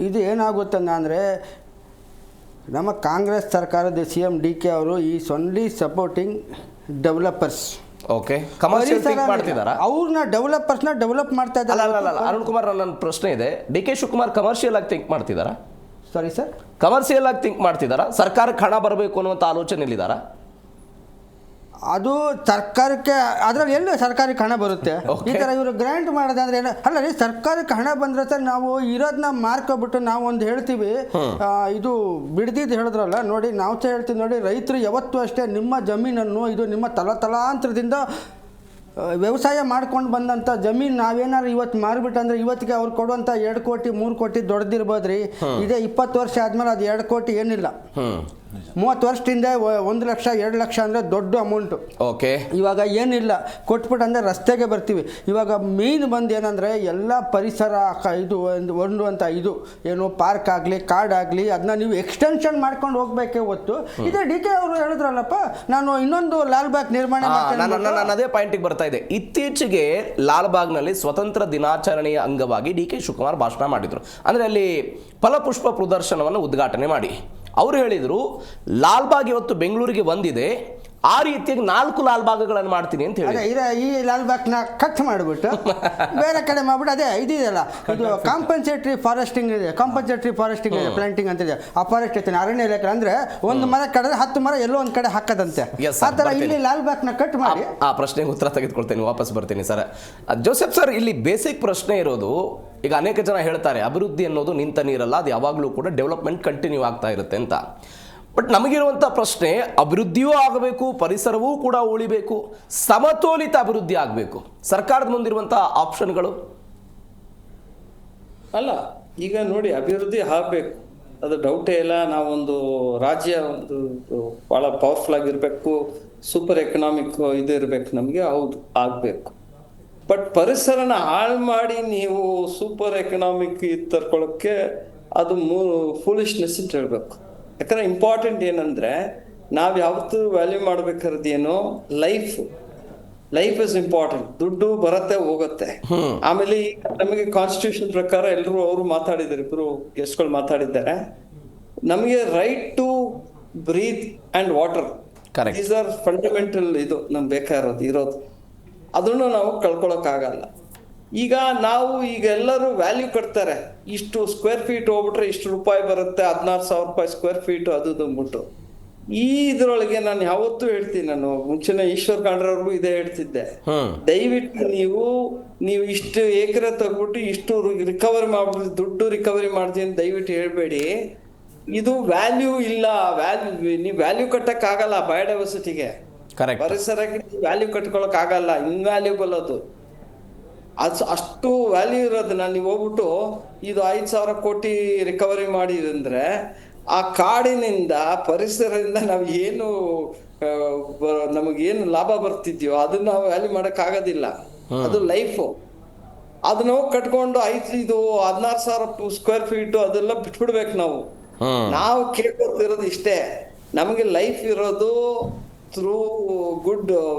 ಇದು ಏನಾಗುತ್ತೆ ಅಂದರೆ, ನಮ್ಮ ಕಾಂಗ್ರೆಸ್ ಸರ್ಕಾರದ CM DK ಅವರು is only supporting developers. Okay, commercial think ಮಾಡ್ತಿದ್ದಾರಾ? ಅವ್ರನ್ನ ಡೆವಲಪರ್ಸ್ನ ಡೆವಲಪ್ ಮಾಡ್ತಾ ಇದ್ದಾರೆ. ಅಲ್ಲ, ಅರುಣ್ ಕುಮಾರ್, ನನ್ನ ಪ್ರಶ್ನೆ ಇದೆ, DK ಶಿವಕುಮಾರ್ ಕಮರ್ಷಿಯಲ್ ಆಗಿ ಥಿಂಕ್ ಮಾಡ್ತಿದ್ದಾರಾ? ಸಾರಿ ಸರ್, ಕಮರ್ಷಿಯಲ್ ಆಗಿ ಥಿಂಕ್ ಮಾಡ್ತಿದ್ದಾರಾ? ಸರ್ಕಾರಕ್ಕೆ ಹಣ ಬರಬೇಕು ಅನ್ನುವಂಥ ಆಲೋಚನೆಯಲ್ಲಿದ್ದಾರಾ? ಅದು ಸರ್ಕಾರಕ್ಕೆ ಅದರಲ್ಲಿ ಎಲ್ಲ ಸರ್ಕಾರಕ್ಕೆ ಹಣ ಬರುತ್ತೆ. ಈ ಥರ ಇವರು ಗ್ರ್ಯಾಂಟ್ ಮಾಡೋದಂದ್ರೆ ಏನು ಅಲ್ಲ ರೀ, ಸರ್ಕಾರಕ್ಕೆ ಹಣ ಬಂದ್ರೆ ಸರ್ ನಾವು ಇರೋದನ್ನ ಮಾರ್ಕೊಬಿಟ್ಟು ನಾವು ಒಂದು ಹೇಳ್ತೀವಿ. ಇದು ಬಿಡ್ದಿದ್ದು ಹೇಳಿದ್ರಲ್ಲ ನೋಡಿ, ನಾವು ಸಹ ಹೇಳ್ತೀವಿ ನೋಡಿ, ರೈತರು ಯಾವತ್ತೂ ಅಷ್ಟೇ ನಿಮ್ಮ ಜಮೀನನ್ನು ಇದು ನಿಮ್ಮ ತಲಾಂತರದಿಂದ ವ್ಯವಸಾಯ ಮಾಡ್ಕೊಂಡು ಬಂದಂಥ ಜಮೀನು ನಾವೇನಾದ್ರು ಇವತ್ತು ಮಾರ್ಬಿಟ್ಟಂದ್ರೆ ಇವತ್ತಿಗೆ ಅವ್ರು ಕೊಡುವಂಥ 2 ಕೋಟಿ 3 ಕೋಟಿ ದೊಡ್ಡದಿರ್ಬೋದ್ರಿ. ಇದೇ 20 ವರ್ಷ ಆದ್ಮೇಲೆ ಅದು 2 ಕೋಟಿ ಏನಿಲ್ಲ. 30 ವರ್ಷದಿಂದ 1 ಲಕ್ಷ 2 ಲಕ್ಷ ಅಂದರೆ ದೊಡ್ಡ ಅಮೌಂಟು. ಓಕೆ, ಇವಾಗ ಏನಿಲ್ಲ ಕೊಟ್ಬಿಟ್ಟು ಅಂದರೆ ರಸ್ತೆಗೆ ಬರ್ತೀವಿ. ಇವಾಗ ಮೇನ್ ಬಂದು ಏನಂದರೆ ಎಲ್ಲ ಪರಿಸರ ಇದು ಒಂದು ಅಂತ ಇದು ಏನು ಪಾರ್ಕ್ ಆಗಲಿ ಕಾಡಾಗಲಿ ಅದನ್ನ ನೀವು ಎಕ್ಸ್ಟೆನ್ಷನ್ ಮಾಡ್ಕೊಂಡು ಹೋಗ್ಬೇಕೇ ಹೊತ್ತು. ಇದೇ DK ಅವರು ಹೇಳಿದ್ರಲ್ಲಪ್ಪ, ನಾನು ಇನ್ನೊಂದು ಲಾಲ್ಬಾಗ್ ನಿರ್ಮಾಣ ನಾನು ಅದೇ ಪಾಯಿಂಟಿಗೆ ಬರ್ತಾ ಇದೆ. ಇತ್ತೀಚೆಗೆ ಲಾಲ್ಬಾಗ್ನಲ್ಲಿ ಸ್ವತಂತ್ರ ದಿನಾಚರಣೆಯ ಅಂಗವಾಗಿ DK ಶಿವಕುಮಾರ್ ಭಾಷಣ ಮಾಡಿದರು. ಅಂದರೆ ಅಲ್ಲಿ ಫಲಪುಷ್ಪ ಪ್ರದರ್ಶನವನ್ನು ಉದ್ಘಾಟನೆ ಮಾಡಿ ಅವರು ಹೇಳಿದರು, ಲಾಲ್ಬಾಗ್ ಇವತ್ತು ಬೆಂಗಳೂರಿಗೆ ಬಂದಿದೆ, ಆ ರೀತಿಯಾಗಿ 4 ಲಾಲ್ಬಾಗ್ಗಳನ್ನು ಮಾಡ್ತೀನಿ ಅಂತ ಹೇಳಿ. ಈ ಲಾಲ್ಬಾಗ್ನ ಕಟ್ ಮಾಡಿಬಿಟ್ಟು ಬೇರೆ ಕಡೆ ಮಾಡ್ಬಿಟ್ಟು ಅದೇ ಇದೆಯಲ್ಲ, ಇದು ಕಾಂಪನ್ಸೇಟರಿ ಫಾರೆಸ್ಟಿಂಗ್ ಇದೆ, ಪ್ಲಾಂಟಿಂಗ್ ಅಂತ ಇದೆ. ಆ ಫಾರೆಸ್ಟ್ ಐತೆ ಅರಣ್ಯ ಇಲಾಖೆ ಅಂದರೆ ಒಂದು ಮರ ಕಡಿದ್ರೆ 10 ಮರ ಎಲ್ಲೋ ಒಂದು ಕಡೆ ಹಾಕದಂತೆ. ಆ ಥರ ಇಲ್ಲಿ ಲಾಲ್ಬಾಗ್ನ ಕಟ್ ಮಾಡಿ ಆ ಪ್ರಶ್ನೆಗೆ ಉತ್ತರ ತೆಗೆದುಕೊಳ್ತೇನೆ, ವಾಪಸ್ ಬರ್ತೀನಿ ಸರ್. ಜೋಸೆಫ್ ಸರ್, ಇಲ್ಲಿ ಬೇಸಿಕ್ ಪ್ರಶ್ನೆ ಇರೋದು, ಈಗ ಅನೇಕ ಜನ ಹೇಳ್ತಾರೆ ಅಭಿವೃದ್ಧಿ ಅನ್ನೋದು ನಿಂತ ನೀರಲ್ಲ, ಅದು ಯಾವಾಗಲೂ ಕೂಡ ಡೆವಲಪ್ಮೆಂಟ್ ಕಂಟಿನ್ಯೂ ಆಗ್ತಾ ಇರುತ್ತೆ ಅಂತ. ಬಟ್ ನಮಗಿರುವಂಥ ಪ್ರಶ್ನೆ, ಅಭಿವೃದ್ಧಿಯೂ ಆಗಬೇಕು, ಪರಿಸರವೂ ಕೂಡ ಉಳಿಬೇಕು, ಸಮತೋಲಿತ ಅಭಿವೃದ್ಧಿ ಆಗಬೇಕು. ಸರ್ಕಾರದ ಮುಂದಿರುವಂಥ ಆಪ್ಷನ್ಗಳು ಅಲ್ಲ, ಈಗ ನೋಡಿ ಅಭಿವೃದ್ಧಿ ಆಗಬೇಕು, ಅದು ಡೌಟೇ ಇಲ್ಲ. ನಾವೊಂದು ರಾಜ್ಯ ಒಂದು ಭಾಳ ಪವರ್ಫುಲ್ ಆಗಿರಬೇಕು, ಸೂಪರ್ ಎಕನಾಮಿಕ್ ಇದು ಇರಬೇಕು, ನಮಗೆ ಹೌದು ಆಗಬೇಕು. ಬಟ್ ಪರಿಸರನ ಹಾಳು ಮಾಡಿ ನೀವು ಸೂಪರ್ ಎಕನಾಮಿಕ್ ಇದು ತರ್ಕೊಳ್ಳೋಕ್ಕೆ ಅದು ಫೂಲಿಶ್ನೆಸ್ ಅಂತ ಹೇಳ್ಬೇಕು. ಯಾಕಂದ್ರೆ ಇಂಪಾರ್ಟೆಂಟ್ ಏನಂದ್ರೆ ನಾವು ಯಾವತ್ತೂ ವ್ಯಾಲ್ಯೂ ಮಾಡ್ಬೇಕಾದ್ರೇನು ಲೈಫ್ ಇಸ್ ಇಂಪಾರ್ಟೆಂಟ್. ದುಡ್ಡು ಬರತ್ತೆ ಹೋಗುತ್ತೆ. ಆಮೇಲೆ ನಮಗೆ ಕಾನ್ಸ್ಟಿಟ್ಯೂಷನ್ ಪ್ರಕಾರ ಎಲ್ಲರೂ ಅವರು ಮಾತಾಡಿದ್ದಾರೆ, ಇಬ್ರು ಗೆಸ್ಟ್ಗಳು ಮಾತಾಡಿದ್ದಾರೆ, ನಮಗೆ right to breathe and water, these are fundamental. ಇದು ನಮ್ಗೆ ಬೇಕಾಗಿರೋದು ಅದನ್ನು ನಾವು ಕಳ್ಕೊಳಕ್ಕಾಗಲ್ಲ. ಈಗ ಎಲ್ಲರೂ ವ್ಯಾಲ್ಯೂ ಕಟ್ತಾರೆ, ಇಷ್ಟು ಸ್ಕ್ವೇರ್ ಫೀಟ್ ಹೋಗ್ಬಿಟ್ರೆ ಇಷ್ಟು ರೂಪಾಯಿ ಬರುತ್ತೆ, 16,000 ರೂಪಾಯಿ ಸ್ಕ್ವೇರ್ ಫೀಟ್ ಅದು ಅಂದ್ಬಿಟ್ಟು. ಇದ್ರೊಳಗೆ ನಾನು ಯಾವತ್ತೂ ಹೇಳ್ತೀನಿ, ನಾನು ಮುಂಚೆನೆ ಈಶ್ವರ್ ಖಂಡ್ರವ್ರಿಗೂ ಇದೇ ಹೇಳ್ತಿದ್ದೆ, ದಯವಿಟ್ಟು ನೀವು ಇಷ್ಟು ಎಕರೆ ತಗ್ಬಿಟ್ಟು ಇಷ್ಟು ರಿಕವರಿ ಮಾಡ್ಬಿಟ್ಟು ದುಡ್ಡು ರಿಕವರಿ ಮಾಡ್ತೀನಿ ದಯವಿಟ್ಟು ಹೇಳ್ಬೇಡಿ. ಇದು ವ್ಯಾಲ್ಯೂ ಇಲ್ಲ, ನೀವು ವ್ಯಾಲ್ಯೂ ಕಟ್ಟಕ್ ಆಗಲ್ಲ ಬಯೋಡೈವರ್ಸಿಟಿಗೆ, ಪರಿಸರಕ್ಕೆ ವ್ಯಾಲ್ಯೂ ಕಟ್ಕೊಳಕ್ ಆಗಲ್ಲ, ಇನ್ವ್ಯಾಲ್ಯೂಬಲ್ ಅದು. ಅಷ್ಟು ವ್ಯಾಲ್ಯೂ ಇರೋದನ್ನ ನೀವು ಹೋಗ್ಬಿಟ್ಟು ಇದು 5,000 ಕೋಟಿ ರಿಕವರಿ ಮಾಡಿದಂದ್ರೆ ಆ ಕಾಡಿನಿಂದ ಪರಿಸರದಿಂದ ನಾವು ಏನು ನಮಗೇನು ಲಾಭ ಬರ್ತಿದ್ಯೋ ಅದನ್ನ ನಾವು ವ್ಯಾಲ್ಯೂ ಮಾಡಕ್ ಆಗೋದಿಲ್ಲ. ಅದು ಲೈಫು. ಅದನ್ನ ಕಟ್ಕೊಂಡು ಇದು 16,000 ಸ್ಕ್ವೇರ್ ಫೀಟ್ ಅದೆಲ್ಲ ಬಿಟ್ಬಿಡ್ಬೇಕು. ನಾವು ಕೇಳ್ಕೊತಿರೋದು ಇಷ್ಟೇ, ನಮಗೆ ಲೈಫ್ ಇರೋದು ಥ್ರೂ ಗುಡ್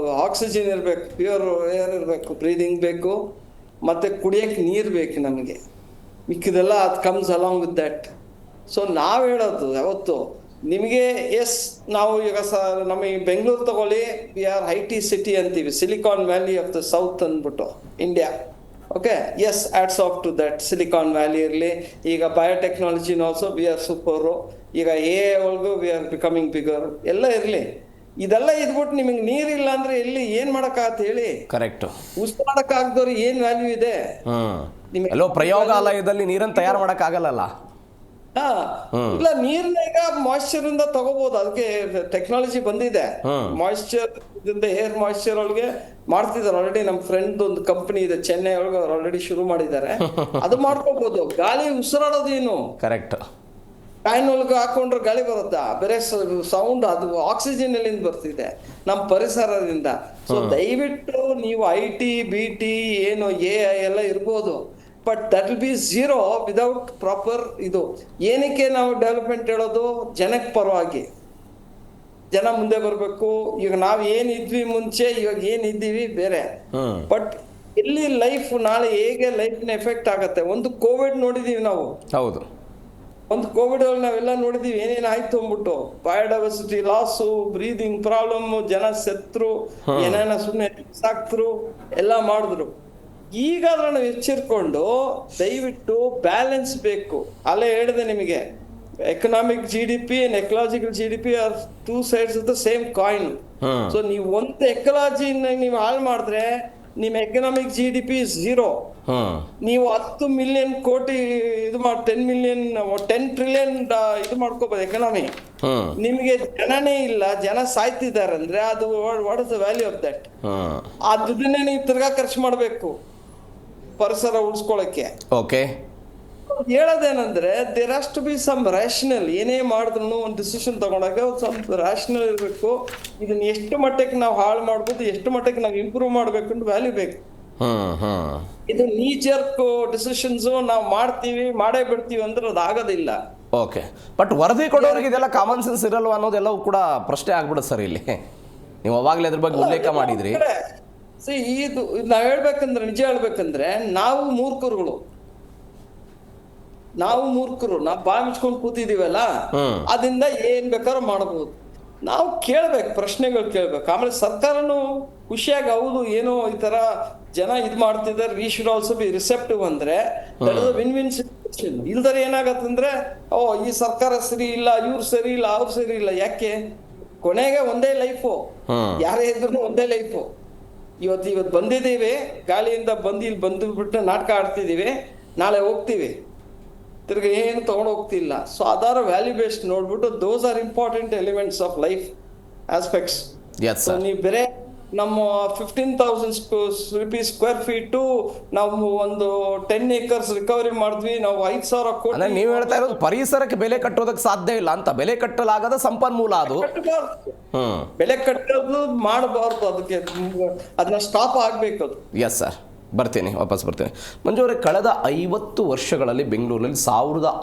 ಆಕ್ಸಿಜನ್ ಇರಬೇಕು, ಪ್ಯೂರ್ ಏರ್ ಇರಬೇಕು, ಬ್ರೀದಿಂಗ್ ಬೇಕು, ಮತ್ತೆ ಕುಡಿಯಕ್ಕೆ ನೀರು ಬೇಕು ನಮಗೆ. ಮಿಕ್ಕಿದೆಲ್ಲ ಅದು comes along with that. So ನಾವು ಹೇಳೋದು ಯಾವತ್ತು ನಿಮಗೆ ನಾವು ಈಗ ನಮ್ಮ ಈ ಬೆಂಗಳೂರು ತಗೊಳ್ಳಿ, ವಿ ಆರ್ IT ಸಿಟಿ ಅಂತೀವಿ, silicon valley of the south ಅಂದ್ಬಿಟ್ಟು India. Okay, hats off to that. Silicon valley ಇರಲಿ, ಈಗ ಬಯೋಟೆಕ್ನಾಲಜಿನ ಆಲ್ಸೋ ವಿ ಆರ್ ಸೂಪರು, ಈಗ AI ಒಳಗೂ ವಿ ಆರ್ ಬಿಕಮಿಂಗ್ ಬಿಗರ್, ಎಲ್ಲ ಇರಲಿ. ಇದೆಲ್ಲ ಇದ್ಬಿಟ್ಟು ನಿಮಗೆ ನೀರಿಲ್ಲ ಅಂದ್ರೆ ಎಲ್ಲಿ ಏನ್ ಮಾಡಕ್ಕಾಗತ್ತೆ ಹೇಳಿ? ಕರೆಕ್ಟ್. ಉಸಿರಾಡಕ್ ಆಗದವ್ರು ಏನ್ ವ್ಯಾಲ್ಯೂ ಇದೆ? ಪ್ರಯೋಗಾಲಯದಲ್ಲಿ ನೀರನ್ನು ತಯಾರು ಮಾಡಕ್ ಆಗಲ್ಲ. ಇಲ್ಲ, ನೀರ್ನ ಈಗ ಮಾಯಿಶ್ಚರ್ ಇಂದ ತಗೋಬಹುದು, ಅದಕ್ಕೆ ಟೆಕ್ನಾಲಜಿ ಬಂದಿದೆ. ಮಾಯಿಶ್ಚರ್ ಏರ್ ಮಾಯಿಶ್ಚರ್ ಒಳಗೆ ಮಾಡ್ತಿದ್ದಾರೆ ಆಲ್ರೆಡಿ. ನಮ್ಮ ಫ್ರೆಂಡ್ ಒಂದು ಕಂಪನಿ ಇದೆ ಚೆನ್ನೈ ಒಳಗೆ, ಅವ್ರು ಆಲ್ರೆಡಿ ಶುರು ಮಾಡಿದ್ದಾರೆ. ಅದು ಮಾಡ್ಕೋಬಹುದು. ಗಾಳಿ ಉಸಿರಾಡೋದೇನು? ಕರೆಕ್ಟ್. ಫ್ಯಾನ್ ಒಳಗೆ ಹಾಕೊಂಡ್ರೆ ಗಾಳಿ ಬರುತ್ತಾ? ಬೇರೆ ಸೌಂಡ್, ಅದು ಆಕ್ಸಿಜನ್ ಎಲ್ಲಿಂದ ಬರ್ತಿದೆ? ನಮ್ಮ ಪರಿಸರದಿಂದ. ಸೊ ದಯವಿಟ್ಟು ನೀವು IT BT ಏನು AI ಎಲ್ಲ ಇರ್ಬೋದು, but that will be zero without proper ಇದು. ಏನಕ್ಕೆ ನಾವು ಡೆವಲಪ್ಮೆಂಟ್ ಹೇಳೋದು? ಜನಕ್ಕೆ ಪರವಾಗಿ, ಜನ ಮುಂದೆ ಬರಬೇಕು. ಈಗ ನಾವು ಏನಿದ್ವಿ ಮುಂಚೆ, ಇವಾಗ ಏನಿದ್ದೀವಿ ಬೇರೆ. ಬಟ್ ಎಲ್ಲಿ ಲೈಫ್ ನಾಳೆ ಹೇಗೆ ಲೈಫ್ನ ಎಫೆಕ್ಟ್ ಆಗತ್ತೆ? ಒಂದು ಕೋವಿಡ್ ನೋಡಿದೀವಿ ನಾವು. ಹೌದು, ಒಂದು ಕೋವಿಡ್ ಅಲ್ಲಿ ನಾವೆಲ್ಲ ನೋಡಿದೀವಿ ಏನೇನಾಯ್ತು ಅಂದ್ಬಿಟ್ಟು. ಬಯೋಡೈವರ್ಸಿಟಿ ಲಾಸು, ಬ್ರೀದಿಂಗ್ ಪ್ರಾಬ್ಲಮ್, ಜನ ಸತ್ರು, ಏನೇನ ಸುಮ್ಮನೆ ಸಾಕ್ತರು, ಎಲ್ಲ ಮಾಡಿದ್ರು. ಈಗ ನಾವು ಎಚ್ಚರಿಕೊಂಡು ದಯವಿಟ್ಟು ಬ್ಯಾಲೆನ್ಸ್ ಬೇಕು. ಅಲ್ಲೇ ಹೇಳಿದೆ ನಿಮಗೆ, economic GDP and ecological GDP are two sides of the same coin. So ನೀವು ಒಂದು ಎಕಲಾಜಿನ ನೀವು ಹಾಳು ಮಾಡಿದ್ರೆ ನಿಮ್ಮ ಎಕನಾಮಿಕ್ GDP is 0. ನೀವು 10 ಮಿಲಿಯನ್ ಕೋಟಿ ಇದು ಮಾಡಿ 10 ಟ್ರಿಲಿಯನ್ ಇದು ಮಾಡ್ಕೋಬಹುದು ಎಕನಾಮಿ. ನಿಮಗೆ ಜನನೇ ಇಲ್ಲ, ಜನ ಸಾಯ್ತಿದ್ದಾರೆ ಅಂದ್ರೆ ಅದು what is the value of that? ಆ ದುಡ್ಡನ್ನೇ ನೀವು ತಿರ್ಗಾ ಖರ್ಚು ಮಾಡಬೇಕು ಪರಿಸರ ಉಳಿಸ್ಕೊಳಕ್ಕೆ. ಓಕೆ, ಹೇಳೋದೇನಂದ್ರೆ there has to be some rational. ಏನೇ ಮಾಡಿದ್ರು ಒಂದು ಡಿಸಿಷನ್ ತಗೊಂಡಾಗ ಸ್ವಲ್ಪ ರ್ಯಾಷನಲ್ ಇರಬೇಕು. ಇದನ್ನ ಎಷ್ಟು ಮಟ್ಟಕ್ಕೆ ನಾವು ಹಾಳು ಮಾಡ್ಬೋದು, ಎಷ್ಟು ಮಟ್ಟಕ್ಕೆ ನಾವು ಇಂಪ್ರೂವ್ ಮಾಡ್ಬೇಕು ಅಂತ ವ್ಯಾಲ್ಯೂ ಬೇಕು. ಇದು ನೀಚರ್ಕ್ ಡಿಸಿಷನ್ಸ್ ನಾವು ಮಾಡೇ ಬಿಡ್ತೀವಿ ಅಂದ್ರೆ ಅದು ಆಗೋದಿಲ್ಲ. ಓಕೆ, ಬಟ್ ವರದಿ ಕೊಡೋರಿಗೆ ಇದೆಲ್ಲ ಕಾಮನ್ ಸೆನ್ಸ್ ಇರಲ್ವ ಅನ್ನೋದೆಲ್ಲವೂ ಕೂಡ ಪ್ರಶ್ನೆ ಆಗ್ಬಿಡುತ್ತೆ ಸರ್. ಇಲ್ಲಿ ನೀವು ಅವಾಗಲೇ ಅದ್ರ ಬಗ್ಗೆ ಉಲ್ಲೇಖ ಮಾಡಿದ್ರಿ. ಇದು ನಾವ್ ಹೇಳ್ಬೇಕಂದ್ರೆ, ನಿಜ ಹೇಳ್ಬೇಕಂದ್ರೆ ನಾವು ಮೂರ್ಖರುಗಳು, ನಾವು ಬಾಯಿ ಮುಚ್ಕೊಂಡು ಕೂತಿದೀವಲ್ಲ, ಅದರಿಂದ ಏನ್ ಬೇಕಾದ್ರೂ ಮಾಡಬಹುದು. ನಾವು ಕೇಳ್ಬೇಕು, ಪ್ರಶ್ನೆಗಳು ಕೇಳ್ಬೇಕು. ಆಮೇಲೆ ಸರ್ಕಾರನು ಖುಷಿಯಾಗಿ ಹೌದು ಏನೋ ಈ ತರ ಜನ ಇದ್ ಮಾಡ್ತಿದ್ದಾರೆ, we should also be receptive ಅಂದ್ರೆ ವಿನ್ ಸಿಚುವೇಶನ್. ಇಲ್ದರೆ ಏನಾಗತ್ತಂದ್ರೆ ಈ ಸರ್ಕಾರ ಸರಿ ಇಲ್ಲ, ಇವ್ರು ಸರಿ ಇಲ್ಲ, ಅವ್ರು ಸರಿ ಇಲ್ಲ. ಯಾಕೆ? ಕೊನೆಗೆ ಒಂದೇ ಲೈಫು, ಯಾರೇ ಇದ್ರು ಒಂದೇ ಲೈಫು. ಇವತ್ತು ಬಂದಿದ್ದೀವಿ, ಗಾಳಿಯಿಂದ ಇಲ್ಲಿ ಬಂದ್ಬಿಟ್ಟು ನಾಟಕ ಆಡ್ತಿದೀವಿ, ನಾಳೆ ಹೋಗ್ತೀವಿ, ತಿರ್ಗಿ ಏನು ತಗೊಂಡು ಹೋಗ್ತಿಲ್ಲ. ಸೊ ಅದಾರ ವ್ಯಾಲ್ಯೂ ಬೇಸ್ಡ್ ನೋಡ್ಬಿಟ್ಟು those are important elements of life aspects. ನೀವು ಬೇರೆ ನಮ್ಮ 15,000 ರೂಪೀಸ್ ಸ್ಕ್ವೇರ್ ಫೀಟು ನಾವು ಒಂದು 10 acres ರಿಕವರಿ ಮಾಡಿದ್ವಿ, ನಾವು 5,000 ಕೋಟಿ. ನೀವು ಹೇಳ್ತಾ ಇರೋದು ಪರಿಸರಕ್ಕೆ ಬೆಲೆ ಕಟ್ಟೋದಕ್ಕೆ ಸಾಧ್ಯ ಇಲ್ಲ ಅಂತ. ಬೆಲೆ ಕಟ್ಟಲಾಗದ ಸಂಪನ್ಮೂಲ ಅದು. ಬೆಲೆ ಕಟ್ಟೋದು ಮಾಡಬಾರ್ದು, ಅದಕ್ಕೆ ಅದನ್ನ ಸ್ಟಾಪ್ ಆಗ್ಬೇಕು ಅದು. ಎಸ್ ಸರ್, ವಾಪಸ್ ಬರ್ತೀನಿ. ಮಂಜು ಅವರೇ, ಕಳೆದ 50 ವರ್ಷಗಳಲ್ಲಿ ಬೆಂಗಳೂರಲ್ಲಿ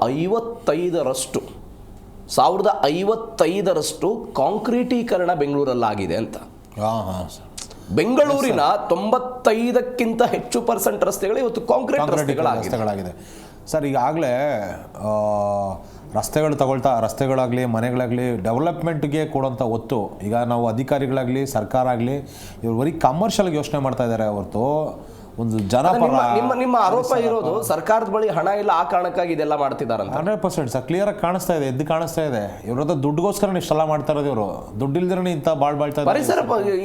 1055ರಷ್ಟು ಕಾಂಕ್ರೀಟೀಕರಣ ಬೆಂಗಳೂರಲ್ಲಾಗಿದೆ ಅಂತ. ಬೆಂಗಳೂರಿನ 95ಕ್ಕಿಂತ ಹೆಚ್ಚು % ರಸ್ತೆಗಳು ಇವತ್ತು ಕಾಂಕ್ರೀಟ್ ರಸ್ತೆಗಳಾಗಿದೆ ಸರ್. ಈಗಾಗಲೇ ರಸ್ತೆಗಳಾಗಲಿ ಮನೆಗಳಾಗಲಿ ಡೆವಲಪ್ಮೆಂಟ್ಗೆ ಕೊಡುವಂಥ ಒತ್ತು ಈಗ ನಾವು ಅಧಿಕಾರಿಗಳಾಗಲಿ ಸರ್ಕಾರ ಆಗಲಿ ಇವರು ಬರೀ ಕಮರ್ಷಿಯಲ್ಗೆ ಯೋಚನೆ ಮಾಡ್ತಾ ಇದ್ದಾರೆ ಹೊರತು ಒಂದು ಜನಪರ. ನಿಮ್ಮ ಆರೋಪ ಇರೋದು ಸರ್ಕಾರದ ಬಳಿ ಹಣ ಇಲ್ಲ, ಆ ಕಾರಣಕ್ಕಾಗಿ ಇದೆಲ್ಲ ಮಾಡ್ತಿದ್ದಾರೆ. 100% ಸರ್, ಕ್ಲಿಯರ್ ಆಗಿ ಕಾಣಿಸ್ತಾ ಇದೆ, ಎದ್ದು ಕಾಣಿಸ್ತಾ ಇದೆ. ಇವ್ರದ್ದು ದುಡ್ಡುಗೋಸ್ಕರ ಇಷ್ಟೆಲ್ಲ ಮಾಡ್ತಾ ಇರೋದು. ಇವರು ದುಡ್ಡಿಲ್ದ್ರೆ ಇಂಥ ಬಾಳ್ತಾ ಇದ್ದಾರೆ. ಪರಿಸರ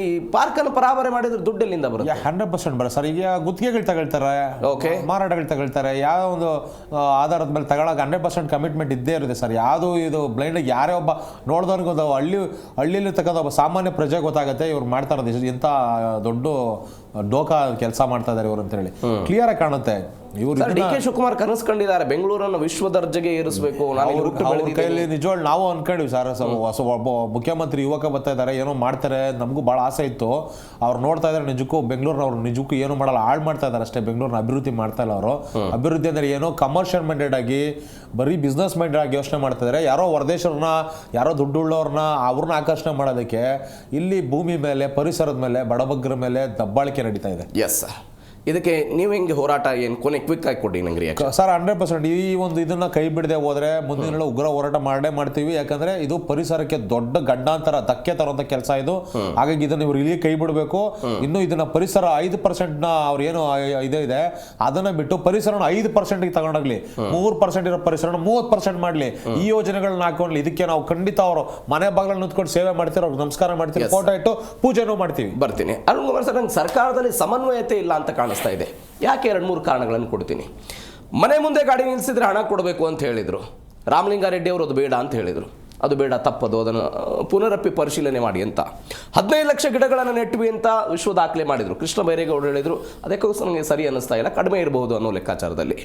ಈ ಪಾರ್ಕ್ ಅನ್ನು ಪರಾಮರಿ ಮಾಡಿದ್ರೆ ದುಡ್ಡೆಲ್ಲಿಂದ ಬರುತ್ತೆ? 100% ಬರ ಸರ್. ಈಗ ಗುತ್ತಿಗೆಗಳು ತಗೊಳ್ತಾರೆ, ಮಾರಾಟಗಳು ತಗೊಳ್ತಾರೆ, ಯಾವ ಒಂದು ಆಧಾರದ ಮೇಲೆ ತಗೊಳಕ್ಕೆ 100% ಕಮಿಟ್ಮೆಂಟ್ ಇದ್ದೇ ಇರುತ್ತೆ ಸರ್. ಯಾವುದು ಇದು ಬ್ಲೈಂಡ್ ಯಾರೇ ಒಬ್ಬ ನೋಡಿದವ್ರಿಗೆ ಒಂದು ಹಳ್ಳಿಯಲ್ಲಿ ತಗೊಂಡ ಒಬ್ಬ ಸಾಮಾನ್ಯ ಪ್ರಜೆ ಗೊತ್ತಾಗುತ್ತೆ ಇವ್ರು ಮಾಡ್ತಾ ಇರೋದು ಇಂಥ ದೊಡ್ಡ ಡೋಕಾ ಕೆಲಸ ಮಾಡ್ತಾ ಇದ್ದಾರೆ ಇವರು ಅಂತ ಹೇಳಿ ಕ್ಲಿಯರ್ ಆಗಿ ಕಾಣುತ್ತೆ. ಡಿ.ಕೆ. ಶಿವಕುಮಾರ್ ಕನಸು ಕಂಡಿದ್ದಾರೆ, ಬೆಂಗಳೂರನ್ನು ವಿಶ್ವ ದರ್ಜೆಗೆ ಏರಿಸಬೇಕು. ಕೈಯಲ್ಲಿ ನಿಜವಾಗ್ಲೂ ನಾವು ಅನ್ಕೊಂಡಿವಿ ಸರ್. ಒಬ್ಬ ಮುಖ್ಯಮಂತ್ರಿ ಯುವಕ ಬರ್ತಾ ಇದ್ದಾರೆ, ಏನೋ ಮಾಡ್ತಾರೆ, ನಮಗೂ ಭಾಳ ಆಸೆ ಇತ್ತು. ಅವ್ರು ನೋಡ್ತಾ ಇದ್ದಾರೆ, ನಿಜಕ್ಕೂ ಬೆಂಗಳೂರಿನ ಅವ್ರು ನಿಜಕ್ಕೂ ಏನು ಮಾಡಲ್ಲ, ಹಾಳು ಮಾಡ್ತಾ ಇದ್ದಾರೆ ಅಷ್ಟೇ. ಬೆಂಗಳೂರಿನ ಅಭಿವೃದ್ಧಿ ಮಾಡ್ತಾ ಇಲ್ಲ ಅವರು. ಅಭಿವೃದ್ಧಿ ಅಂದರೆ ಏನೋ ಕಮರ್ಷಿಯಲ್ ಮೈಂಡೆಡ್ ಆಗಿ ಬರೀ ಬಿಸ್ನೆಸ್ ಮೈಂಡೆಡ್ ಆಗಿ ಯೋಚನೆ ಮಾಡ್ತಾ ಇದ್ದಾರೆ. ಯಾರೋ ಹೊರದೇಶವ್ರನ್ನ, ಯಾರೋ ದುಡ್ಡುಳ್ಳವ್ರನ್ನ ಅವ್ರನ್ನ ಆಕರ್ಷಣೆ ಮಾಡೋದಕ್ಕೆ ಇಲ್ಲಿ ಭೂಮಿ ಮೇಲೆ, ಪರಿಸರದ ಮೇಲೆ, ಬಡಬಗ್ಗರ ಮೇಲೆ ದಬ್ಬಾಳಿಕೆ ನಡೀತಾ ಇದೆ. ಎಸ್ ಸರ್, ಇದಕ್ಕೆ ನೀವು ಹೆಂಗೆ ಹೋರಾಟ ಏನು ಕೊನೆ ಕ್ವಿಕ್ ಆಗಿ ಕೊಡಿ ನಂಗೆ ಸರ್. 100% ಈ ಒಂದು ಇದನ್ನ ಕೈ ಬಿಡದೆ ಹೋದ್ರೆ ಮುಂದಿನ ಉಗ್ರ ಹೋರಾಟ ಮಾಡ್ತೀವಿ. ಯಾಕಂದ್ರೆ ಇದು ಪರಿಸರಕ್ಕೆ ದೊಡ್ಡ ಗಂಡಾಂತರ ಧಕ್ಕೆ ತರುವಂತ ಕೆಲಸ ಇದು. ಹಾಗಾಗಿ ಇದನ್ನ ಇವ್ರು ಇಲ್ಲಿ ಕೈ ಬಿಡಬೇಕು. ಇನ್ನು ಇದನ್ನ ಪರಿಸರ 5% ಅವ್ರು ಏನು ಇದೆ ಅದನ್ನ ಬಿಟ್ಟು ಪರಿಸರನ 5% ತಗೊಂಡೋಗ್ಲಿ, 3% ಇರೋ ಪರಿಸರನ 30% ಮಾಡ್ಲಿ. ಈ ಯೋಜನೆಗಳನ್ನ ಹಾಕೊಂಡ್ಲಿ. ಇದಕ್ಕೆ ನಾವು ಖಂಡಿತ ಅವರು ಮನೆ ಬಾಗಿಲಲ್ಲಿ ನಿಂತ್ಕೊಂಡು ಸೇವೆ ಮಾಡ್ತೀವಿ, ಅವ್ರಿಗೆ ನಮಸ್ಕಾರ ಮಾಡ್ತೀವಿ, ಫೋಟೋ ಇಟ್ಟು ಪೂಜೆನೂ ಮಾಡ್ತೀವಿ. ಬರ್ತೀನಿ. ಅರುಣ್ ಕುಮಾರ್ ಸರ್, ನಂಗೆ ಸರ್ಕಾರದಲ್ಲಿ ಸಮನ್ವಯತೆ ಇಲ್ಲ ಅಂತ ಕಾಣಿಸ್ತಾ ಇದೆ. ಯಾಕೆ? 2-3 ಕಾರಣಗಳನ್ನು ಕೊಡ್ತೀನಿ. ಮನೆ ಮುಂದೆ ಗಾಡಿ ನಿಲ್ಲಿಸಿದ್ರೆ ಹಣ ಕೊಡಬೇಕು ಅಂತ ಹೇಳಿದ್ರು. ರಾಮಲಿಂಗಾರೆಡ್ಡಿ ಅವರು ಅದು ಬೇಡ ಅಂತ ಹೇಳಿದರು. ಅದು ಬೇಡ, ತಪ್ಪದು, ಅದನ್ನು ಪುನರಪ್ಪಿ ಪರಿಶೀಲನೆ ಮಾಡಿ ಅಂತ. 15 ಲಕ್ಷ ಗಿಡಗಳನ್ನು ನೆಟ್ವಿ ಅಂತ ವಿಶ್ವ ದಾಖಲೆ ಮಾಡಿದರು. ಕೃಷ್ಣ ಬೈರೇಗೌಡರು ಹೇಳಿದರು, ಅದಕ್ಕೋಸ್ಕರ ನನಗೆ ಸರಿ ಅನ್ನಿಸ್ತಾ ಇಲ್ಲ, ಕಡಿಮೆ ಇರಬಹುದು ಅನ್ನೋ ಲೆಕ್ಕಾಚಾರದಲ್ಲಿ.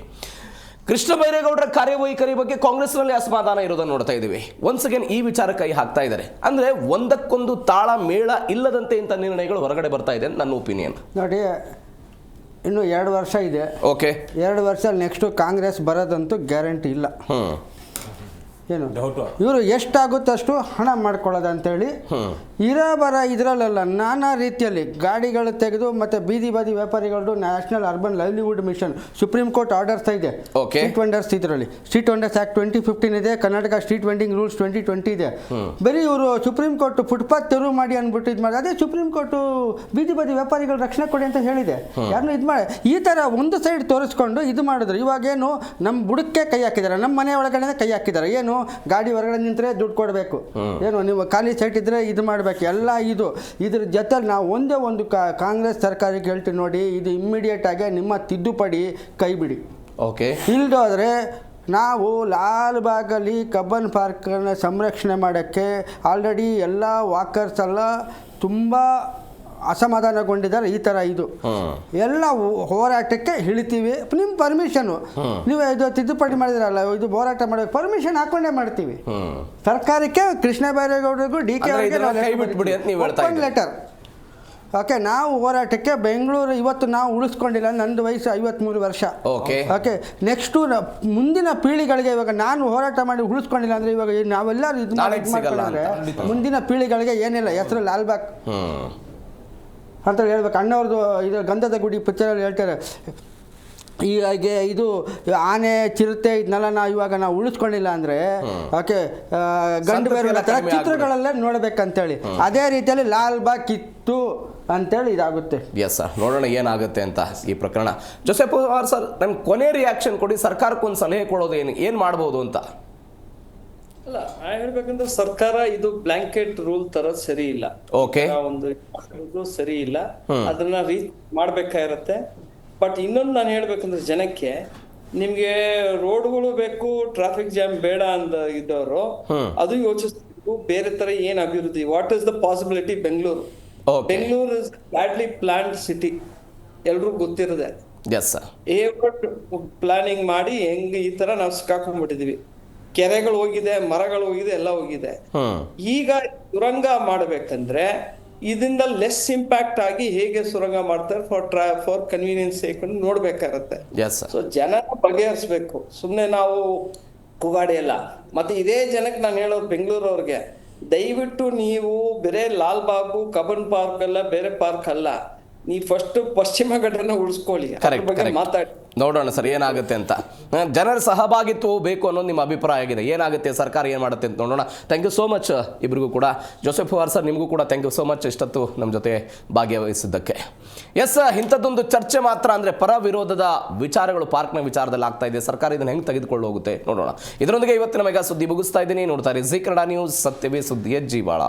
ಕೃಷ್ಣ ಬೈರೇಗೌಡರ ಕಾರ್ಯವೈಖರಿ ಬಗ್ಗೆ ಕಾಂಗ್ರೆಸ್ನಲ್ಲಿ ಅಸಮಾಧಾನ ಇರೋದನ್ನು ನೋಡ್ತಾ ಇದ್ದೀವಿ. ಒನ್ಸ್ ಅಗೇನ್ ಈ ವಿಚಾರ ಕೈ ಹಾಕ್ತಾ ಇದ್ದಾರೆ. ಅಂದರೆ ಒಂದಕ್ಕೊಂದು ತಾಳ ಮೇಳ ಇಲ್ಲದಂತೆ ಇಂಥ ನಿರ್ಣಯಗಳು ಹೊರಗಡೆ ಬರ್ತಾ ಇದೆ ಅಂತ ನನ್ನ ಒಪಿನಿಯನ್. ನೋಡಿ, ಇನ್ನು 2 ವರ್ಷ ಇದೆ. ಓಕೆ, 2 ವರ್ಷ ನೆಕ್ಸ್ಟು ಕಾಂಗ್ರೆಸ್ ಬರೋದಂತೂ ಗ್ಯಾರಂಟಿ ಇಲ್ಲ. ಏನು ಇವರು ಎಷ್ಟಾಗುತ್ತೆ ಅಷ್ಟು ಹಣ ಮಾಡ್ಕೊಳ್ಳೋದು ಅಂತೇಳಿ ಬರ ಇದರಲ್ಲೆಲ್ಲ ನಾನಾ ರೀತಿಯಲ್ಲಿ ಗಾಡಿಗಳು ತೆಗೆದು ಮತ್ತೆ ಬೀದಿ ವ್ಯಾಪಾರಿಗಳು national urban livelihood mission supreme court orders ಇದೆ. ಸ್ಟ್ರೀಟ್ ವೆಂಡರ್ಸ್ ಇದರಲ್ಲಿ ಸ್ಟ್ರೀಟ್ ವೆಂಡರ್ಸ್ ಆಕ್ಟ್ 2015 ಇದೆ, ಕರ್ನಾಟಕ ಸ್ಟ್ರೀಟ್ ವೆಂಡಿಂಗ್ ರೂಲ್ಸ್ 2020 ಇದೆ. ಬರೀ ಇವರು ಸುಪ್ರೀಂ ಕೋರ್ಟ್ ಫುಟ್ಪಾತ್ ತೆರವು ಮಾಡಿ ಅಂದ್ಬಿಟ್ಟು ಇದು ಮಾಡಿ, ಅದೇ ಸುಪ್ರೀಂ ಕೋರ್ಟ್ ಬೀದಿ ವ್ಯಾಪಾರಿಗಳು ರಕ್ಷಣೆ ಕೊಡಿ ಅಂತ ಹೇಳಿದೆ. ಯಾರನ್ನೂ ಇದು ಮಾಡಿ ಈ ಥರ ಒಂದು ಸೈಡ್ ತೋರಿಸ್ಕೊಂಡು ಇದು ಮಾಡಿದ್ರು. ಇವಾಗೇನು ನಮ್ಮ ಬುಡಕ್ಕೆ ಕೈ ಹಾಕಿದ್ದಾರೆ, ನಮ್ಮ ಮನೆ ಒಳಗಡೆ ಕೈ ಹಾಕಿದ್ದಾರೆ. ಏನು ಏನು ಗಾಡಿ ಹೊರಗಡೆ ನಿಂತರೆ ದುಡ್ಡು ಕೊಡಬೇಕು, ಏನು ನೀವು ಖಾಲಿ ಸೈಟ್ ಇದ್ದರೆ ಇದು ಮಾಡಬೇಕು, ಎಲ್ಲ ಇದ್ರ ಜೊತೆ ನಾವು ಒಂದೇ ಒಂದು ಕಾಂಗ್ರೆಸ್ ಸರ್ಕಾರಕ್ಕೆ ಹೇಳ್ತೀವಿ ನೋಡಿ, ಇದು ಇಮ್ಮಿಡಿಯೇಟ್ ಆಗಿ ನಿಮ್ಮ ತಿದ್ದುಪಡಿ ಕೈ ಬಿಡಿ. ಓಕೆ, ಇಲ್ದೋದ್ರೆ ನಾವು ಲಾಲ್ಬಾಗಲ್ಲಿ ಕಬ್ಬನ್ ಪಾರ್ಕನ್ನು ಸಂರಕ್ಷಣೆ ಮಾಡೋಕ್ಕೆ ಆಲ್ರೆಡಿ ಎಲ್ಲ ವಾಕರ್ಸ್ ಎಲ್ಲ ತುಂಬ ಅಸಮಾಧಾನಗೊಂಡಿದ್ದಾರೆ. ಈ ಥರ ಇದು ಎಲ್ಲ ಹೋರಾಟಕ್ಕೆ ಇಳಿತೀವಿ, ನಿಮ್ಮ ಪರ್ಮಿಷನು ನೀವು ಇದು ತಿದ್ದುಪಡಿ ಮಾಡಿದ್ರಲ್ಲ, ಇದು ಹೋರಾಟ ಮಾಡೋಕ್ಕೆ ಪರ್ಮಿಷನ್ ಹಾಕೊಂಡೇ ಮಾಡ್ತೀವಿ. ಸರ್ಕಾರಕ್ಕೆ ಕೃಷ್ಣ ಬೈರೇಗೌಡರಿಗೂ DK ಅವರಿಗೆ ಲೆಟರ್. ಓಕೆ, ನಾವು ಹೋರಾಟಕ್ಕೆ ಬೆಂಗಳೂರು ಇವತ್ತು ನಾವು ಉಳಿಸ್ಕೊಂಡಿಲ್ಲ. ನಂದು ವಯಸ್ಸು 53 ವರ್ಷ. ಓಕೆ, ನೆಕ್ಸ್ಟು ಮುಂದಿನ ಪೀಳಿಗೆಗಳಿಗೆ ಇವಾಗ ನಾನು ಹೋರಾಟ ಮಾಡಿ ಉಳಿಸ್ಕೊಂಡಿಲ್ಲ ಅಂದರೆ ಇವಾಗ ನಾವೆಲ್ಲರೂ ಇದು ಮಾಡ್ಕೊಂಡ್ರೆ ಮುಂದಿನ ಪೀಳಿಗೆಗಳಿಗೆ ಏನಿಲ್ಲ, ಹೆಸರು ಲಾಲ್ಬಾಗ್ ಅಂತ ಹೇಳ್ಬೇಕು. ಅಣ್ಣವ್ರದ್ದು ಇದು ಗಂಧದ ಗುಡಿ ಪಿಕ್ಚರಲ್ಲಿ ಹೇಳ್ತಾರೆ, ಹೀಗೆ ಇದು ಆನೆ ಚಿರತೆ ಇದನ್ನೆಲ್ಲ ನಾವು ಉಳಿಸ್ಕೊಂಡಿಲ್ಲ ಅಂದರೆ ಓಕೆ ಗಂಡು ಬೇರೆ ಥರ ಚಿತ್ರಗಳಲ್ಲೇ ನೋಡ್ಬೇಕಂತೇಳಿ, ಅದೇ ರೀತಿಯಲ್ಲಿ ಲಾಲ್ಬಾಗ್ ಕಿತ್ತು ಅಂತೇಳಿ ಇದಾಗುತ್ತೆ. ಎಸ್ ಸರ್, ನೋಡೋಣ ಏನಾಗುತ್ತೆ ಅಂತ ಈ ಪ್ರಕರಣ. ಜೋಸೆಫ್ ಪವಾರ್ ಸರ್, ನಮ್ಗೆ ಕೊನೆ ರಿಯಾಕ್ಷನ್ ಕೊಡಿ, ಸರ್ಕಾರಕ್ಕೊಂದು ಸಲಹೆ ಕೊಡೋದು ಏನು ಮಾಡ್ಬೋದು ಅಂತ. ಅಲ್ಲ, ಹೇಳ್ಬೇಕಂದ್ರೆ ಸರ್ಕಾರ ಇದು ಬ್ಲಾಂಕೆಟ್ ರೂಲ್ ತರ ಸರಿ ಇಲ್ಲ. ಓಕೆ, ಒಂದು ಸರಿ ಇಲ್ಲ, ಅದನ್ನ ರೀಚ್ ಮಾಡ್ಬೇಕಾಗಿರತ್ತೆ. ಬಟ್ ಇನ್ನೊಂದು ನಾನು ಹೇಳ್ಬೇಕಂದ್ರೆ ಜನಕ್ಕೆ, ನಿಮ್ಗೆ ರೋಡ್ಗಳು ಬೇಕು, ಟ್ರಾಫಿಕ್ ಜಾಮ್ ಬೇಡ ಅಂತ ಇದ್ದವರು ಅದು ಯೋಚಿಸ್ಬೇಕು. ಬೇರೆ ತರ ಏನ್ ಅಭಿವೃದ್ಧಿ, what is the possibility. Bengaluru is badly planned city, ಎಲ್ರಿಗೂ ಗೊತ್ತಿರದೆ. ಪ್ಲಾನಿಂಗ್ ಮಾಡಿ ಹೆಂಗ್ ಈ ತರ ನಾವು ಸಿಕ್ಕಾಕೊಂಡ್ಬಿಟ್ಟಿದೀವಿ. ಕೆರೆಗಳು ಹೋಗಿದೆ, ಮರಗಳು ಹೋಗಿದೆ, ಎಲ್ಲ ಹೋಗಿದೆ. ಈಗ ಸುರಂಗ ಮಾಡ್ಬೇಕಂದ್ರೆ ಇದರಿಂದ ಲೆಸ್ ಇಂಪ್ಯಾಕ್ಟ್ ಆಗಿ ಹೇಗೆ ಸುರಂಗ ಮಾಡ್ತಾರೆ ಫಾರ್ ಕನ್ವೀನಿಯನ್ಸ್ ಸೇಕೊಂಡು ನೋಡ್ಬೇಕಾಗತ್ತೆ. ಸೊ ಜನ ಬಗೆಹರಿಸ್ಬೇಕು, ಸುಮ್ನೆ ನಾವು ಕೂಗಾಡಿ ಎಲ್ಲ. ಮತ್ತೆ ಇದೇ ಜನಕ್ಕೆ ನಾನು ಹೇಳೋದು ಬೆಂಗಳೂರವ್ರಿಗೆ, ದಯವಿಟ್ಟು ನೀವು ಬೇರೆ ಲಾಲ್ಬಾಗು ಕಬ್ಬನ್ ಪಾರ್ಕ್ ಅಲ್ಲ, ಬೇರೆ ಪಾರ್ಕ್ ಅಲ್ಲ, ನೀವು ಫಸ್ಟ್ ಪಶ್ಚಿಮ ಘಟ್ಟನ ಉಳಿಸ್ಕೊಳ್ಳಿ, ಮಾತಾಡಿ ನೋಡೋಣ ಸರ್ ಏನಾಗುತ್ತೆ ಅಂತ. ಜನರ ಸಹಭಾಗಿತ್ವವು ಬೇಕು ಅನ್ನೋದು ನಿಮ್ಮ ಅಭಿಪ್ರಾಯ ಆಗಿದೆ. ಏನಾಗುತ್ತೆ, ಸರ್ಕಾರ ಏನು ಮಾಡುತ್ತೆ ಅಂತ ನೋಡೋಣ. ಥ್ಯಾಂಕ್ ಯು ಸೋ ಮಚ್ ಇಬ್ಬರಿಗೂ ಕೂಡ. ಜೋಸೆಫ್ ಪವಾರ್ ಸರ್, ನಿಮಗೂ ಕೂಡ ಥ್ಯಾಂಕ್ ಯು ಸೋ ಮಚ್ ಇಷ್ಟೊತ್ತು ನಮ್ಮ ಜೊತೆ ಭಾಗವಹಿಸಿದ್ದಕ್ಕೆ. ಎಸ್, ಇಂಥದ್ದೊಂದು ಚರ್ಚೆ ಮಾತ್ರ ಅಂದರೆ ಪರ ವಿರೋಧದ ವಿಚಾರಗಳು ಪಾರ್ಕ್ನ ವಿಚಾರದಲ್ಲಿ ಆಗ್ತಾ ಇದೆ. ಸರ್ಕಾರ ಇದನ್ನು ಹೆಂಗೆ ತೆಗೆದುಕೊಂಡು ಹೋಗುತ್ತೆ ನೋಡೋಣ. ಇದರೊಂದಿಗೆ ಇವತ್ತಿನ ಮೆಗಾ ಸುದ್ದಿ ಮುಗಿಸ್ತಾ ಇದ್ದೀನಿ. ನೋಡ್ತಾ ಇರಿ ಜೀ ಕನ್ನಡ ನ್ಯೂಸ್, ಸತ್ಯವೇ ಸುದ್ದಿಯ ಜೀವಾಳ.